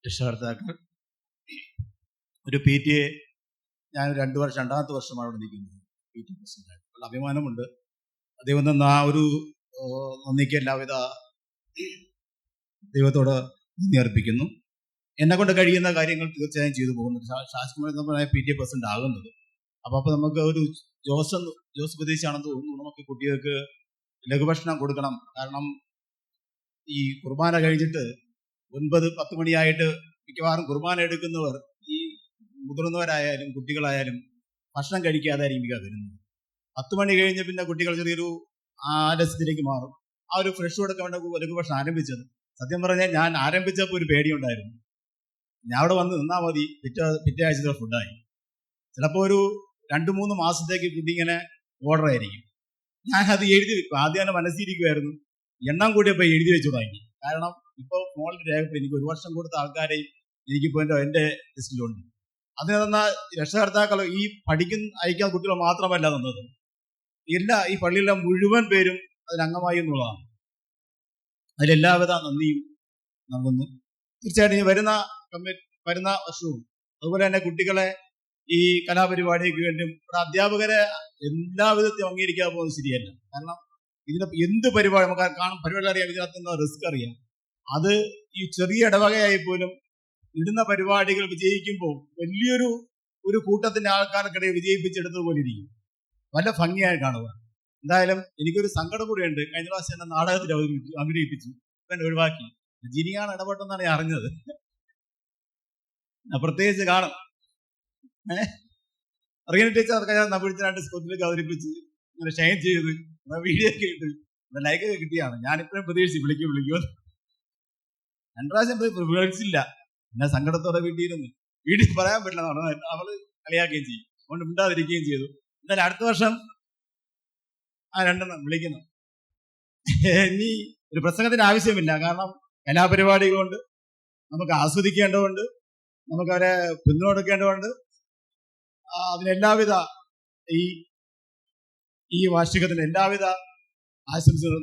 രക്ഷകർത്താക്കൾ, ഒരു PTA ഞാൻ രണ്ടാമത്തെ വർഷമാണ് അവിടെ നിൽക്കുന്നത്. PTA പ്രസിഡന്റായിട്ട് ഉള്ള അഭിമാനമുണ്ട്. അദ്ദേഹം തന്ന ആ ഒരു നന്ദിക്ക് എല്ലാവിധ ദൈവത്തോട് നന്ദി അർപ്പിക്കുന്നു. എന്നെ കൊണ്ട് കഴിയുന്ന കാര്യങ്ങൾ തീർച്ചയായും ചെയ്തു പോകുന്നുണ്ട്. ശാസ്ത്രമായി നമ്മളായ PTA പ്രസിഡന്റ് ആകുന്നത്. അപ്പോൾ നമുക്ക് ഒരു ജോസ് പ്രതീക്ഷയാണെന്ന് തോന്നുന്നു. നമുക്ക് കുട്ടികൾക്ക് ലഘുഭക്ഷണം കൊടുക്കണം. കാരണം ഈ കുർബാന കഴിഞ്ഞിട്ട് 9-10 മണിയായിട്ട് മിക്കവാറും കുർബാന എടുക്കുന്നവർ ഈ മുതിർന്നവരായാലും കുട്ടികളായാലും ഭക്ഷണം കഴിക്കാതായിരിക്കും വരുന്നത്. 10 മണി കഴിഞ്ഞ് പിന്നെ കുട്ടികൾ ചെറിയൊരു ആലസ്യത്തിലേക്ക് മാറും. ആ ഒരു ഫ്രഷ് കൊടുക്കാൻ വേണ്ട ലഘുഭക്ഷണം ആരംഭിച്ചത്. സത്യം പറഞ്ഞാൽ ഞാൻ ആരംഭിച്ചപ്പോൾ ഒരു പേടിയുണ്ടായിരുന്നു. ഞാൻ അവിടെ വന്ന് നിന്നാൽ മതി, പിറ്റേ ആഴ്ചത്തെ ഫുഡായി. ചിലപ്പോൾ ഒരു 2-3 മാസത്തേക്ക് ഫുഡ് ഇങ്ങനെ ഓർഡർ ആയിരിക്കും. ഞാനത് എഴുതി വെക്കും. ആദ്യം തന്നെ മനസ്സിരിക്കുമായിരുന്നു. എണ്ണം കൂടിയപ്പോൾ എഴുതി വെച്ചു തുടങ്ങി. കാരണം ഇപ്പോൾ ഫോണിൽ രേഖപ്പെടുത്തി എനിക്ക് 1 വർഷം കൊടുത്ത ആൾക്കാരെയും എനിക്കിപ്പോൾ എൻ്റെ ലിസ്റ്റിലുണ്ട്. അതിന് തന്ന രക്ഷകർത്താക്കൾ ഈ അയക്കുന്ന കുട്ടികൾ മാത്രമല്ല തന്നത്, ഈ പള്ളിയിലെ മുഴുവൻ പേരും അതിനംഗമായി എന്നുള്ളതാണ്. അതിലെല്ലാവിധ നന്ദിയും നൽകുന്നു. തീർച്ചയായിട്ടും വരുന്ന വർഷവും അതുപോലെ തന്നെ കുട്ടികളെ ഈ കലാപരിപാടിക്ക് വേണ്ടിയും അധ്യാപകരെ എല്ലാവിധത്തിലും അംഗീകരിക്കാൻ പോകുന്നത് ശരിയല്ല. കാരണം എന്ത് പരിപാടി നമുക്ക് കാണും, പരിപാടി അറിയാം, ഇതിനകത്തുനിന്ന് റിസ്ക് അറിയാം. അത് ഈ ചെറിയ ഇടവകയായി പോലും ഇടുന്ന പരിപാടികൾ വിജയിക്കുമ്പോൾ വലിയൊരു കൂട്ടത്തിന്റെ ആൾക്കാർക്കിടയിൽ വിജയിപ്പിച്ചെടുത്തതുപോലെ ഇരിക്കും. നല്ല ഭംഗിയായി കാണുക. എന്തായാലും എനിക്കൊരു സങ്കടം കൂടിയുണ്ട്. കഴിഞ്ഞ പ്രാവശ്യം എന്നെ നാടകത്തിൽ അഭിനയിപ്പിച്ചു, എന്നെ ഒഴിവാക്കി. ജിനിയാണ് ഇടപെട്ടെന്നാണ് ഞാൻ അറിഞ്ഞത്. പ്രത്യേകിച്ച് കാണും അറിയാൻ ടീച്ചർ വിളിച്ചാണ്ട് സ്കൂളിലേക്ക് അവതരിപ്പിച്ച് ഇങ്ങനെ ഷെയർ ചെയ്ത് വീഡിയോ ഒക്കെ ഇട്ട് ലൈക്കൊക്കെ കിട്ടിയാണ്. ഞാനിപ്പോഴും പ്രതീക്ഷിച്ച് വിളിക്കും 2 പ്രാവശ്യം വിളിച്ചില്ല. എന്നെ സങ്കടത്തോടെ വീട്ടിൽ പറയാൻ പറ്റില്ല. അവള് കളിയാക്കുകയും ചെയ്യും, അതുകൊണ്ട് മിണ്ടാതിരിക്കുകയും ചെയ്തു. എന്തായാലും അടുത്ത വർഷം ആ 2 വിളിക്കുന്നു. ഇനി ഒരു പ്രസംഗത്തിന് ആവശ്യമില്ല. കാരണം കലാപരിപാടികളുണ്ട്, നമുക്ക് ആസ്വദിക്കേണ്ടതുണ്ട്, നമുക്കവരെ പിന്തുണ കൊടുക്കേണ്ടതുണ്ട്. അതിനെല്ലാവിധ ഈ വാർഷികത്തിന് എല്ലാവിധ ആശംസകളും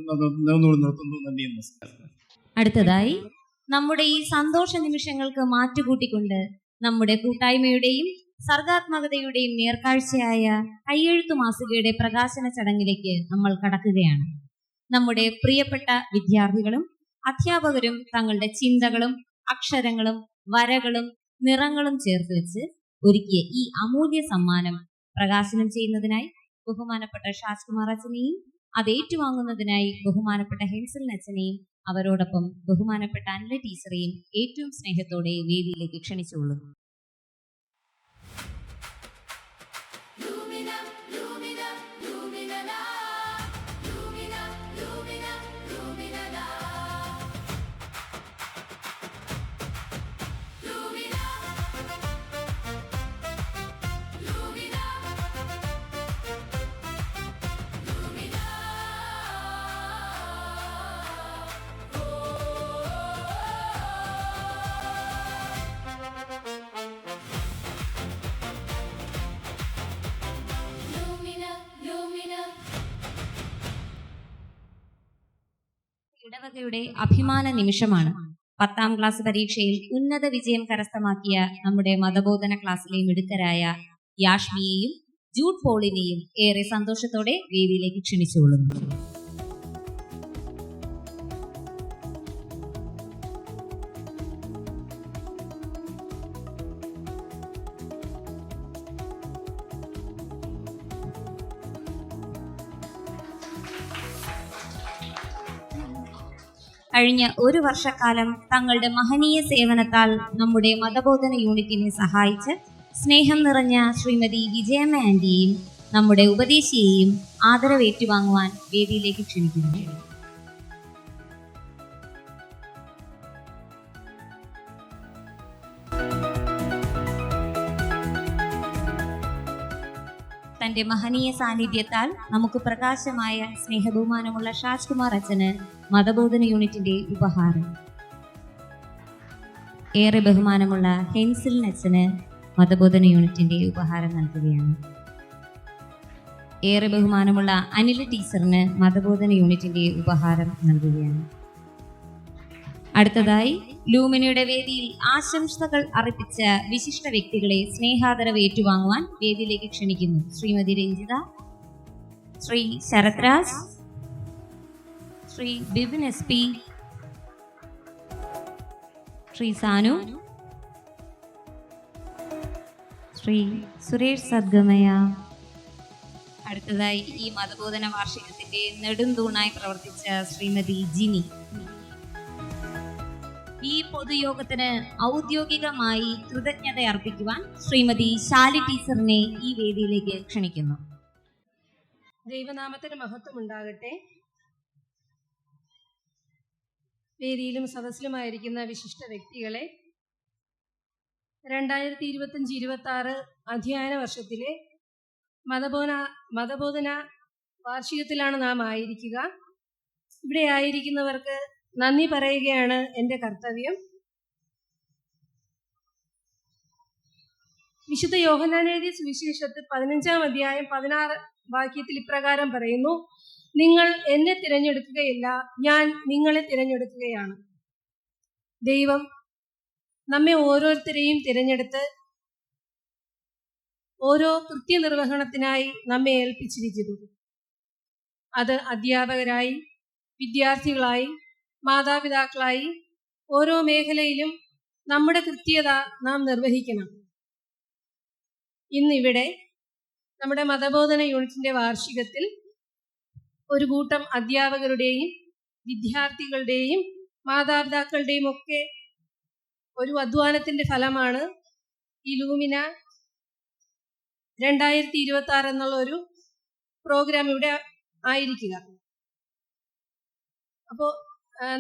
നിർത്തുന്നു. നന്ദി, നമസ്കാരം. അടുത്തതായി നമ്മുടെ ഈ സന്തോഷ നിമിഷങ്ങൾക്ക് മാറ്റുകൂട്ടിക്കൊണ്ട് നമ്മുടെ കൂട്ടായ്മയുടെയും സർഗാത്മകതയുടെയും നേർക്കാഴ്ചയായ കയ്യെഴുത്തു മാസികയുടെ പ്രകാശന ചടങ്ങിലേക്ക് നമ്മൾ കടക്കുകയാണ്. നമ്മുടെ പ്രിയപ്പെട്ട വിദ്യാർത്ഥികളും അധ്യാപകരും തങ്ങളുടെ ചിന്തകളും അക്ഷരങ്ങളും വരകളും നിറങ്ങളും ചേർത്ത് വെച്ച് ഒരുക്കിയ ഈ അമൂല്യ സമ്മാനം പ്രകാശനം ചെയ്യുന്നതിനായി ബഹുമാനപ്പെട്ട ഷാജ് കുമാർ അച്ഛനെയും അത് ഏറ്റുവാങ്ങുന്നതിനായി ബഹുമാനപ്പെട്ട ഹെൻസൽ അച്ഛനെയും അവരോടൊപ്പം ബഹുമാനപ്പെട്ട അനില ടീച്ചറെയും ഏറ്റവും സ്നേഹത്തോടെ വേദിയിലേക്ക് ക്ഷണിച്ചുകൊള്ളുന്നു. ഇടവകയുടെ അഭിമാന നിമിഷമാണ്. 10ാം ക്ലാസ് പരീക്ഷയിൽ ഉന്നത വിജയം കരസ്ഥമാക്കിയ നമ്മുടെ മതബോധന ക്ലാസ്സിലെ മിടുക്കരായ യാഷ്മിയെയും ജൂഡ് പോളിനെയും ഏറെ സന്തോഷത്തോടെ വേദിയിലേക്ക് ക്ഷണിച്ചുകൊള്ളുന്നു. കഴിഞ്ഞ 1 വർഷക്കാലം തങ്ങളുടെ മഹനീയ സേവനത്താൽ നമ്മുടെ മതബോധന യൂണിറ്റിനെ സഹായിച്ച് സ്നേഹം നിറഞ്ഞ ശ്രീമതി വിജയമ്മ ആന്റിയെയും നമ്മുടെ ഉപദേശിയെയും ആദരവ് ഏറ്റുവാങ്ങുവാൻ വേദിയിലേക്ക് ക്ഷണിക്കുന്നു. തന്റെ മഹനീയ സാന്നിധ്യത്താൽ നമുക്ക് പ്രകാശമായ സ്നേഹബഹുമാനമുള്ള ഷാജ് കുമാർ അച്ഛന് മതബോധന യൂണിറ്റിന്റെ ഉപഹാരം. ഏറെ ബഹുമാനമുള്ള ഹെൻസിലിൻ അച്ഛന് മതബോധന യൂണിറ്റിന്റെ ഉപഹാരം നൽകുകയാണ്. ഏറെ ബഹുമാനമുള്ള അനില ടീച്ചറിന് മതബോധന യൂണിറ്റിന്റെ ഉപഹാരം നൽകുകയാണ്. അടുത്തതായി ലൂമിനയുടെ വേദിയിൽ ആശംസകൾ അർപ്പിച്ച വിശിഷ്ട വ്യക്തികളെ സ്നേഹാദരവ് ഏറ്റുവാങ്ങുവാൻ വേദിയിലേക്ക് ക്ഷണിക്കുന്നു. ശ്രീമതി രഞ്ജിത, ശ്രീ ശരത് രാജ്, ശ്രീ ബിബിൻ SP, ശ്രീ സാനു, ശ്രീ സുരേഷ് സദ്ഗമയ. അടുത്തതായി ഈ മതബോധന വാർഷികത്തിന്റെ നെടുംതൂണായി പ്രവർത്തിച്ച ശ്രീമതി ജിനി. ഈ പൊതുയോഗത്തിന് ഔദ്യോഗികമായി കൃതജ്ഞത അർപ്പിക്കുവാൻ ശ്രീമതി ശാലി ടീച്ചറിനെ ഈ വേദിയിലേക്ക് ക്ഷണിക്കുന്നു. ദൈവനാമത്തിന് മഹത്വം ഉണ്ടാകട്ടെ. വേദിയിലും സദസ്സിലുമായിരിക്കുന്ന വിശിഷ്ട വ്യക്തികളെ, 2025-26 അധ്യയന വർഷത്തിലെ മതബോധന വാർഷികത്തിലാണ് നാം ആയിരിക്കുക. ഇവിടെ ആയിരിക്കുന്നവർക്ക് നന്ദി പറയുകയാണ് എൻ്റെ കർത്തവ്യം. വിശുദ്ധ യോഹന്നാൻ എഴുതിയ സുവിശേഷത്തിൽ 15-ാം അധ്യായം 16 വാക്യത്തിൽ ഇപ്രകാരം പറയുന്നു: നിങ്ങൾ എന്നെ തിരഞ്ഞെടുക്കുകയില്ല, ഞാൻ നിങ്ങളെ തിരഞ്ഞെടുക്കുകയാണ്. ദൈവം നമ്മെ ഓരോരുത്തരെയും തിരഞ്ഞെടുത്ത് ഓരോ കൃത്യനിർവഹണത്തിനായി നമ്മെ ഏൽപ്പിച്ചിരിക്കുന്നു. അത് അധ്യാപകരായി, വിദ്യാർത്ഥികളായി, മാതാപിതാക്കളായി ഓരോ മേഖലയിലും നമ്മുടെ കൃത്യത നാം നിർവഹിക്കണം. ഇന്നിവിടെ നമ്മുടെ മതബോധന യൂണിറ്റിന്റെ വാർഷികത്തിൽ ഒരു കൂട്ടം അധ്യാപകരുടെയും വിദ്യാർത്ഥികളുടെയും മാതാപിതാക്കളുടെയും ഒക്കെ ഒരു അധ്വാനത്തിന്റെ ഫലമാണ് ഈ ലൂമിന 2026 എന്നുള്ള ഒരു പ്രോഗ്രാം ഇവിടെ ആയിരിക്കുക. അപ്പോൾ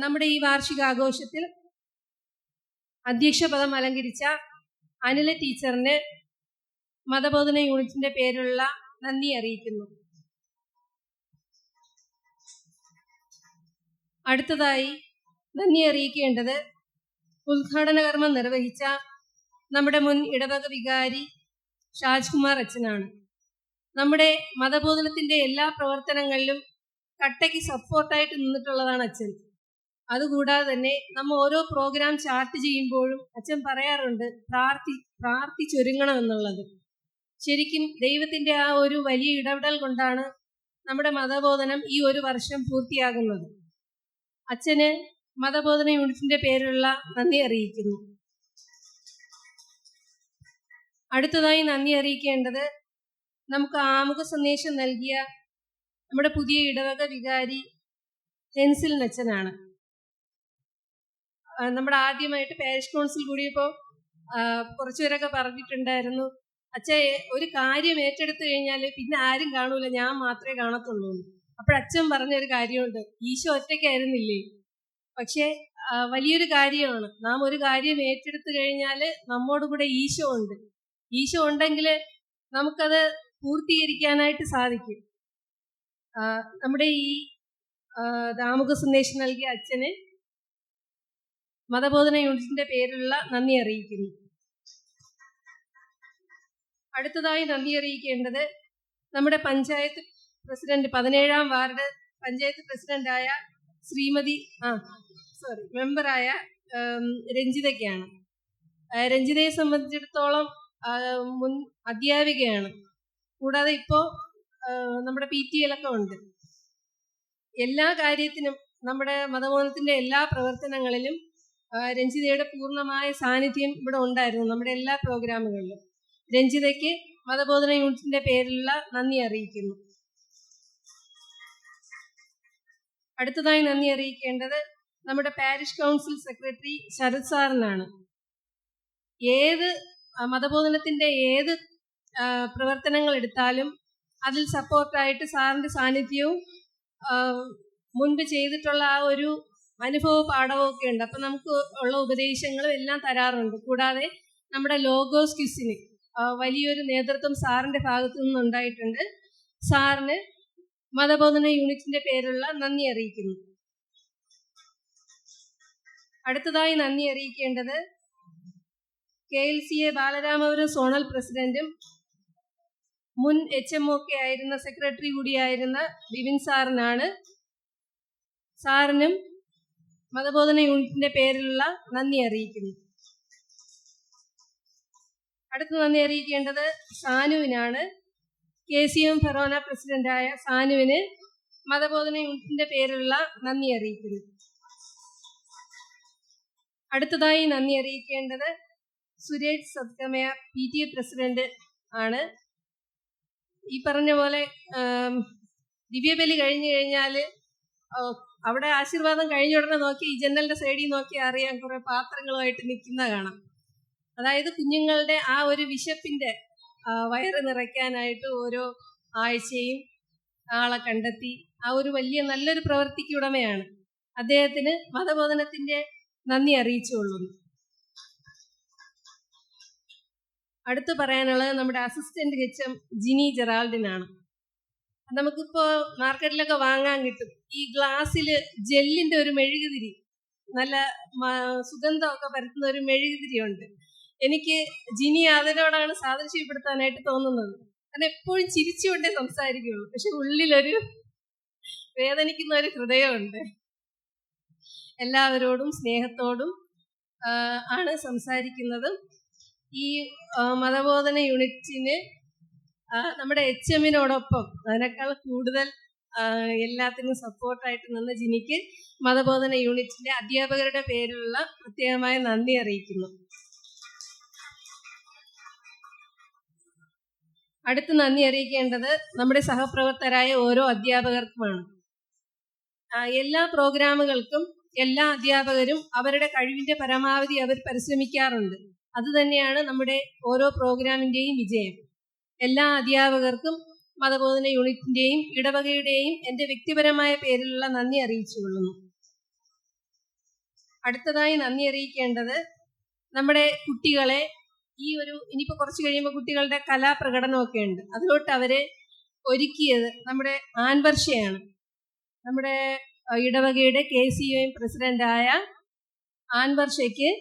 നമ്മുടെ ഈ വാർഷികാഘോഷത്തിൽ അധ്യക്ഷപദം അലങ്കരിച്ച അനില ടീച്ചറിന് മതബോധന യൂണിറ്റിന്റെ പേരിലുള്ള നന്ദി അറിയിക്കുന്നു. അടുത്തതായി നന്ദി അറിയിക്കേണ്ടത് ഉദ്ഘാടന കർമ്മം നിർവഹിച്ച നമ്മുടെ മുൻ ഇടവക വികാരി ഷാജ് കുമാർ അച്ഛനാണ്. നമ്മുടെ മതബോധനത്തിന്റെ എല്ലാ പ്രവർത്തനങ്ങളിലും കട്ടയ്ക്ക് സപ്പോർട്ടായിട്ട് നിന്നിട്ടുള്ളതാണ് അച്ഛൻ. അതുകൂടാതെ തന്നെ നമ്മൾ ഓരോ പ്രോഗ്രാം ചാർട്ട് ചെയ്യുമ്പോഴും അച്ഛൻ പറയാറുണ്ട് പ്രാർത്ഥിച്ചൊരുങ്ങണം എന്നുള്ളത്. ശരിക്കും ദൈവത്തിന്റെ ആ ഒരു വലിയ ഇടപെടൽ കൊണ്ടാണ് നമ്മുടെ മതബോധനം ഈ ഒരു വർഷം പൂർത്തിയാകുന്നത്. അച്ഛന് മതബോധന യൂണിറ്റിന്റെ പേരിലുള്ള നന്ദി അറിയിക്കുന്നു. അടുത്തതായി നന്ദി അറിയിക്കേണ്ടത് നമുക്ക് ആമുഖ സന്ദേശം നൽകിയ നമ്മുടെ പുതിയ ഇടവക വികാരി ഹെൻസിലിൻ അച്ഛനാണ്. നമ്മുടെ ആദ്യമായിട്ട് പാരിഷ് കൗൺസിൽ കൂടിയപ്പോൾ കുറച്ചുപേരൊക്കെ പറഞ്ഞിട്ടുണ്ടായിരുന്നു, അച്ഛൻ ഒരു കാര്യം ഏറ്റെടുത്തു കഴിഞ്ഞാൽ പിന്നെ ആരും കാണൂല, ഞാൻ മാത്രമേ കാണത്തുള്ളൂ. അപ്പോഴച്ഛൻ പറഞ്ഞൊരു കാര്യമുണ്ട്, ഈശോ ഒറ്റയ്ക്കായിരുന്നില്ലേ? പക്ഷേ വലിയൊരു കാര്യമാണ്, നാം ഒരു കാര്യം ഏറ്റെടുത്തു കഴിഞ്ഞാൽ നമ്മോട് കൂടെ ഈശോ ഉണ്ട്. ഈശോ ഉണ്ടെങ്കിൽ നമുക്കത് പൂർത്തീകരിക്കാനായിട്ട് സാധിക്കും. നമ്മുടെ ഈ ആമുഖ സന്ദേശം നൽകിയ അച്ഛന് മതബോധന യൂണിറ്റിന്റെ പേരിലുള്ള നന്ദി അറിയിക്കുന്നു. അടുത്തതായി നന്ദി അറിയിക്കേണ്ടത് നമ്മുടെ പഞ്ചായത്ത് പ്രസിഡന്റ്, 17-ാം വാർഡ് പഞ്ചായത്ത് പ്രസിഡന്റായ മെമ്പറായ രഞ്ജിതയ്ക്കാണ്. രഞ്ജിതയെ സംബന്ധിച്ചിടത്തോളം മുൻ അധ്യാപികയാണ്. കൂടാതെ ഇപ്പോൾ നമ്മുടെ PTLൊക്കെ ഉണ്ട്. എല്ലാ കാര്യത്തിനും നമ്മുടെ മതബോധനത്തിന്റെ എല്ലാ പ്രവർത്തനങ്ങളിലും രഞ്ജിതയുടെ പൂർണ്ണമായ സാന്നിധ്യം ഇവിടെ ഉണ്ടായിരുന്നു, നമ്മുടെ എല്ലാ പ്രോഗ്രാമുകളിലും. രഞ്ജിതയ്ക്ക് മതബോധന യൂണിറ്റിന്റെ പേരിലുള്ള നന്ദി അറിയിക്കുന്നു. അടുത്തതായി നന്ദി അറിയിക്കേണ്ടത് നമ്മുടെ പാരിഷ് കൗൺസിൽ സെക്രട്ടറി ശരത് സാറിനാണ്. ഏത് മതബോധനത്തിന്റെ ഏത് പ്രവർത്തനങ്ങൾ എടുത്താലും അതിൽ സപ്പോർട്ടായിട്ട് സാറിൻ്റെ സാന്നിധ്യവും മുൻപ് ചെയ്തിട്ടുള്ള ആ ഒരു അനുഭവ പാഠവും ഒക്കെ ഉണ്ട്. അപ്പം നമുക്ക് ഉള്ള ഉപദേശങ്ങളും എല്ലാം തരാറുണ്ട്. കൂടാതെ നമ്മുടെ ലോഗോസ് ക്വിസിന് വലിയൊരു നേതൃത്വം സാറിൻ്റെ ഭാഗത്തു നിന്നുണ്ടായിട്ടുണ്ട്. സാറിന് മതബോധന യൂണിറ്റിൻ്റെ പേരുള്ള നന്ദി അറിയിക്കുന്നു. അടുത്തതായി നന്ദി അറിയിക്കേണ്ടത് KLCA ബാലരാമപുരം സോണൽ പ്രസിഡന്റും മുൻ HMO ഒക്കെ ആയിരുന്ന സെക്രട്ടറി കൂടിയായിരുന്ന ബിപിൻ സാറിനാണ്. സാറിനും മതബോധന യൂണിറ്റിന്റെ പേരിലുള്ള നന്ദി അറിയിക്കുന്നു. അടുത്ത നന്ദി അറിയിക്കേണ്ടത് സാനുവിനാണ്. KCM ഫെറോന പ്രസിഡന്റായ സാനുവിന് മതബോധന യൂണിറ്റിന്റെ പേരിലുള്ള നന്ദി അറിയിക്കുന്നു. അടുത്തതായി നന്ദി അറിയിക്കേണ്ടത് സുരേഷ് സത്കമയ PTA പ്രസിഡന്റ് ആണ്. ഈ പറഞ്ഞ പോലെ ദിവ്യബലി കഴിഞ്ഞു കഴിഞ്ഞാൽ അവിടെ ആശീർവാദം കഴിഞ്ഞ ഉടനെ നോക്കി ഈ ജനലിന്റെ സൈഡിൽ നോക്കി അറിയാൻ കുറെ പാത്രങ്ങളുമായിട്ട് നിൽക്കുന്ന കാണാം. അതായത് കുഞ്ഞുങ്ങളുടെ ആ ഒരു വിശപ്പിന്റെ വയറ് നിറയ്ക്കാനായിട്ട് ഓരോ ആഴ്ചയും ആളെ കണ്ടെത്തി ആ ഒരു വലിയ നല്ലൊരു പ്രവൃത്തിക്ക് ഉടമയാണ്. അദ്ദേഹത്തിന് മതബോധനത്തിന്റെ നന്ദി അറിയിച്ചുകൊള്ളുന്നു. അടുത്ത് പറയാനുള്ളത് നമ്മുടെ അസിസ്റ്റന്റ് HM ജിനി ജെറാൾഡിനാണ്. നമുക്കിപ്പോൾ മാർക്കറ്റിലൊക്കെ വാങ്ങാൻ കിട്ടും. ഈ ഗ്ലാസ്സിൽ ജെല്ലിന്റെ ഒരു മെഴുകുതിരി, നല്ല സുഗന്ധമൊക്കെ പരത്തുന്ന ഒരു മെഴുകുതിരി ഉണ്ട്. എനിക്ക് ജിനി അതിനോടാണ് സാദൃശ്യപ്പെടുത്താനായിട്ട് തോന്നുന്നത്. അത് എപ്പോഴും ചിരിച്ചുകൊണ്ടേ സംസാരിക്കുകയുള്ളൂ, പക്ഷെ ഉള്ളിലൊരു വേദനിക്കുന്ന ഒരു ഹൃദയമുണ്ട്. എല്ലാവരോടും സ്നേഹത്തോടും ആണ് സംസാരിക്കുന്നത്. ഈ മതബോധന യൂണിറ്റിന് നമ്മുടെ HMനോടൊപ്പം അതിനേക്കാൾ കൂടുതൽ എല്ലാത്തിനും സപ്പോർട്ടായിട്ട് നിന്ന ജിനിക്ക് മതബോധന യൂണിറ്റിന്റെ അധ്യാപകരുടെ പേരിലുള്ള പ്രത്യേകമായ നന്ദി അറിയിക്കുന്നു. അടുത്ത് നന്ദി അറിയിക്കേണ്ടത് നമ്മുടെ സഹപ്രവർത്തകരായ ഓരോ അധ്യാപകർക്കുമാണ്. എല്ലാ പ്രോഗ്രാമുകൾക്കും എല്ലാ അധ്യാപകരും അവരുടെ കഴിവിന്റെ പരമാവധി അവർ പരിശ്രമിക്കാറുണ്ട്. അതുതന്നെയാണ് നമ്മുടെ ഓരോ പ്രോഗ്രാമിന്റെയും വിജയം. എല്ലാ അധ്യാപകർക്കും മതബോധന യൂണിറ്റിന്റെയും ഇടവകയുടെയും എൻ്റെ വ്യക്തിപരമായ പേരിലുള്ള നന്ദി അറിയിച്ചുകൊള്ളുന്നു. അടുത്തതായി നന്ദി അറിയിക്കേണ്ടത് നമ്മുടെ കുട്ടികളെ ഇനിയിപ്പോൾ കുറച്ച് കഴിയുമ്പോൾ കുട്ടികളുടെ കലാപ്രകടനമൊക്കെ ഉണ്ട്. അതിലോട്ട് അവരെ ഒരുക്കിയത് നമ്മുടെ ആൻവർഷയാണ്. നമ്മുടെ ഇടവകയുടെ KCM പ്രസിഡന്റായ ആൻവർഷയ്ക്ക്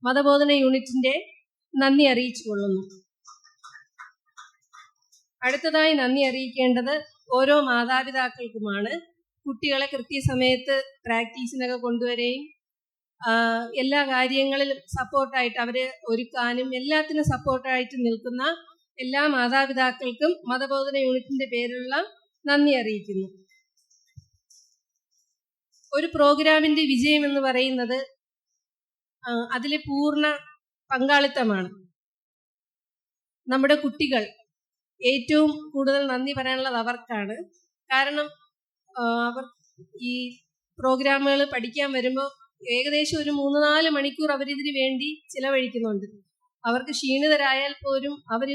മതബോധന യൂണിറ്റിന്റെ നന്ദി അറിയിച്ചുകൊള്ളുന്നു. അടുത്തതായി നന്ദി അറിയിക്കേണ്ടത് ഓരോ മാതാപിതാക്കൾക്കുമാണ്. കുട്ടികളെ കൃത്യസമയത്ത് പ്രാക്ടീസിനൊക്കെ കൊണ്ടുവരികയും എല്ലാ കാര്യങ്ങളിലും സപ്പോർട്ടായിട്ട് അവരെ ഒരുക്കാനും എല്ലാത്തിനും സപ്പോർട്ടായിട്ട് നിൽക്കുന്ന എല്ലാ മാതാപിതാക്കൾക്കും മതബോധന യൂണിറ്റിന്റെ പേരിലുള്ള നന്ദി അറിയിക്കുന്നു. ഒരു പ്രോഗ്രാമിന്റെ വിജയം എന്ന് പറയുന്നത് അതിലെ പൂർണ്ണ പങ്കാളിത്തമാണ്. നമ്മുടെ കുട്ടികൾ ഏറ്റവും കൂടുതൽ നന്ദി പറയാനുള്ളത് അവർക്കാണ്. കാരണം അവർ ഈ പ്രോഗ്രാമുകൾ പഠിക്കാൻ വരുമ്പോൾ ഏകദേശം ഒരു 3-4 മണിക്കൂർ അവരിതിന് വേണ്ടി ചിലവഴിക്കുന്നുണ്ട്. അവർക്ക് ക്ഷീണിതരായാൽ പോലും അവർ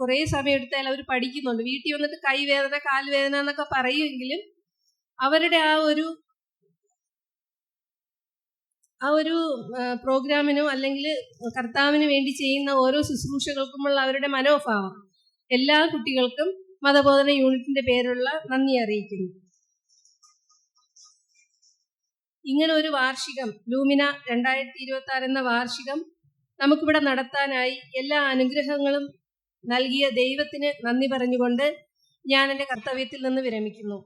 കുറേ സമയം എടുത്താൽ അവർ പഠിക്കുന്നുണ്ട്. വീട്ടിൽ വന്നിട്ട് കൈവേദന കാൽവേദന എന്നൊക്കെ പറയുമെങ്കിലും അവരുടെ ആ ഒരു പ്രോഗ്രാമിനോ അല്ലെങ്കിൽ കർത്താവിന് വേണ്ടി ചെയ്യുന്ന ഓരോ ശുശ്രൂഷകൾക്കുമുള്ള അവരുടെ മനോഭാവം എല്ലാ കുട്ടികൾക്കും മതബോധന യൂണിറ്റിന്റെ പേരുള്ള നന്ദി അറിയിക്കുന്നു. ഇങ്ങനെ ഒരു വാർഷികം ലൂമിന 2026 എന്ന വാർഷികം നമുക്കിവിടെ നടത്താനായി എല്ലാ അനുഗ്രഹങ്ങളും നൽകിയ ദൈവത്തിന് നന്ദി പറഞ്ഞുകൊണ്ട് ഞാൻ എൻ്റെ കർത്തവ്യത്തിൽ നിന്ന് വിരമിക്കുന്നു.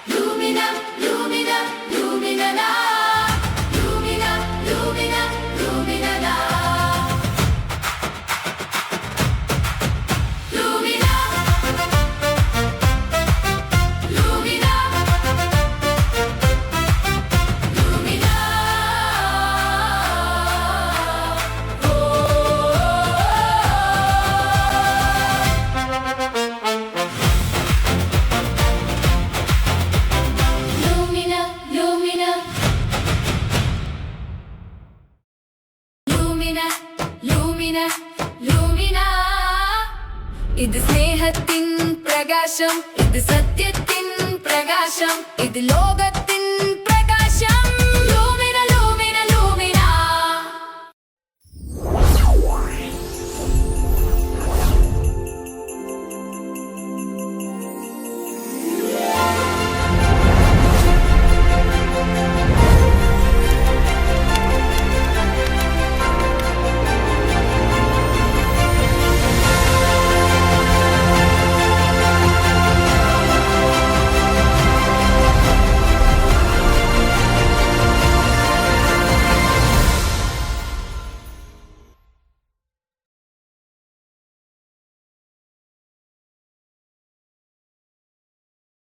Lumina, lumina, lumina la. Lumina, lumina, lumina la. Lumina, lumina, lumina. Lumina, lumina. Lumina Lumina Lumina. ഇത് സ്നേഹത്തിൻ പ്രകാശം, ഇത് സത്യത്തിൻ പ്രകാശം, ഇത് ലോകത്തിൻ